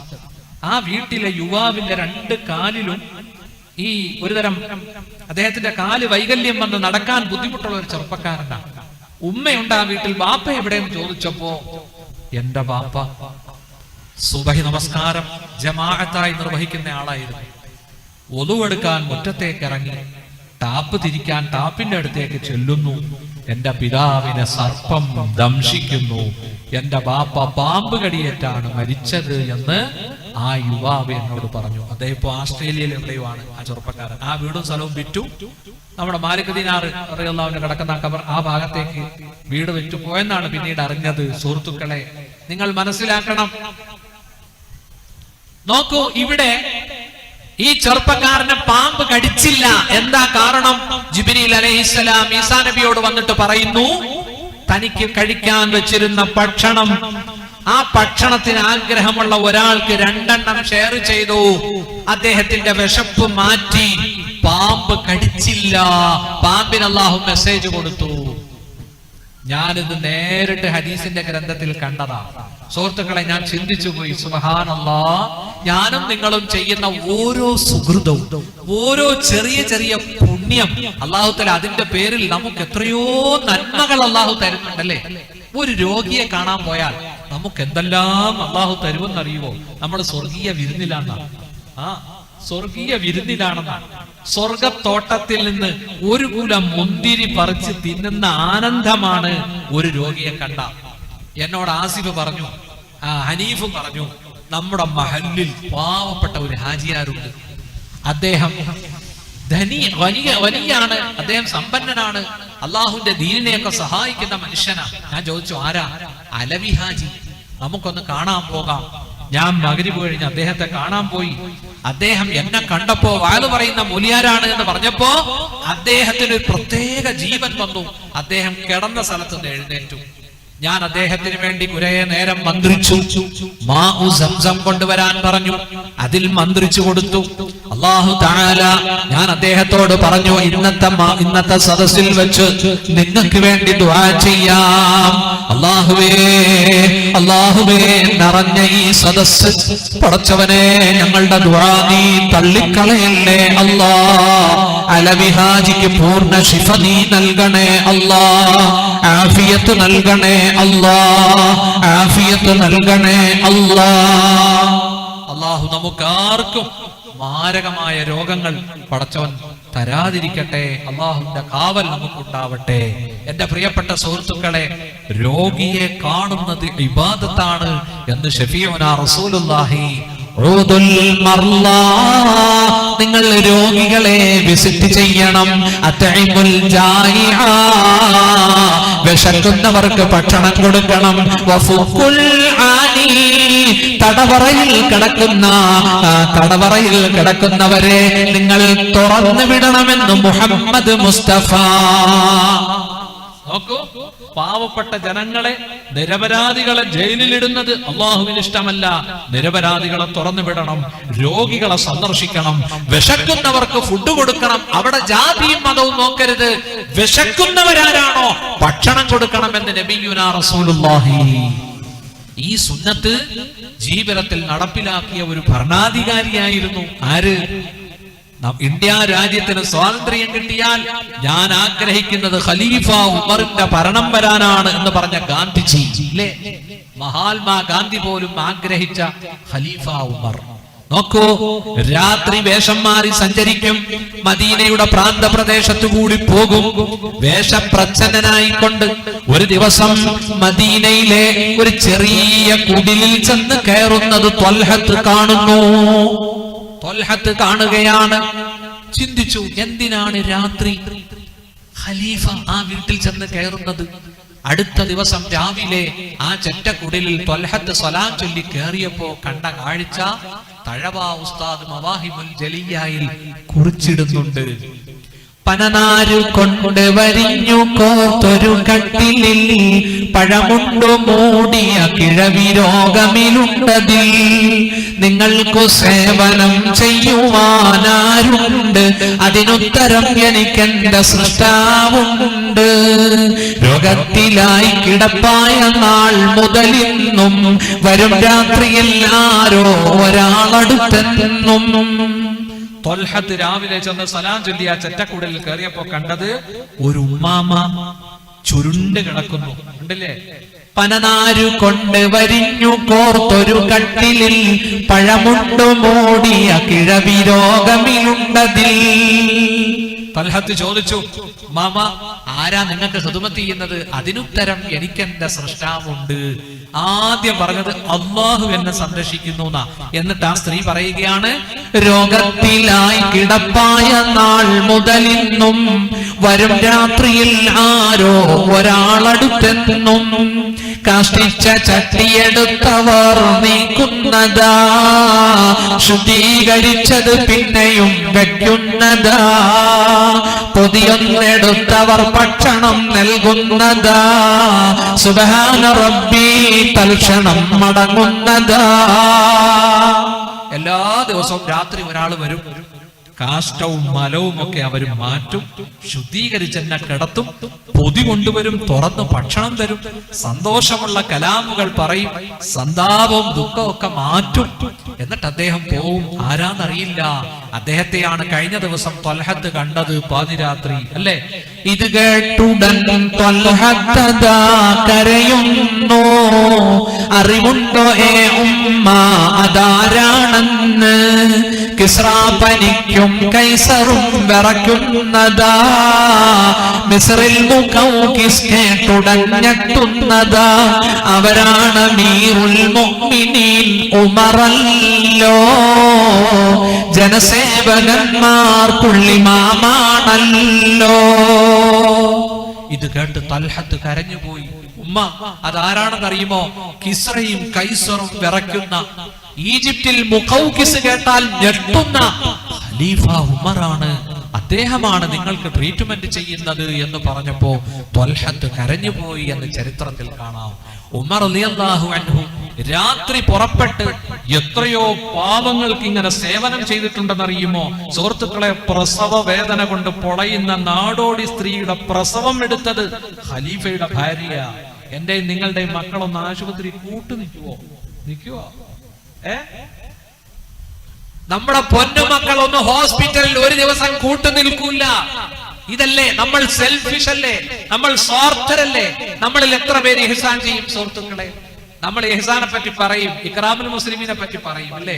ആ വീട്ടിലെ യുവാവിന്റെ 2 കാലിലും ഈ ഒരുതരം, അദ്ദേഹത്തിന്റെ കാല് വൈകല്യം വന്ന് നടക്കാൻ ബുദ്ധിമുട്ടുള്ള ഒരു ചെറുപ്പക്കാരനാണ്. ഉമ്മയുണ്ട് ആ വീട്ടിൽ. ബാപ്പ എവിടെയെന്ന് ചോദിച്ചപ്പോ, എന്റെ ബാപ്പ സുബഹി നമസ്കാരം ജമാഅത്തായി നിർവഹിക്കുന്ന ആളായിരുന്നു. ഒളുവെടുക്കാൻ മുറ്റത്തേക്ക് ഇറങ്ങി ടാപ്പ് തിരിക്കാൻ ടാപ്പിന്റെ അടുത്തേക്ക് ചെല്ലുന്നു. എന്റെ പിതാവിനെ സർപ്പം ദംശിക്കുന്നു, എന്റെ ബാപ്പ പാമ്പ് കടിയേറ്റാണ് മരിച്ചത് എന്ന് ആ യുവാവ് എന്നോട് പറഞ്ഞു. അദ്ദേഹം ഇപ്പൊ ഓസ്ട്രേലിയയിൽ എവിടെയോ ആണ് ആ ചെറുപ്പക്കാരൻ. ആ വീടും സ്ഥലവും വിറ്റു. നമ്മുടെ മാലിക് ദിനാർ റളിയല്ലാഹു കിടക്കുന്ന കബർ, ആ ഭാഗത്തേക്ക് വീട് വിറ്റു പോയെന്നാണ് പിന്നീട് അറിഞ്ഞത്. സുഹൃത്തുക്കളെ, നിങ്ങൾ മനസ്സിലാക്കണം. നോക്കൂ, ഇവിടെ ഈ ചെറുപ്പക്കാരനെ പാമ്പ് കടിച്ചില്ല. എന്താ കാരണം? ജിബ്രീൽ അലൈഹിസ്സലാം ഈസാ നബിയോട് വന്നിട്ട് പറയുന്നു, തനിക്ക് കഴിക്കാൻ വെച്ചിരുന്ന ഭക്ഷണം, ആ ഭക്ഷണത്തിന് ആഗ്രഹമുള്ള ഒരാൾക്ക് 2 എണ്ണം ഷെയർ ചെയ്തു. അദ്ദേഹത്തിന്റെ വിശപ്പ് മാറ്റി. പാമ്പ് കടിച്ചില്ല. പാമ്പിന് അല്ലാഹു മെസ്സേജ് കൊടുത്തു. ഞാനിത് നേരിട്ട് ഹദീസിന്റെ ഗ്രന്ഥത്തിൽ കണ്ടതാ. സുഹൃത്തുക്കളെ, ഞാൻ ചിന്തിച്ചു പോയി. സുബ്ഹാനല്ലാഹ്, ഞാനും നിങ്ങളും ചെയ്യുന്ന ഓരോ സുഹൃതവും, ഓരോ ചെറിയ ചെറിയ പുണ്യം അല്ലാഹു തആല അതിന്റെ പേരിൽ നമുക്ക് എത്രയോ നന്മകൾ അല്ലാഹു തരുന്നുണ്ടല്ലേ. ഒരു രോഗിയെ കാണാൻ പോയാൽ നമുക്ക് എന്തെല്ലാം അല്ലാഹു തരുമെന്നറിയുമോ? നമ്മൾ സ്വർഗീയ വിരുന്നിലാണെന്നാണ്. സ്വർഗീയ വിരുന്നിലാണെന്നാണ്. സ്വർഗത്തോട്ടത്തിൽ നിന്ന് ഒരു കുലം മുന്തിരി പറിച്ച് തിന്നുന്ന ആനന്ദമാണ് ഒരു രോഗിയെ കണ്ട. എന്നോട് ആസിഫ് പറഞ്ഞു, ഹനീഫ് പറഞ്ഞു, നമ്മുടെ മഹല്ലിൽ പാവപ്പെട്ട ഒരു ഹാജിയാരുണ്ട്. അദ്ദേഹം വലിയാണ്, അദ്ദേഹം സമ്പന്നനാണ്, അള്ളാഹുവിന്റെ ദീനിനെയൊക്കെ സഹായിക്കുന്ന മനുഷ്യനാണ്. ഞാൻ ചോദിച്ചു, ആരാ? അലവി ഹാജി, നമുക്കൊന്ന് കാണാൻ പോകാം. ഞാൻ മഗ്‌രിബ് കഴിഞ്ഞ് അദ്ദേഹത്തെ കാണാൻ പോയി. അദ്ദേഹം എന്നെ കണ്ടപ്പോ വാല് പറയുന്ന മുലിയാരാണ് എന്ന് പറഞ്ഞപ്പോ അദ്ദേഹത്തിന് ഒരു പ്രത്യേക ജീവൻ വന്നു. അദ്ദേഹം കിടന്ന സ്ഥലത്ത് നിന്ന് എഴുന്നേറ്റു. ഞാൻ അദ്ദേഹത്തിന് വേണ്ടി കുറെ നേരം മന്ത്രിച്ചു. മാഉ സംസം കൊണ്ടുവരാൻ പറഞ്ഞു. അതിൽ മന്ത്രിച്ചു കൊടുത്തു. അല്ലാഹു തആല ഞാൻ അദ്ദേഹത്തോട് പറഞ്ഞു, ഇന്നത്തെ സദസ്സിൽ വെച്ച് നിങ്ങൾക്ക് വേണ്ടി ദുആ ചെയ്യാം. അല്ലാഹുവേ നിറഞ്ഞ ഈ സദസ്സ് പടച്ചവനെ, ഞങ്ങളുടെ ദുആ നീ തള്ളിക്കളയല്ലേ അല്ലാഹ്. അലവി ഹാജിക്ക് പൂർണ്ണ ശിഫ നീ നൽകണേ അല്ലാഹ്. ആഫിയത്ത് നൽകണേ അല്ലാഹ്. ആഫിയത്ത് നൽകണേ അല്ലാഹ്. അല്ലാഹു നമുക്കാർക്കും മാരകമായ രോഗങ്ങൾ പടച്ചവൻ തരാതിരിക്കട്ടെ. അല്ലാഹുവിന്റെ കാവൽ നമുക്കുണ്ടാവട്ടെ. എന്റെ പ്രിയപ്പെട്ട സുഹൃത്തുക്കളെ, രോഗിയെ കാണുന്നത് ഇബാദത്താണ് എന്ന് ശഫീഉനാ റസൂലുള്ളാഹി. നിങ്ങൾ രോഗികളെ വിസിറ്റ് ചെയ്യണം. വിശക്കുന്നവർക്ക് ഭക്ഷണം കൊടുക്കണം. തടവറയിൽ കിടക്കുന്നവരെ നിങ്ങൾ തുറന്നു വിടണമെന്ന് മുഹമ്മദ് മുസ്തഫ. നോക്കൂ, പാവപ്പെട്ട ജനങ്ങളെ, നിരപരാധികളെ ജയിലിലിടുന്നത് അള്ളാഹുവിന് ഇഷ്ടമല്ല. നിരപരാധികളെ തുറന്നു വിടണം, രോഗികളെ സന്ദർശിക്കണം, വിശക്കുന്നവർക്ക് ഫുഡ് കൊടുക്കണം. അവിടെ ജാതിയും മതവും നോക്കരുത്. വിശക്കുന്നവരാരാണോ ഭക്ഷണം കൊടുക്കണമെന്ന് നബിയുനാ റസൂലുള്ളാഹി. ഈ സുന്നത്ത് ജീവിതത്തിൽ നടപ്പിലാക്കിയ ഒരു ഭരണാധികാരിയായിരുന്നു. ആര്? ഇന്ത്യ രാജ്യത്തിന് സ്വാതന്ത്ര്യം കിട്ടിയാൽ ഞാൻ ആഗ്രഹിക്കുന്നത് ഖലീഫ ഉമറിന്റെ ഭരണം വരാനാണ് എന്ന് പറഞ്ഞ ഗാന്ധിജി അല്ലേ? മഹാത്മാ ഗാന്ധി പോലും ആഗ്രഹിച്ച ഖലീഫ ഉമർ. നോക്കൂ, രാത്രി വേഷം മാറി സഞ്ചരിക്കും, മദീനയുടെ പ്രാന്തപ്രദേശത്തു കൂടി പോകും വേഷപ്രച്ഛന്നനായിക്കൊണ്ട്. ഒരു ദിവസം മദീനയിലെ ഒരു ചെറിയ കുടിലിൽ ചെന്ന് കയറുന്നത് ത്വൽഹത്ത് കാണുന്നു. ത്വൽഹത്ത് കാണുകയാണ്. ചിന്തിച്ചു, എന്തിനാണ് രാത്രി ഖലീഫ ആ വീട്ടിൽ ചെന്ന് കയറുന്നത്? അടുത്ത ദിവസം രാവിലെ ആ ചെറ്റക്കുടിലിൽ ത്വൽഹത്ത് സ്വലാം ചൊല്ലി കയറിയപ്പോ കണ്ട കാഴ്ച തഴവ ഉസ്താദ് മവാഹിബുൽ ജലിയായിൽ കുറിച്ചിടുന്നുണ്ട്. പനനാരു കൊണ്ട് വരിഞ്ഞു കോർത്തൊരു കട്ടിലിൽ പഴമുണ്ടു മൂടിയ കിഴവി രോഗമിലുണ്ടതിൽ. നിങ്ങൾക്കു സേവനം ചെയ്യുവാനാരുണ്ട്? അതിനുത്തരം എനിക്കെന്റെ സൃഷ്ടാവുണ്ട്. രോഗത്തിലായി കിടപ്പായ നാൾ മുതലിന്നും വരും രാത്രിയിൽ ആരോ ഒരാളടുത്തെന്നും. ത്വൽഹത്ത് രാവിലെ ചെന്ന് സലാം ചൊല്ലി ആ ചെറ്റക്കുടലിൽ കയറിയപ്പോ കണ്ടത് ഒരു ഉമ്മാമ ചുരുണ്ട് കിടക്കുന്നു. ഉണ്ടല്ലേ? പനനാരു കൊണ്ട് വരിഞ്ഞു കോർത്തൊരു കട്ടിലിൽ പഴമുണ്ടു മൂടിയ കിഴവി രോഗമിലുണ്ടതിൽ. ത്വൽഹത്ത് ചോദിച്ചു, മാമ ആരാ നിങ്ങൾക്ക് ഖിദ്മത്ത് ചെയ്യുന്നത്? അതിനുത്തരം എനിക്കെന്റെ സൃഷ്ടാവുണ്ട്. ആദ്യം പറഞ്ഞത് അല്ലാഹു എന്നെ സംരക്ഷിക്കുന്നു എന്നാ. എന്നിട്ട് ആ സ്ത്രീ പറയുകയാണ്, രോഗത്തിലായി കിടപ്പായ നാൾ മുതലിന്നും വരും രാത്രിയിൽ ആരോ ഒരാളടുത്തെന്നും. കാഷ്ടിച്ച ചട്ടിയെടുത്തവർ നീക്കുന്നതാ, ശുദ്ധീകരിച്ചത് പിന്നെയും വയ്ക്കുന്നതാ. പൊതിയൊന്നെടുത്തവർ ഭക്ഷണം നൽകുന്നതാ, സുബ്ഹാന റബ്ബി തൽക്ഷണം മടങ്ങുന്നതാ. എല്ലാ ദിവസവും രാത്രി ഒരാൾ വരും, കാഷ്ടവും മലവും ഒക്കെ അവർ മാറ്റും, ശുദ്ധീകരിച്ചെന്നെ കിടത്തും, പൊതി കൊണ്ടുവരും, തുറന്ന് ഭക്ഷണം തരും, സന്തോഷമുള്ള കലാമുകൾ പറയും, സന്താപവും ദുഃഖവും ഒക്കെ മാറ്റും. എന്നിട്ട് അദ്ദേഹം പോവും. ആരാന്നറിയില്ല. അദ്ദേഹത്തെയാണ് കഴിഞ്ഞ ദിവസം ത്വൽഹത്ത് കണ്ടത് പാതിരാത്രി അല്ലേ? ഇത് കേട്ടുടൻ ത്വൽഹത്ത് കരയുന്നു. അറിവുണ്ടോ ഏ ഉമ്മ അതാരാണെന്ന്? കിസ്റാ പനിക്കും കൈസറും വിറയ്ക്കുന്നതാ, മിസ്റിൽ മുഖൗഖിസ് കേട്ടുടൻ ഞെട്ടുന്നതാ. അവരാണ് അമീറുൽ മുഅ്മിനീൻ ഉമറല്ലോ, ജനസേവകന്മാർ പുള്ളിമാമാണല്ലോ. ഇത് കേട്ട് തൽഹത്ത് കരഞ്ഞുപോയി. ഉമ്മ അതാരാണെന്നറിയുമോ? കിസ്റയും കൈസറും വിറയ്ക്കുന്ന, ഈജിപ്തിൽ മുഖൗഖിസ് കേട്ടാൽ ഞെട്ടുന്ന ഖലീഫ ഉമറാണ്. അദ്ദേഹമാണ് നിങ്ങൾക്ക് ട്രീറ്റ്മെന്റ് ചെയ്യുന്നത് എന്ന് പറഞ്ഞപ്പോ ത്വൽഹത്ത് കരഞ്ഞുപോയി എന്ന് ചരിത്രത്തിൽ കാണാം. ഉമർ റളിയല്ലാഹു അൻഹു രാത്രി പുറപ്പെട്ട് എത്രയോ പാവങ്ങൾക്ക് ഇങ്ങനെ സേവനം ചെയ്തിട്ടുണ്ടെന്നറിയുമോ? സുഹൃത്തുക്കളെ, പ്രസവ വേദന കൊണ്ട് പൊളയുന്ന നാടോടി സ്ത്രീയുടെ പ്രസവം എടുത്തത് ഖലീഫയുടെ ഭാര്യ. എന്റെ നിങ്ങളുടെ മക്കളൊന്ന് ആശുപത്രി കൂട്ടു നിൽക്കുവോ? നമ്മുടെ പൊന്നുമക്കളൊന്ന് ഹോസ്പിറ്റലിൽ ഒരു ദിവസം കൂട്ടു നിൽക്കൂല. ഇതല്ലേ നമ്മൾ സെൽഫിഷ് അല്ലേ? നമ്മൾ സ്വാർത്ഥരല്ലേ? നമ്മളിൽ എത്ര പേര് ഇഹ്സാൻ ചെയ്യും സുഹൃത്തുക്കളെ? നമ്മൾ ഇഹ്സാനെ പറ്റി പറയും, ഇക്റാമുൽ മുസ്ലിമീനെ പറ്റി പറയും അല്ലേ?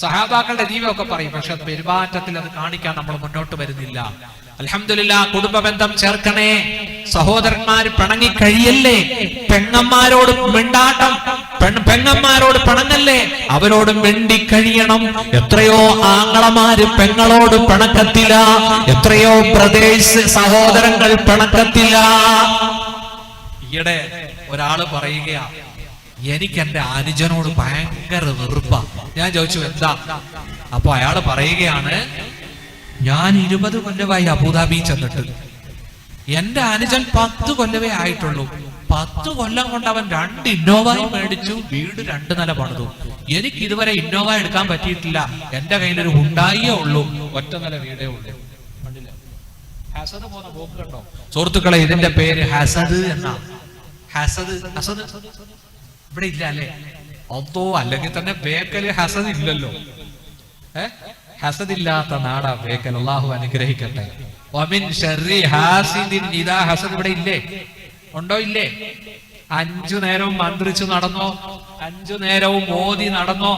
സഹാബാക്കളുടെ ജീവിതമൊക്കെ പറയും. പക്ഷെ പെരുമാറ്റത്തിൽ അത് കാണിക്കാൻ നമ്മൾ മുന്നോട്ട് വരുന്നില്ല. അൽഹംദുലില്ലാഹ്, കുടുംബ ബന്ധം ചേർക്കണേ. സഹോദരന്മാര് പിണങ്ങി കഴിയല്ലേ? പെങ്ങന്മാരോട് മിണ്ടാട്ടം, പെങ്ങന്മാരോട് പിണങ്ങല്ലേ? അവരോട് മിണ്ടി കഴിയണം. എത്രയോ ആങ്ങളമാര് പെങ്ങളോട് പിണക്കത്തില്ല, എത്രയോ ബ്രദേഴ്സ് സഹോദരങ്ങൾ പിണക്കത്തില്ല. ഈയിടെ ഒരാള് പറയുകയാ, എനിക്ക് എന്റെ അനുജനോട് ഭയങ്കര വെറുപ്പാ. ഞാൻ ചോദിച്ചു എന്താ? അപ്പൊ അയാൾ പറയുകയാണ്, ഞാൻ 20 കൊല്ലമായി അബുദാബി ചെന്നിട്ട് എന്റെ അനുജൻ 10 കൊല്ലമേ ആയിട്ടുള്ളൂ. 10 കൊല്ലം കൊണ്ട് അവൻ 2 ഇന്നോവയും മേടിച്ചു, വീട് 2 നില പണിതു. എനിക്ക് ഇതുവരെ ഇന്നോവ എടുക്കാൻ പറ്റിയിട്ടില്ല. എന്റെ കയ്യിലൊരു ഹുണ്ടായിയേ ഉള്ളൂ, 1 നില വീടേ ഉള്ളൂ. ഹസദ് പോകുന്ന പോക്ക് കണ്ടോ സുഹൃത്തുക്കളെ? ഇതിന്റെ പേര് ഹസദ് എന്നാ. ഹസദ് ഹസദ് ഇവിടെ ഇല്ല അല്ലേ? അതോ അല്ലെങ്കിൽ തന്നെ ബേക്കല് ഹസദ് ഇല്ലല്ലോ. ഹസദ് ഇല്ലാത്ത നാടാ ബേക്കൽ. അല്ലാഹു അനുഗ്രഹിക്കട്ടെ. വമിൻ ശർരി ഹാസിദിൻ ഇദാ ഹസദ് ഇവിടെ ഇല്ലേ? ഉണ്ടോ? ഇല്ലേ? 5 നേരവും മന്ത്രിച്ചു നടന്നോ? 5 നേരവും മോദി നടന്നോ?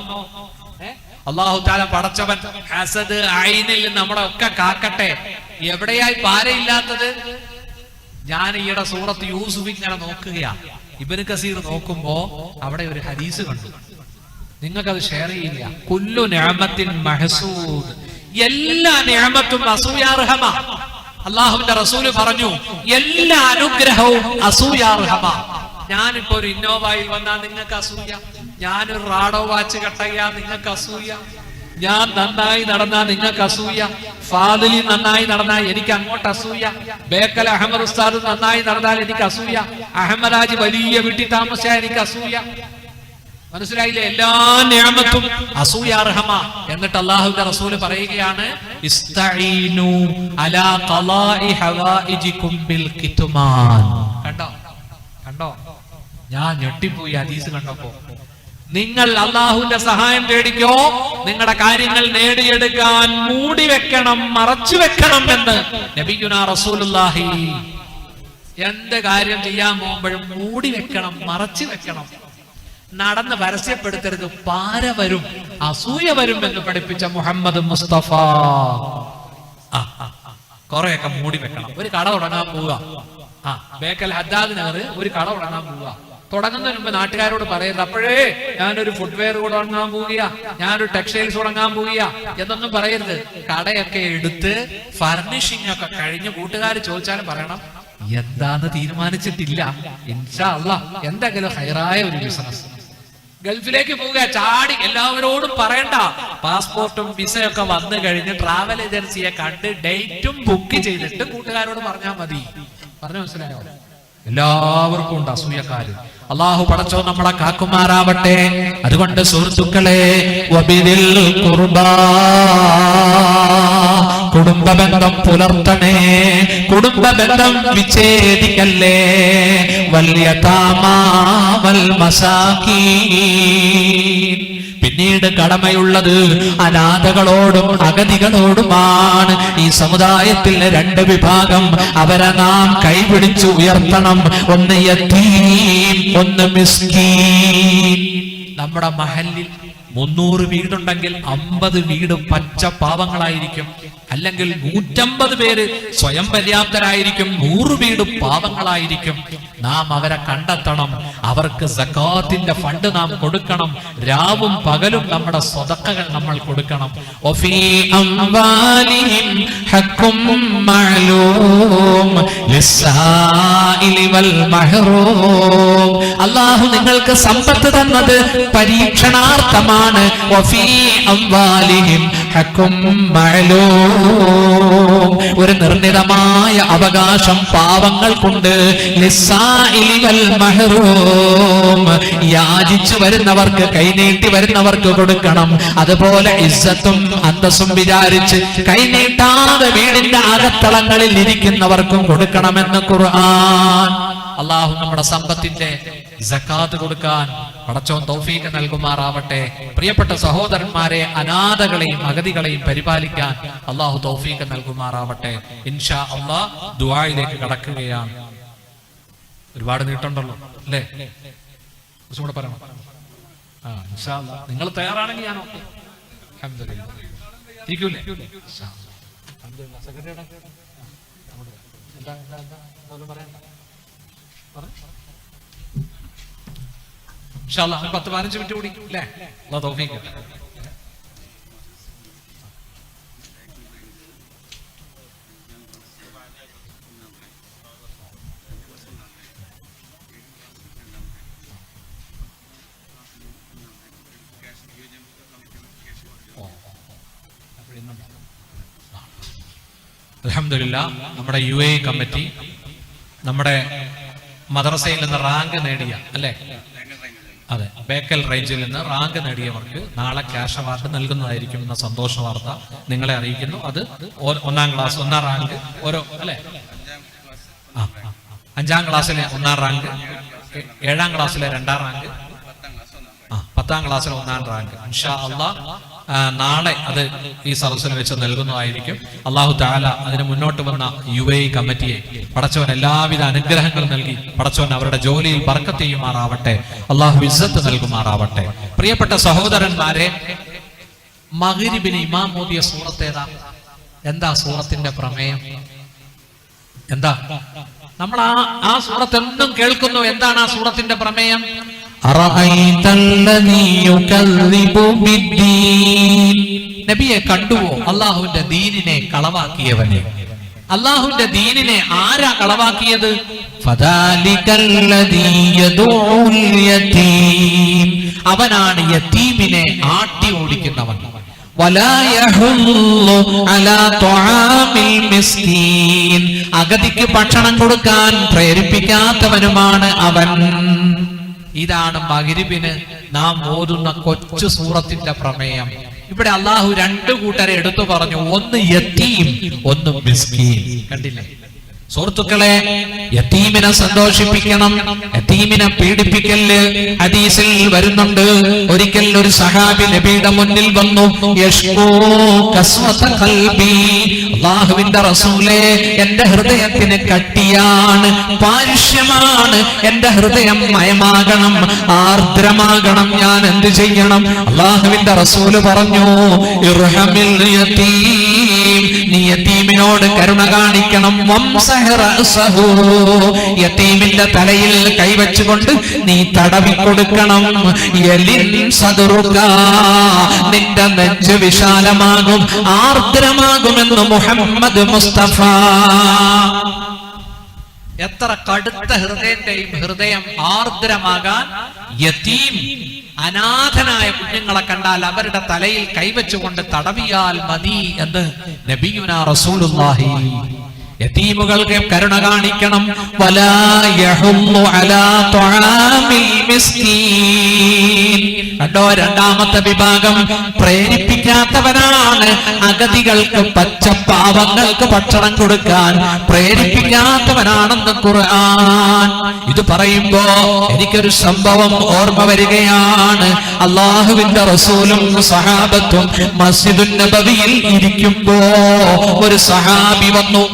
അല്ലാഹു തആല പടച്ചവൻ ഹസദ് ഐനിൽ നമ്മളെ ഒക്കെ കാക്കട്ടെ. എവിടെയായി പാരയില്ലാത്തത്? ഞാൻ ഈയിടെ സൂറത്ത് യൂസുഫ് ഇങ്ങനെ നോക്കുകയാ, ഇബ്നു കസീർ നോക്കുമ്പോ അവിടെ ഒരു ഹദീസ് കണ്ടു. നിങ്ങൾക്കത് ഷെയർ ചെയ്യില്ല. കുല്ലു നിഅമത്തിൻ മഹ്സൂദ്, എല്ലാ നിഅമത്തും അസൂയാർഹമാ. അല്ലാഹുവിന്റെ റസൂല് പറഞ്ഞു, എല്ലാ അനുഗ്രഹവും അസൂയാർഹമാ. ഞാനിപ്പോ ഒരു ഇന്നോവയിൽ വന്നാൽ നിങ്ങൾക്ക് അസൂയ, ഞാനൊരു റാഡോ വാച്ച് കട്ടയ്യാ നിങ്ങൾക്ക് അസൂയ, ഞാൻ നന്നായി നടന്നാ നിങ്ങൾക്ക് അസൂയ, ഫാദിലി നന്നായി നടന്നാൽ എനിക്ക് അങ്ങോട്ട് അസൂയ, ബേക്കൽ അഹമ്മദ് ഉസ്താദ് നന്നായി നടന്നാൽ എനിക്ക് അസൂയ, അഹമ്മദാജി വലിയ വീട്ടിൽ താമസിച്ചാൽ എനിക്ക് അസൂയ. മനസ്സിലായില്ലേ? എല്ലാ നിഅമത്തും അസൂയാർഹമാ. എന്നിട്ട് അല്ലാഹുവിന്റെ റസൂല് പറയുകയാണ്, ഇസ്തഈനു അലാ ഖളാഇ ഹവായിജികും ബിൽ കിത്മാൻ. കണ്ടോ കണ്ടോ? ഞാൻ ഞെട്ടിപ്പോയി ഹദീസ് കണ്ടപ്പോ. നിങ്ങൾ അല്ലാഹുവിന്റെ സഹായം തേടിക്കോ, നിങ്ങളുടെ കാര്യങ്ങൾ നേടിയെടുക്കാൻ മൂടി വെക്കണം, മറച്ചു വെക്കണം എന്ന് നബിയുനാ റസൂലുള്ളാഹി. എന്ത് കാര്യം ചെയ്യാൻ പോകുമ്പോഴും മൂടി വെക്കണം, മറച്ചു വെക്കണം. നടന്ന് പരസ്യപ്പെടുത്തരുത്, പാര വരും, അസൂയ വരും എന്ന് പഠിപ്പിച്ച മുഹമ്മദ് മുസ്തഫ. കൊറേയൊക്കെ മൂടി വെക്കണം. ഒരു കട തുടങ്ങാൻ പോവുക, ബേക്കൽ ഹദ്ദാദ് നഗർ ഒരു കട തുടങ്ങാൻ പോവുക. തുടങ്ങുന്നതിന് മുമ്പ് നാട്ടുകാരോട് പറയരുത്, അപ്പോഴേ ഞാനൊരു ഫുട്വെയർ തുടങ്ങാൻ പോവുക, ഞാനൊരു ടെക്സ്റ്റൈൽസ് തുടങ്ങാൻ പോവുക എന്നൊന്നും പറയരുത്. കടയൊക്കെ എടുത്ത് ഫർണിഷിംഗ് ഒക്കെ കഴിഞ്ഞ് കൂട്ടുകാർ ചോദിച്ചാലും പറയണം, എന്താന്ന് തീരുമാനിച്ചിട്ടില്ല, ഇൻഷാ അല്ലാഹ് എന്തെങ്കിലും ഹൈറായ ഒരു ബിസിനസ്. ഗൾഫിലേക്ക് പോവുക, ചാടി എല്ലാവരോടും പറയണ്ട. പാസ്പോർട്ടും വിസയൊക്കെ വന്നു കഴിഞ്ഞ് ട്രാവൽ ഏജൻസിയെ കണ്ട് ഡേറ്റും ബുക്ക് ചെയ്തിട്ട് കൂട്ടുകാരോട് പറഞ്ഞാൽ മതി. പറഞ്ഞു മനസ്സിലായോ? എല്ലാവർക്കും ഉണ്ട് അസൂയക്കാര്. അല്ലാഹു പടച്ചോ നമ്മളെ കാക്കുമാറാവട്ടെ. അതുകൊണ്ട് സുഹൃത്തുക്കളെ, വബിദിൽ ഖുർബാ, കുടുംബബന്ധം പുലർത്തണേ, കുടുംബബന്ധം വിച്ഛേദിക്കല്ലേ. വൽ യതാമാ വൽ മസാകീൻ, പിന്നീട് കടമയുള്ളത് അനാഥകളോടും അഗതികളോടുമാണ്. ഈ സമുദായത്തിലെ 2 വിഭാഗം, അവരെ നാം കൈപിടിച്ചു ഉയർത്തണം. ഒന്ന് യതീം, ഒന്ന് മിസ്കീൻ. നമ്മുടെ മഹല്ലിൽ 300 വീടുണ്ടെങ്കിൽ 50 വീട് പച്ച പാവങ്ങളായിരിക്കും, അല്ലെങ്കിൽ 150 പേര് സ്വയം പര്യാപ്തരായിരിക്കും, 100 വീട് പാവങ്ങളായിരിക്കും. നാം അവരെ കണ്ടെത്തണം, അവർക്ക് സകാത്തിന്റെ ഫണ്ട് നാം കൊടുക്കണം. രാവും പകലും നമ്മുടെ സ്വതക്കകൾ നമ്മൾ കൊടുക്കണം. വഫീ അംവാലിഹിം ഹഖ്ഖും മഅലൂം ലിസ്സായിലി വൽ മഹ്റൂം. അല്ലാഹു നിങ്ങൾക്ക് സമ്പത്ത് തന്നത് പരീക്ഷണാർത്ഥമാണ്. വഫീ അംവാലിഹിം ഹഖ്ഖും മഅലൂം, ഒരു നിർണിതമായ അവകാശം പാവങ്ങൾക്കുണ്ട്. ലിസ്സായിലി വൽ മഹ്റൂം, യാചിച്ചു വരുന്നവർക്ക്, കൈനീട്ടി വരുന്നവർക്ക് കൊടുക്കണം. അതുപോലെ ഇസ്സത്തും അന്തസ്സും വിചാരിച്ച് കൈനീട്ടാതെ വീടിന്റെ അകത്തളങ്ങളിൽ ഇരിക്കുന്നവർക്കും കൊടുക്കണമെന്ന് ഖുർആൻ. അല്ലാഹു നമ്മുടെ സമ്പത്തിന്റെ സക്കാത്ത് കൊടുക്കാൻ പടച്ചോൻ തൗഫീഖ് നൽകുമാറാവട്ടെ. പ്രിയപ്പെട്ട സഹോദരന്മാരെ, അനാഥകളെയും അഗതികളെയും പരിപാലിക്കാൻ അല്ലാഹു തൗഫീഖ് നൽകുമാറാവട്ടെ. ഇൻഷാ അല്ലാഹ് ദുആയിലേക്ക് കടക്കുകയാണ്. ഒരുപാട് നീട്ടുണ്ടല്ലോ അല്ലേ? കുറച്ചും കൂടെ പറയണം. ഇൻഷാ അല്ലാഹ് നിങ്ങൾ തയ്യാറാണെങ്കിൽ ഞാൻ ഓക്കെ. അൽഹംദുലില്ലാഹ് ഇരിക്കൂലേ? അൽഹംദുലില്ലാഹ് സെക്രട്ടറിയുടെ എന്താ ഇൻഷാ അല്ലാഹ് 10-15 മിനിറ്റ് കൂടി അല്ലേ? അല്ലാഹു തൗഫീഖ്. അൽഹംദുലില്ലാഹ് നമ്മുടെ UAE കമ്മിറ്റി നമ്മുടെ മദ്രസയിൽ നിന്ന് റാങ്ക് നേടിയ അല്ലേ, അതെ, ബേക്കൽ റേഞ്ചിൽ നിന്ന് റാങ്ക് നേടിയവർക്ക് നാളെ ക്യാഷ് അവാർഡ് നൽകുന്നതായിരിക്കും എന്ന സന്തോഷ വാർത്ത നിങ്ങളെ അറിയിക്കുന്നു. അത് 1ാം ക്ലാസ് 1ാം റാങ്ക് ഓരോ അല്ലെ, 5ാം ക്ലാസ്സിലെ 1ാം റാങ്ക്, 7ാം ക്ലാസ്സിലെ 2ാം റാങ്ക്, 10ാം ക്ലാസ്സിലെ 1ാം റാങ്ക് ഇൻഷാ അല്ലാഹ് നാളെ അത് ഈ സദസ്സിൽ വെച്ച് നൽകുന്നതായിരിക്കും. അല്ലാഹു തആല അതിന് മുന്നോട്ട് വന്ന UAE കമ്മിറ്റിയെ പടച്ചവൻ എല്ലാവിധ അനുഗ്രഹങ്ങളും നൽകി പടച്ചവൻ അവരുടെ ജോലിയിൽ ബർക്കത്ത് ചെയ്യുമാറാവട്ടെ, അല്ലാഹു ഇസ്സത്ത് നൽകുമാറാവട്ടെ. പ്രിയപ്പെട്ട സഹോദരന്മാരെ, മഗ്രിബിന് ഇമാം ഓതിയ സൂറത്ത് ഏതാ? എന്താ സൂറത്തിന്റെ പ്രമേയം? എന്താ? നമ്മൾ ആ സൂറത്ത് എന്നും കേൾക്കുന്നു. എന്താണ് ആ സൂറത്തിന്റെ പ്രമേയം? നബിയെ കണ്ടുവോ അള്ളാഹുവിന്റെ ദീനിനെ കളവാക്കിയവനെ? അള്ളാഹുവിന്റെ ദീനിനെ ആരാ കളവാക്കിയത്? അവനാണ് യതീമിനെ ആട്ടി ഓടിക്കുന്നവൻ. അഗതിക്ക് ഭക്ഷണം കൊടുക്കാൻ പ്രേരിപ്പിക്കാത്തവനുമാണ് അവൻ. ഇതാണ് മഗ്രിബിന് നാം ഓതുന്ന കൊച്ചു സൂറത്തിന്റെ പ്രമേയം. ഇവിടെ അള്ളാഹു 2 കൂട്ടരെ എടുത്തു പറഞ്ഞു, ഒന്ന് യതീം, ഒന്ന് മിസ്കീൻ. കണ്ടില്ലേ സുഹൃത്തുക്കളെ, യതീമിനെ സന്തോഷിപ്പിക്കണം, യതീമിനെ പീഡിപ്പിക്കല്. ഹദീസിൽ വരുന്നുണ്ട്, ഒരിക്കൽ ഒരു സഹാബി നബിയുടെ മുന്നിൽ വന്നു, അല്ലാഹുവിന്റെ റസൂലേ, എന്റെ ഹൃദയത്തിന് കട്ടിയാണ്, പാരുഷ്യമാണ്, എന്റെ ഹൃദയം മയമാകണം, ആർദ്രമാകണം, ഞാൻ എന്ത് ചെയ്യണം? അല്ലാഹുവിന്റെ റസൂല് പറഞ്ഞു, ഇർഹമിൽ യതീം, നീ യതീമിനോട് കരുണ കാണിക്കണം. യതീമിന്റെ തലയിൽ കൈവച്ചുകൊണ്ട് നീ തടവി കൊടുക്കണം. നിന്റെ നെഞ്ച് വിശാലമാകും, ആർദ്രമാകുമെന്ന് മുഹമ്മദ് മുസ്തഫ. എത്ര കടുത്ത ഹൃദയത്തെയും ഹൃദയം ആർദ്രമാകാൻ യതീം, അനാഥനായ കുഞ്ഞുങ്ങളെ കണ്ടാൽ അവരുടെ തലയിൽ കൈവച്ചുകൊണ്ട് തടവിയാൽ മതി എന്ന് നബിയുനാ റസൂലുള്ളാഹി. യതീമുകൾക്ക് കരുണ കാണിക്കണം. വലാ യഹുമ്മു അലാ തുആമിൽ മിസ്കീൻ. കണ്ടോ, 2ാമത്തെ വിഭാഗം പ്രേരിപ്പിക്കാത്തവനാണ്. അഗതികൾക്ക്, പച്ചപ്പാവങ്ങൾക്ക് ഭക്ഷണം കൊടുക്കാൻ പ്രേരിപ്പിക്കാത്തവനാണെന്ന് ഖുർആൻ. ഇത് പറയുമ്പോ എനിക്കൊരു സംഭവം ഓർമ്മ വരികയാണ്. അല്ലാഹുവിന്റെ റസൂലും സഹാബത്തും മസ്ജിദുൻ നബവിയിൽ ഇരിക്കുമ്പോ ഒരു സഹാബി വന്നു.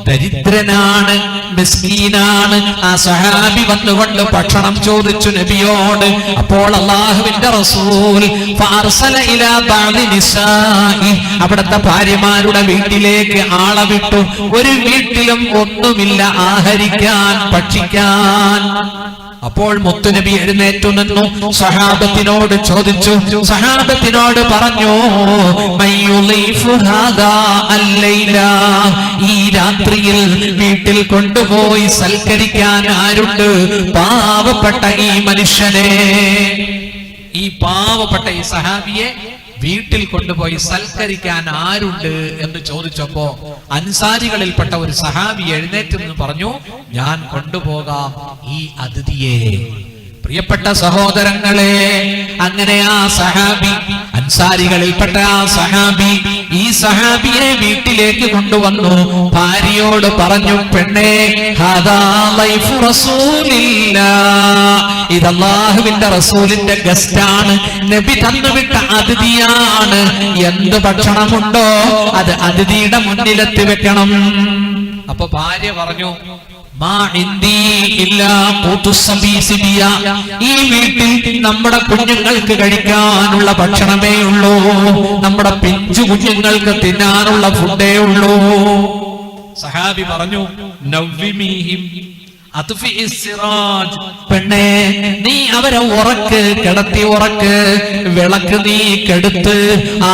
ദരിദ്രനാണ്, മിസ്കീനാണ്. ആ സഹാബി വന്നുകൊണ്ട് ഭക്ഷണം ചോദിച്ചു നബിയോട്. അപ്പോൾ അല്ലാഹുവിന്റെ റസൂൽ ഫഅർസല ഇലാ ബഅദി നിസാഇ, അവിടുത്തെ ഭാര്യമാരുടെ വീട്ടിലേക്ക് ആളെ വിട്ടു. ഒരു വീട്ടിലും ഒന്നുമില്ല ആഹരിക്കാൻ, ഭക്ഷിക്കാൻ. അപ്പോൾ മുത്തുനബി എഴുന്നേറ്റു നിന്നു, സഹാബത്തിനോട് ചോദിച്ചു, സഹാബത്തിനോട് പറഞ്ഞു, ഈ രാത്രിയിൽ വീട്ടിൽ കൊണ്ടുപോയി സൽക്കരിക്കാൻ ആരുണ്ട്? പാവപ്പെട്ട ഈ മനുഷ്യനെ, ഈ പാവപ്പെട്ട ഈ സഹാബിയെ വീട്ടിൽ കൊണ്ടുപോയി സൽക്കരിക്കാൻ ആരുണ്ട് എന്ന് ചോദിച്ചപ്പോ അൻസാരികളിൽപ്പെട്ട ഒരു സഹാബി എഴുന്നേറ്റ് നിന്ന് പറഞ്ഞു, ഞാൻ കൊണ്ടുപോകാം ഈ അതിഥിയെ. പ്രിയപ്പെട്ട സഹോദരങ്ങളെ, അങ്ങനെ ആ സഹാബി, അൻസാരികളിൽപ്പെട്ട ആ സഹാബി ഈ സഹാബിയെ വീട്ടിലേക്ക് കൊണ്ടുവന്നു. ഭാര്യയോട് പറഞ്ഞു, പെണ്ണേ, ഹാദാ ലൈഫു റസൂലില്ലാഹ്, ഇത് അല്ലാഹുവിന്റെ റസൂലിന്റെ ഗസ്റ്റാണ്, നബി തന്നുവിട്ട അതിഥിയാണ്. എന്ത് ഭക്ഷണമുണ്ടോ അത് അതിഥിയുടെ മുന്നിലെത്തി വെക്കണം. അപ്പൊ ഭാര്യ പറഞ്ഞു, ഈ വീട്ടിൽ നമ്മുടെ കുഞ്ഞുങ്ങൾക്ക് കഴിക്കാനുള്ള ഭക്ഷണമേ ഉള്ളൂ, നമ്മുടെ പിഞ്ചു കുഞ്ഞുങ്ങൾക്ക് തിന്നാനുള്ള ഫുഡേ ഉള്ളൂ. സഹാബി പറഞ്ഞു, പെണ്ണേ, നീ അവരെ ഉറക്ക്, കിടത്തി ഉറക്ക്, വിളക്ക് നീ കെടുത്ത്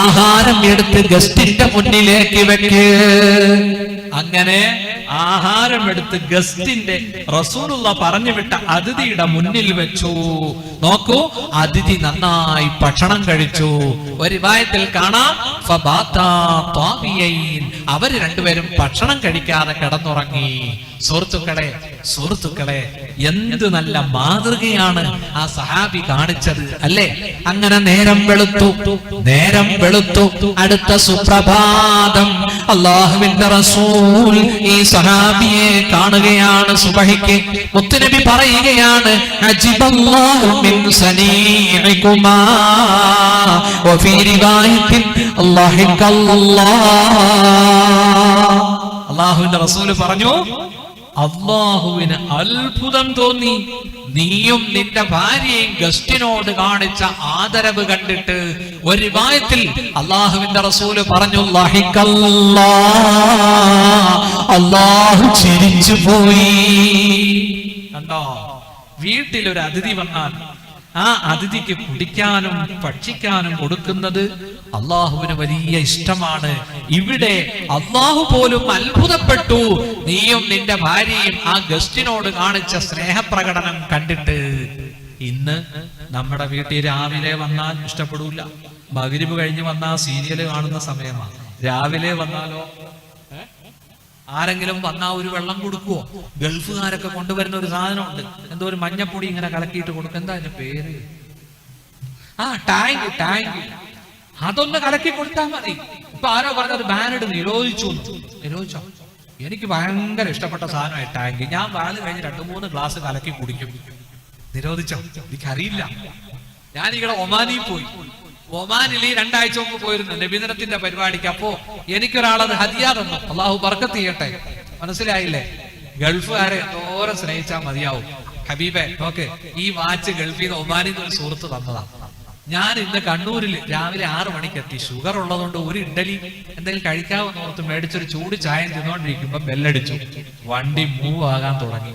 ആഹാരം എടുത്ത് ഗസ്റ്റിന്റെ മുന്നിലേക്ക് വെക്ക്. അങ്ങനെ ആഹാരം എടുത്ത് ഗസ്റ്റിന്റെ റസൂലുള്ള പറഞ്ഞു വിട്ട അതിഥിയുടെ മുന്നിൽ വെച്ചു. നോക്കൂ, അതിഥി നന്നായി ഭക്ഷണം കഴിച്ചു. ഒരു റിവായത്തിൽ കാണാം അവര് രണ്ടുപേരും ഭക്ഷണം കഴിക്കാതെ കിടന്നുറങ്ങി. സുഹൃത്തുക്കളെ എന്ത് നല്ല മാതൃകയാണ് ആ സഹാബി കാണിച്ചത് അല്ലേ? അങ്ങനെ നേരം വെളുത്തു. അടുത്ത സുപ്രഭാതം അല്ലാഹുവിന്റെ റസൂൽ ഈ സഹാബിയെ കാണുകയാണ്. സുബഹിക്ക് മുത്തുനബി പറയുകയാണ്, അജിബല്ലാഹു മിൻ സനീഇകുമാ വഫീ റിവായത്തിൻ അല്ലാഹുവിന്റെ റസൂൽ പറഞ്ഞു, അല്ലാഹുവിന് അത്ഭുതം തോന്നി നീയും നിന്റെ ഭാര്യയും ഗസ്റ്റിനോട് കാണിച്ച ആദരവ് കണ്ടിട്ട്. ഒരു റിവായത്തിൽ അല്ലാഹുവിന്റെ റസൂല് പറഞ്ഞു, അല്ലാഹു ചിരിച്ചു പോയി. കണ്ടോ, വീട്ടിലൊരു അതിഥി വന്നാൽ ആ അതിഥിക്ക് കുടിക്കാനും ഭക്ഷിക്കാനും കൊടുക്കുന്നത് അള്ളാഹുവിന് വലിയ ഇഷ്ടമാണ്. ഇവിടെ അള്ളാഹു പോലും അത്ഭുതപ്പെട്ടു നീയും നിന്റെ ഭാര്യയും ആ ഗസ്റ്റിനോട് കാണിച്ച സ്നേഹപ്രകടനം കണ്ടിട്ട്. ഇന്ന് നമ്മുടെ വീട്ടിൽ രാവിലെ വന്നാൽ ഇഷ്ടപ്പെടൂല. മഗ്‌രിബ് കഴിഞ്ഞ് വന്നാൽ സീരിയല് കാണുന്ന സമയമാണ്. രാവിലെ വന്നാലോ ആരെങ്കിലും വന്നാ ഒരു വെള്ളം കൊടുക്കുവോ? ഗൾഫുകാരൊക്കെ കൊണ്ടുവരുന്ന ഒരു സാധനമുണ്ട്, എന്തോ ഒരു മഞ്ഞപ്പൊടി ഇങ്ങനെ കലക്കിയിട്ട് കൊടുക്കും. എന്താ അതിന്റെ പേര്? ടാങ്ക്. അതൊന്ന് കലക്കി കൊടുത്താൽ മതി. ഇപ്പൊ ആരോ പറഞ്ഞത് ബാനഡ് നിരോധിച്ചോ? എനിക്ക് ഭയങ്കര ഇഷ്ടപ്പെട്ട സാധനമായി ടാങ്ക്. ഞാൻ വാല് കഴിഞ്ഞ് 2-3 ഗ്ലാസ് കലക്കി കുടിക്കും. നിരോധിച്ചോ? എനിക്കറിയില്ല. ഞാൻ ഇവിടെ ഒമാനിൽ പോയി. ഒമാനിൽ 2 ആഴ്ച മുമ്പ് പോയിരുന്നു നബിദിനത്തിന്റെ പരിപാടിക്ക്. അപ്പോ എനിക്കൊരാളത് ഹദിയ തന്നു. അള്ളാഹു ബർക്കത്ത് ചെയ്യട്ടെ. മനസ്സിലായില്ലേ? ഗൾഫുകാരെ എന്തോരം സ്നേഹിച്ചാൽ മതിയാവും. ഹബീബെ നോക്ക്, ഈ വാച്ച് ഗൾഫിൽ നിന്ന് ഒമാനിൽ നിന്ന് ഒരു സുഹൃത്ത് തന്നതാ. ഞാൻ ഇന്ന് കണ്ണൂരിൽ രാവിലെ 6 മണിക്ക് എത്തി. ഷുഗർ ഉള്ളതുകൊണ്ട് ഒരു ഇഡ്ഡലി എന്തെങ്കിലും കഴിക്കാമെന്ന് ഓർത്ത് മേടിച്ചൊരു ചൂട് ചായ തിന്നോണ്ടിരിക്കുമ്പോ ബെല്ലടിച്ചു. വണ്ടി മൂവ് ആകാൻ തുടങ്ങി.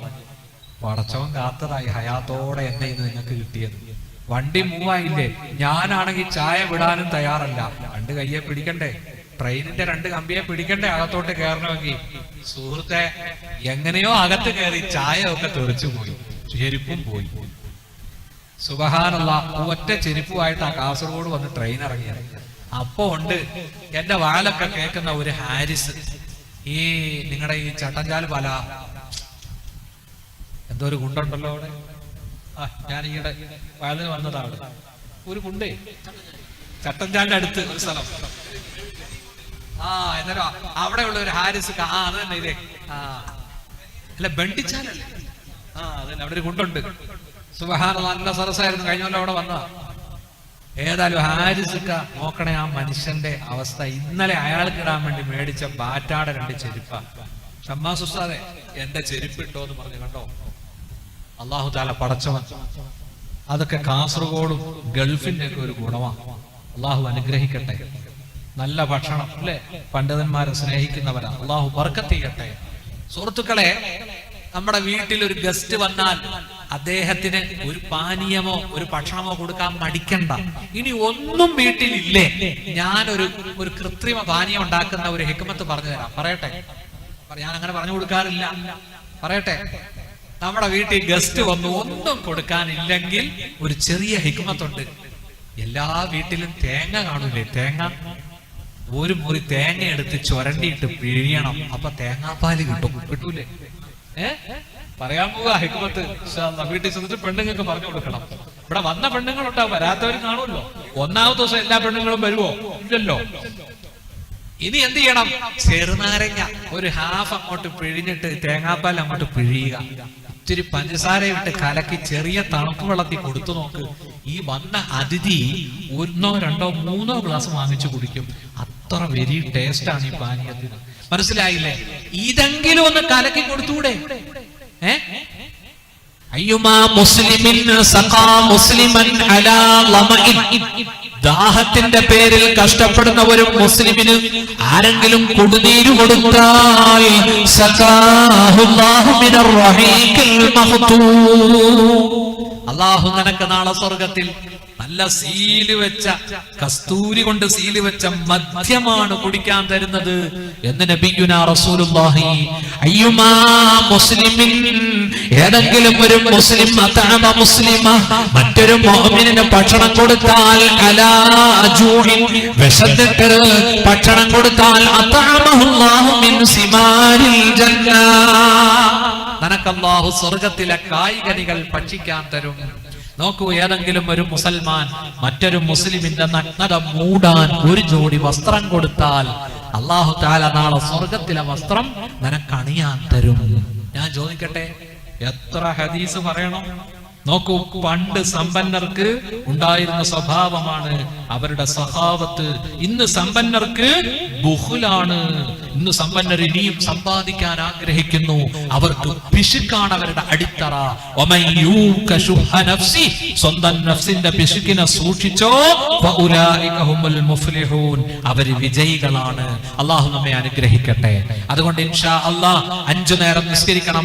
പടച്ചവൻ കാത്തതായി ഹയാത്തോടെ എന്നെ ഇന്ന് നിങ്ങൾക്ക് കിട്ടിയത്. വണ്ടി മൂവായില്ലേ? ഞാനാണെങ്കിൽ ചായ വിടാനും തയ്യാറല്ല. 2 കയ്യെ പിടിക്കണ്ടേ? ട്രെയിനിന്റെ 2 കമ്പിയെ പിടിക്കണ്ടേ അകത്തോട്ട് കയറണമെങ്കിൽ? സുഹൃത്തെ, എങ്ങനെയോ അകത്ത് കയറി ചായ ഒക്കെ തെറിച്ചു പോയി, ചെരുപ്പും പോയി. സുബ്ഹാനല്ലാഹ്, ഒറ്റ ചെരുപ്പുമായിട്ട് ആ കാസർഗോഡ് വന്ന് ട്രെയിൻ ഇറങ്ങിയത്. അപ്പോ ഉണ്ട് എന്റെ വാലൊക്കെ കേൾക്കുന്ന ഒരു ഹാരിസ്. ഈ നിങ്ങളുടെ ഈ ചട്ടഞ്ചാൽ പല എന്തോ ഒരു ഗുണ്ടുണ്ടല്ലോ അവിടെ. ഞാൻ ഈയിടെ വയലിന് വന്നതാണ്. ഒരു കുണ്ടേ ചട്ടഞ്ചാലിന്റെ അടുത്ത് ഒരു സ്ഥലം. എന്നാലും അവിടെയുള്ള ഒരു ഹാരിസ്. അത് തന്നെ ഇതേ. അല്ല, ബണ്ടിച്ചാലല്ലേ? അതന്നെ, അവിടെ ഒരു കുണ്ടുണ്ട്. സുബ്ഹാനല്ലാഹ്, നല്ല സരസായിരുന്നു. കഴിഞ്ഞ കൊല്ലം അവിടെ വന്നതാ. ഏതായാലും ഹാരിസ്ക്ക നോക്കണേ ആ മനുഷ്യന്റെ അവസ്ഥ. ഇന്നലെ അയാൾക്ക് ഇടാൻ വേണ്ടി മേടിച്ച ബാറ്റാടെ 2 ചെരുപ്പാ. ഷമ്മാസ് ഉസ്താദെ, എന്റെ ചെരുപ്പ് ഇട്ടോ എന്ന് പറഞ്ഞു. കണ്ടോ, അല്ലാഹു തആല പടച്ചവൻ. അതൊക്കെ കാസർഗോഡും ഗൾഫിന്റെ ഒക്കെ ഒരു ഗുണമാണ്. അള്ളാഹു അനുഗ്രഹിക്കട്ടെ. നല്ല ഭക്ഷണം അല്ലെ? പണ്ഡിതന്മാരെ സ്നേഹിക്കുന്നവരാ. അള്ളാഹു ബർക്കത്ത് ചെയ്യട്ടെ. സുഹൃത്തുക്കളെ, നമ്മുടെ വീട്ടിൽ ഒരു ഗസ്റ്റ് വന്നാൽ അദ്ദേഹത്തിന് ഒരു പാനീയമോ ഒരു ഭക്ഷണമോ കൊടുക്കാൻ മടിക്കണ്ട. ഇനി ഒന്നും വീട്ടിലില്ലേ, ഞാനൊരു കൃത്രിമ പാനീയം ഉണ്ടാക്കുന്ന ഒരു ഹിക്മത്ത് പറഞ്ഞു തരാം. പറയട്ടെ? ഞാൻ അങ്ങനെ പറഞ്ഞു കൊടുക്കാറില്ല. പറയട്ടെ? നമ്മുടെ വീട്ടിൽ ഗസ്റ്റ് വന്നു ഒന്നും കൊടുക്കാനില്ലെങ്കിൽ ഒരു ചെറിയ ഹിക്മത്തുണ്ട്. എല്ലാ വീട്ടിലും തേങ്ങ കാണൂലേ? തേങ്ങ, ഒരു മുറി തേങ്ങ എടുത്ത് ചുരണ്ടിയിട്ട് പിഴിയണം. അപ്പൊ തേങ്ങാപ്പാല് കിട്ടൂലേ? പറയാൻ പോവാ ഹിക്മത്ത്. വീട്ടിൽ ചെന്നിട്ട് പെണ്ണുങ്ങൾക്ക് പറഞ്ഞു കൊടുക്കണം. ഇവിടെ വന്ന പെണ്ണുങ്ങളുണ്ടാവും, വരാത്തവർ കാണുമല്ലോ. 1ാമത്തെ ദിവസം എല്ലാ പെണ്ണുങ്ങളും വരുവോ? ഇല്ലല്ലോ. ഇനി എന്ത് ചെയ്യണം? ചെറുനാരങ്ങ ഒരു ഹാഫ് അങ്ങോട്ട് പിഴിഞ്ഞിട്ട് തേങ്ങാപ്പാൽ അങ്ങോട്ട് പിഴിയുക. ഇത്തിരി പഞ്ചസാര ഇട്ട് കലക്കി ചെറിയ തണുപ്പ് വെള്ളത്തിൽ കൊടുത്തു നോക്ക്. ഈ വന്ന അതിഥി 1, 2, 3 ഗ്ലാസ് വാങ്ങിച്ചു കുടിക്കും. അത്ര വെരി ടേസ്റ്റ് ആണ് ഈ പാനീയത്തിന്. മനസ്സിലായില്ലേ? ഇതെങ്കിലും ഒന്ന് കലക്കി കൊടുത്തൂടെ? അയ്യുമാ മുസ്ലിമിൻ സഖാ മുസ്ലിമൻ അലാ ലമഇൻ. ദാഹത്തിന്റെ പേരിൽ കഷ്ടപ്പെടുന്ന ഒരു മുസ്ലിമിന് ആരെങ്കിലും കുടിനീര് കൊടുത്താൽ സഖാഹുല്ലാഹു മിനർ റഹീഖിൽ മഖ്തൂം. അള്ളാഹു നിനക്ക് നാളെ സ്വർഗത്തിൽ നല്ല സീല് വെച്ച, കസ്തൂരി കൊണ്ട് സീല് വെച്ച മദ്യമാണ് കുടിക്കാൻ തരുന്നത് എന്ന് നബിയുനാ റസൂലുള്ളാഹി. അയ്യുമാ മുസ്ലിമിൻ, ഏതെങ്കിലും ഒരു മുസ്ലിം അതഅമ മുസ്ലിമ, മറ്റൊരു മുഅ്മിനിന് ഭക്ഷണം കൊടുത്താൽ, അലാ ജൂഇൻ, വിശന്നിട്ട് ഭക്ഷണം കൊടുത്താൽ, അതഅമഹുല്ലാഹു മിൻ സിമാരിൽ ജന്ന, നിനക്ക് അല്ലാഹു സ്വർഗ്ഗത്തിലെ കായ്കനികൾ ഭക്ഷിക്കാൻ തരും. നോക്കൂ, ഏതെങ്കിലും ഒരു മുസൽമാൻ മറ്റൊരു മുസ്ലിമിന്റെ നഗ്നത മൂടാൻ ഒരു ജോഡി വസ്ത്രം കൊടുത്താൽ അല്ലാഹു തആല നാളെ സ്വർഗ്ഗത്തിലെ വസ്ത്രം നിനക്ക് അണിയാൻ തരും. ഞാൻ ചോദിക്കട്ടെ, എത്ര ഹദീസ് പറയണം? നോക്കൂ, പണ്ട് സമ്പന്നർക്ക് ഉണ്ടായിരുന്ന സ്വഭാവമാണ് അവരുടെ സഹാവത്ത്. ഇന്ന് സമ്പന്നർക്ക് ബുഖുലാണ്. ഇന്ന് സമ്പന്നർ ഇനിയും സമ്പാദിക്കാൻ ആഗ്രഹിക്കുന്നു. അവർക്ക് പിശുക്കാണ് അവരുടെ അടിത്തറ. സ്വന്തം നഫ്സിന്റെ പിശുക്കിനെ സൂക്ഷിച്ചോ, അവര് വിജയികളാണ്. അള്ളാഹു നമ്മെ അനുഗ്രഹിക്കട്ടെ. അതുകൊണ്ട് ഇൻഷാ അല്ലാഹ് 5 നേരം നിസ്കരിക്കണം.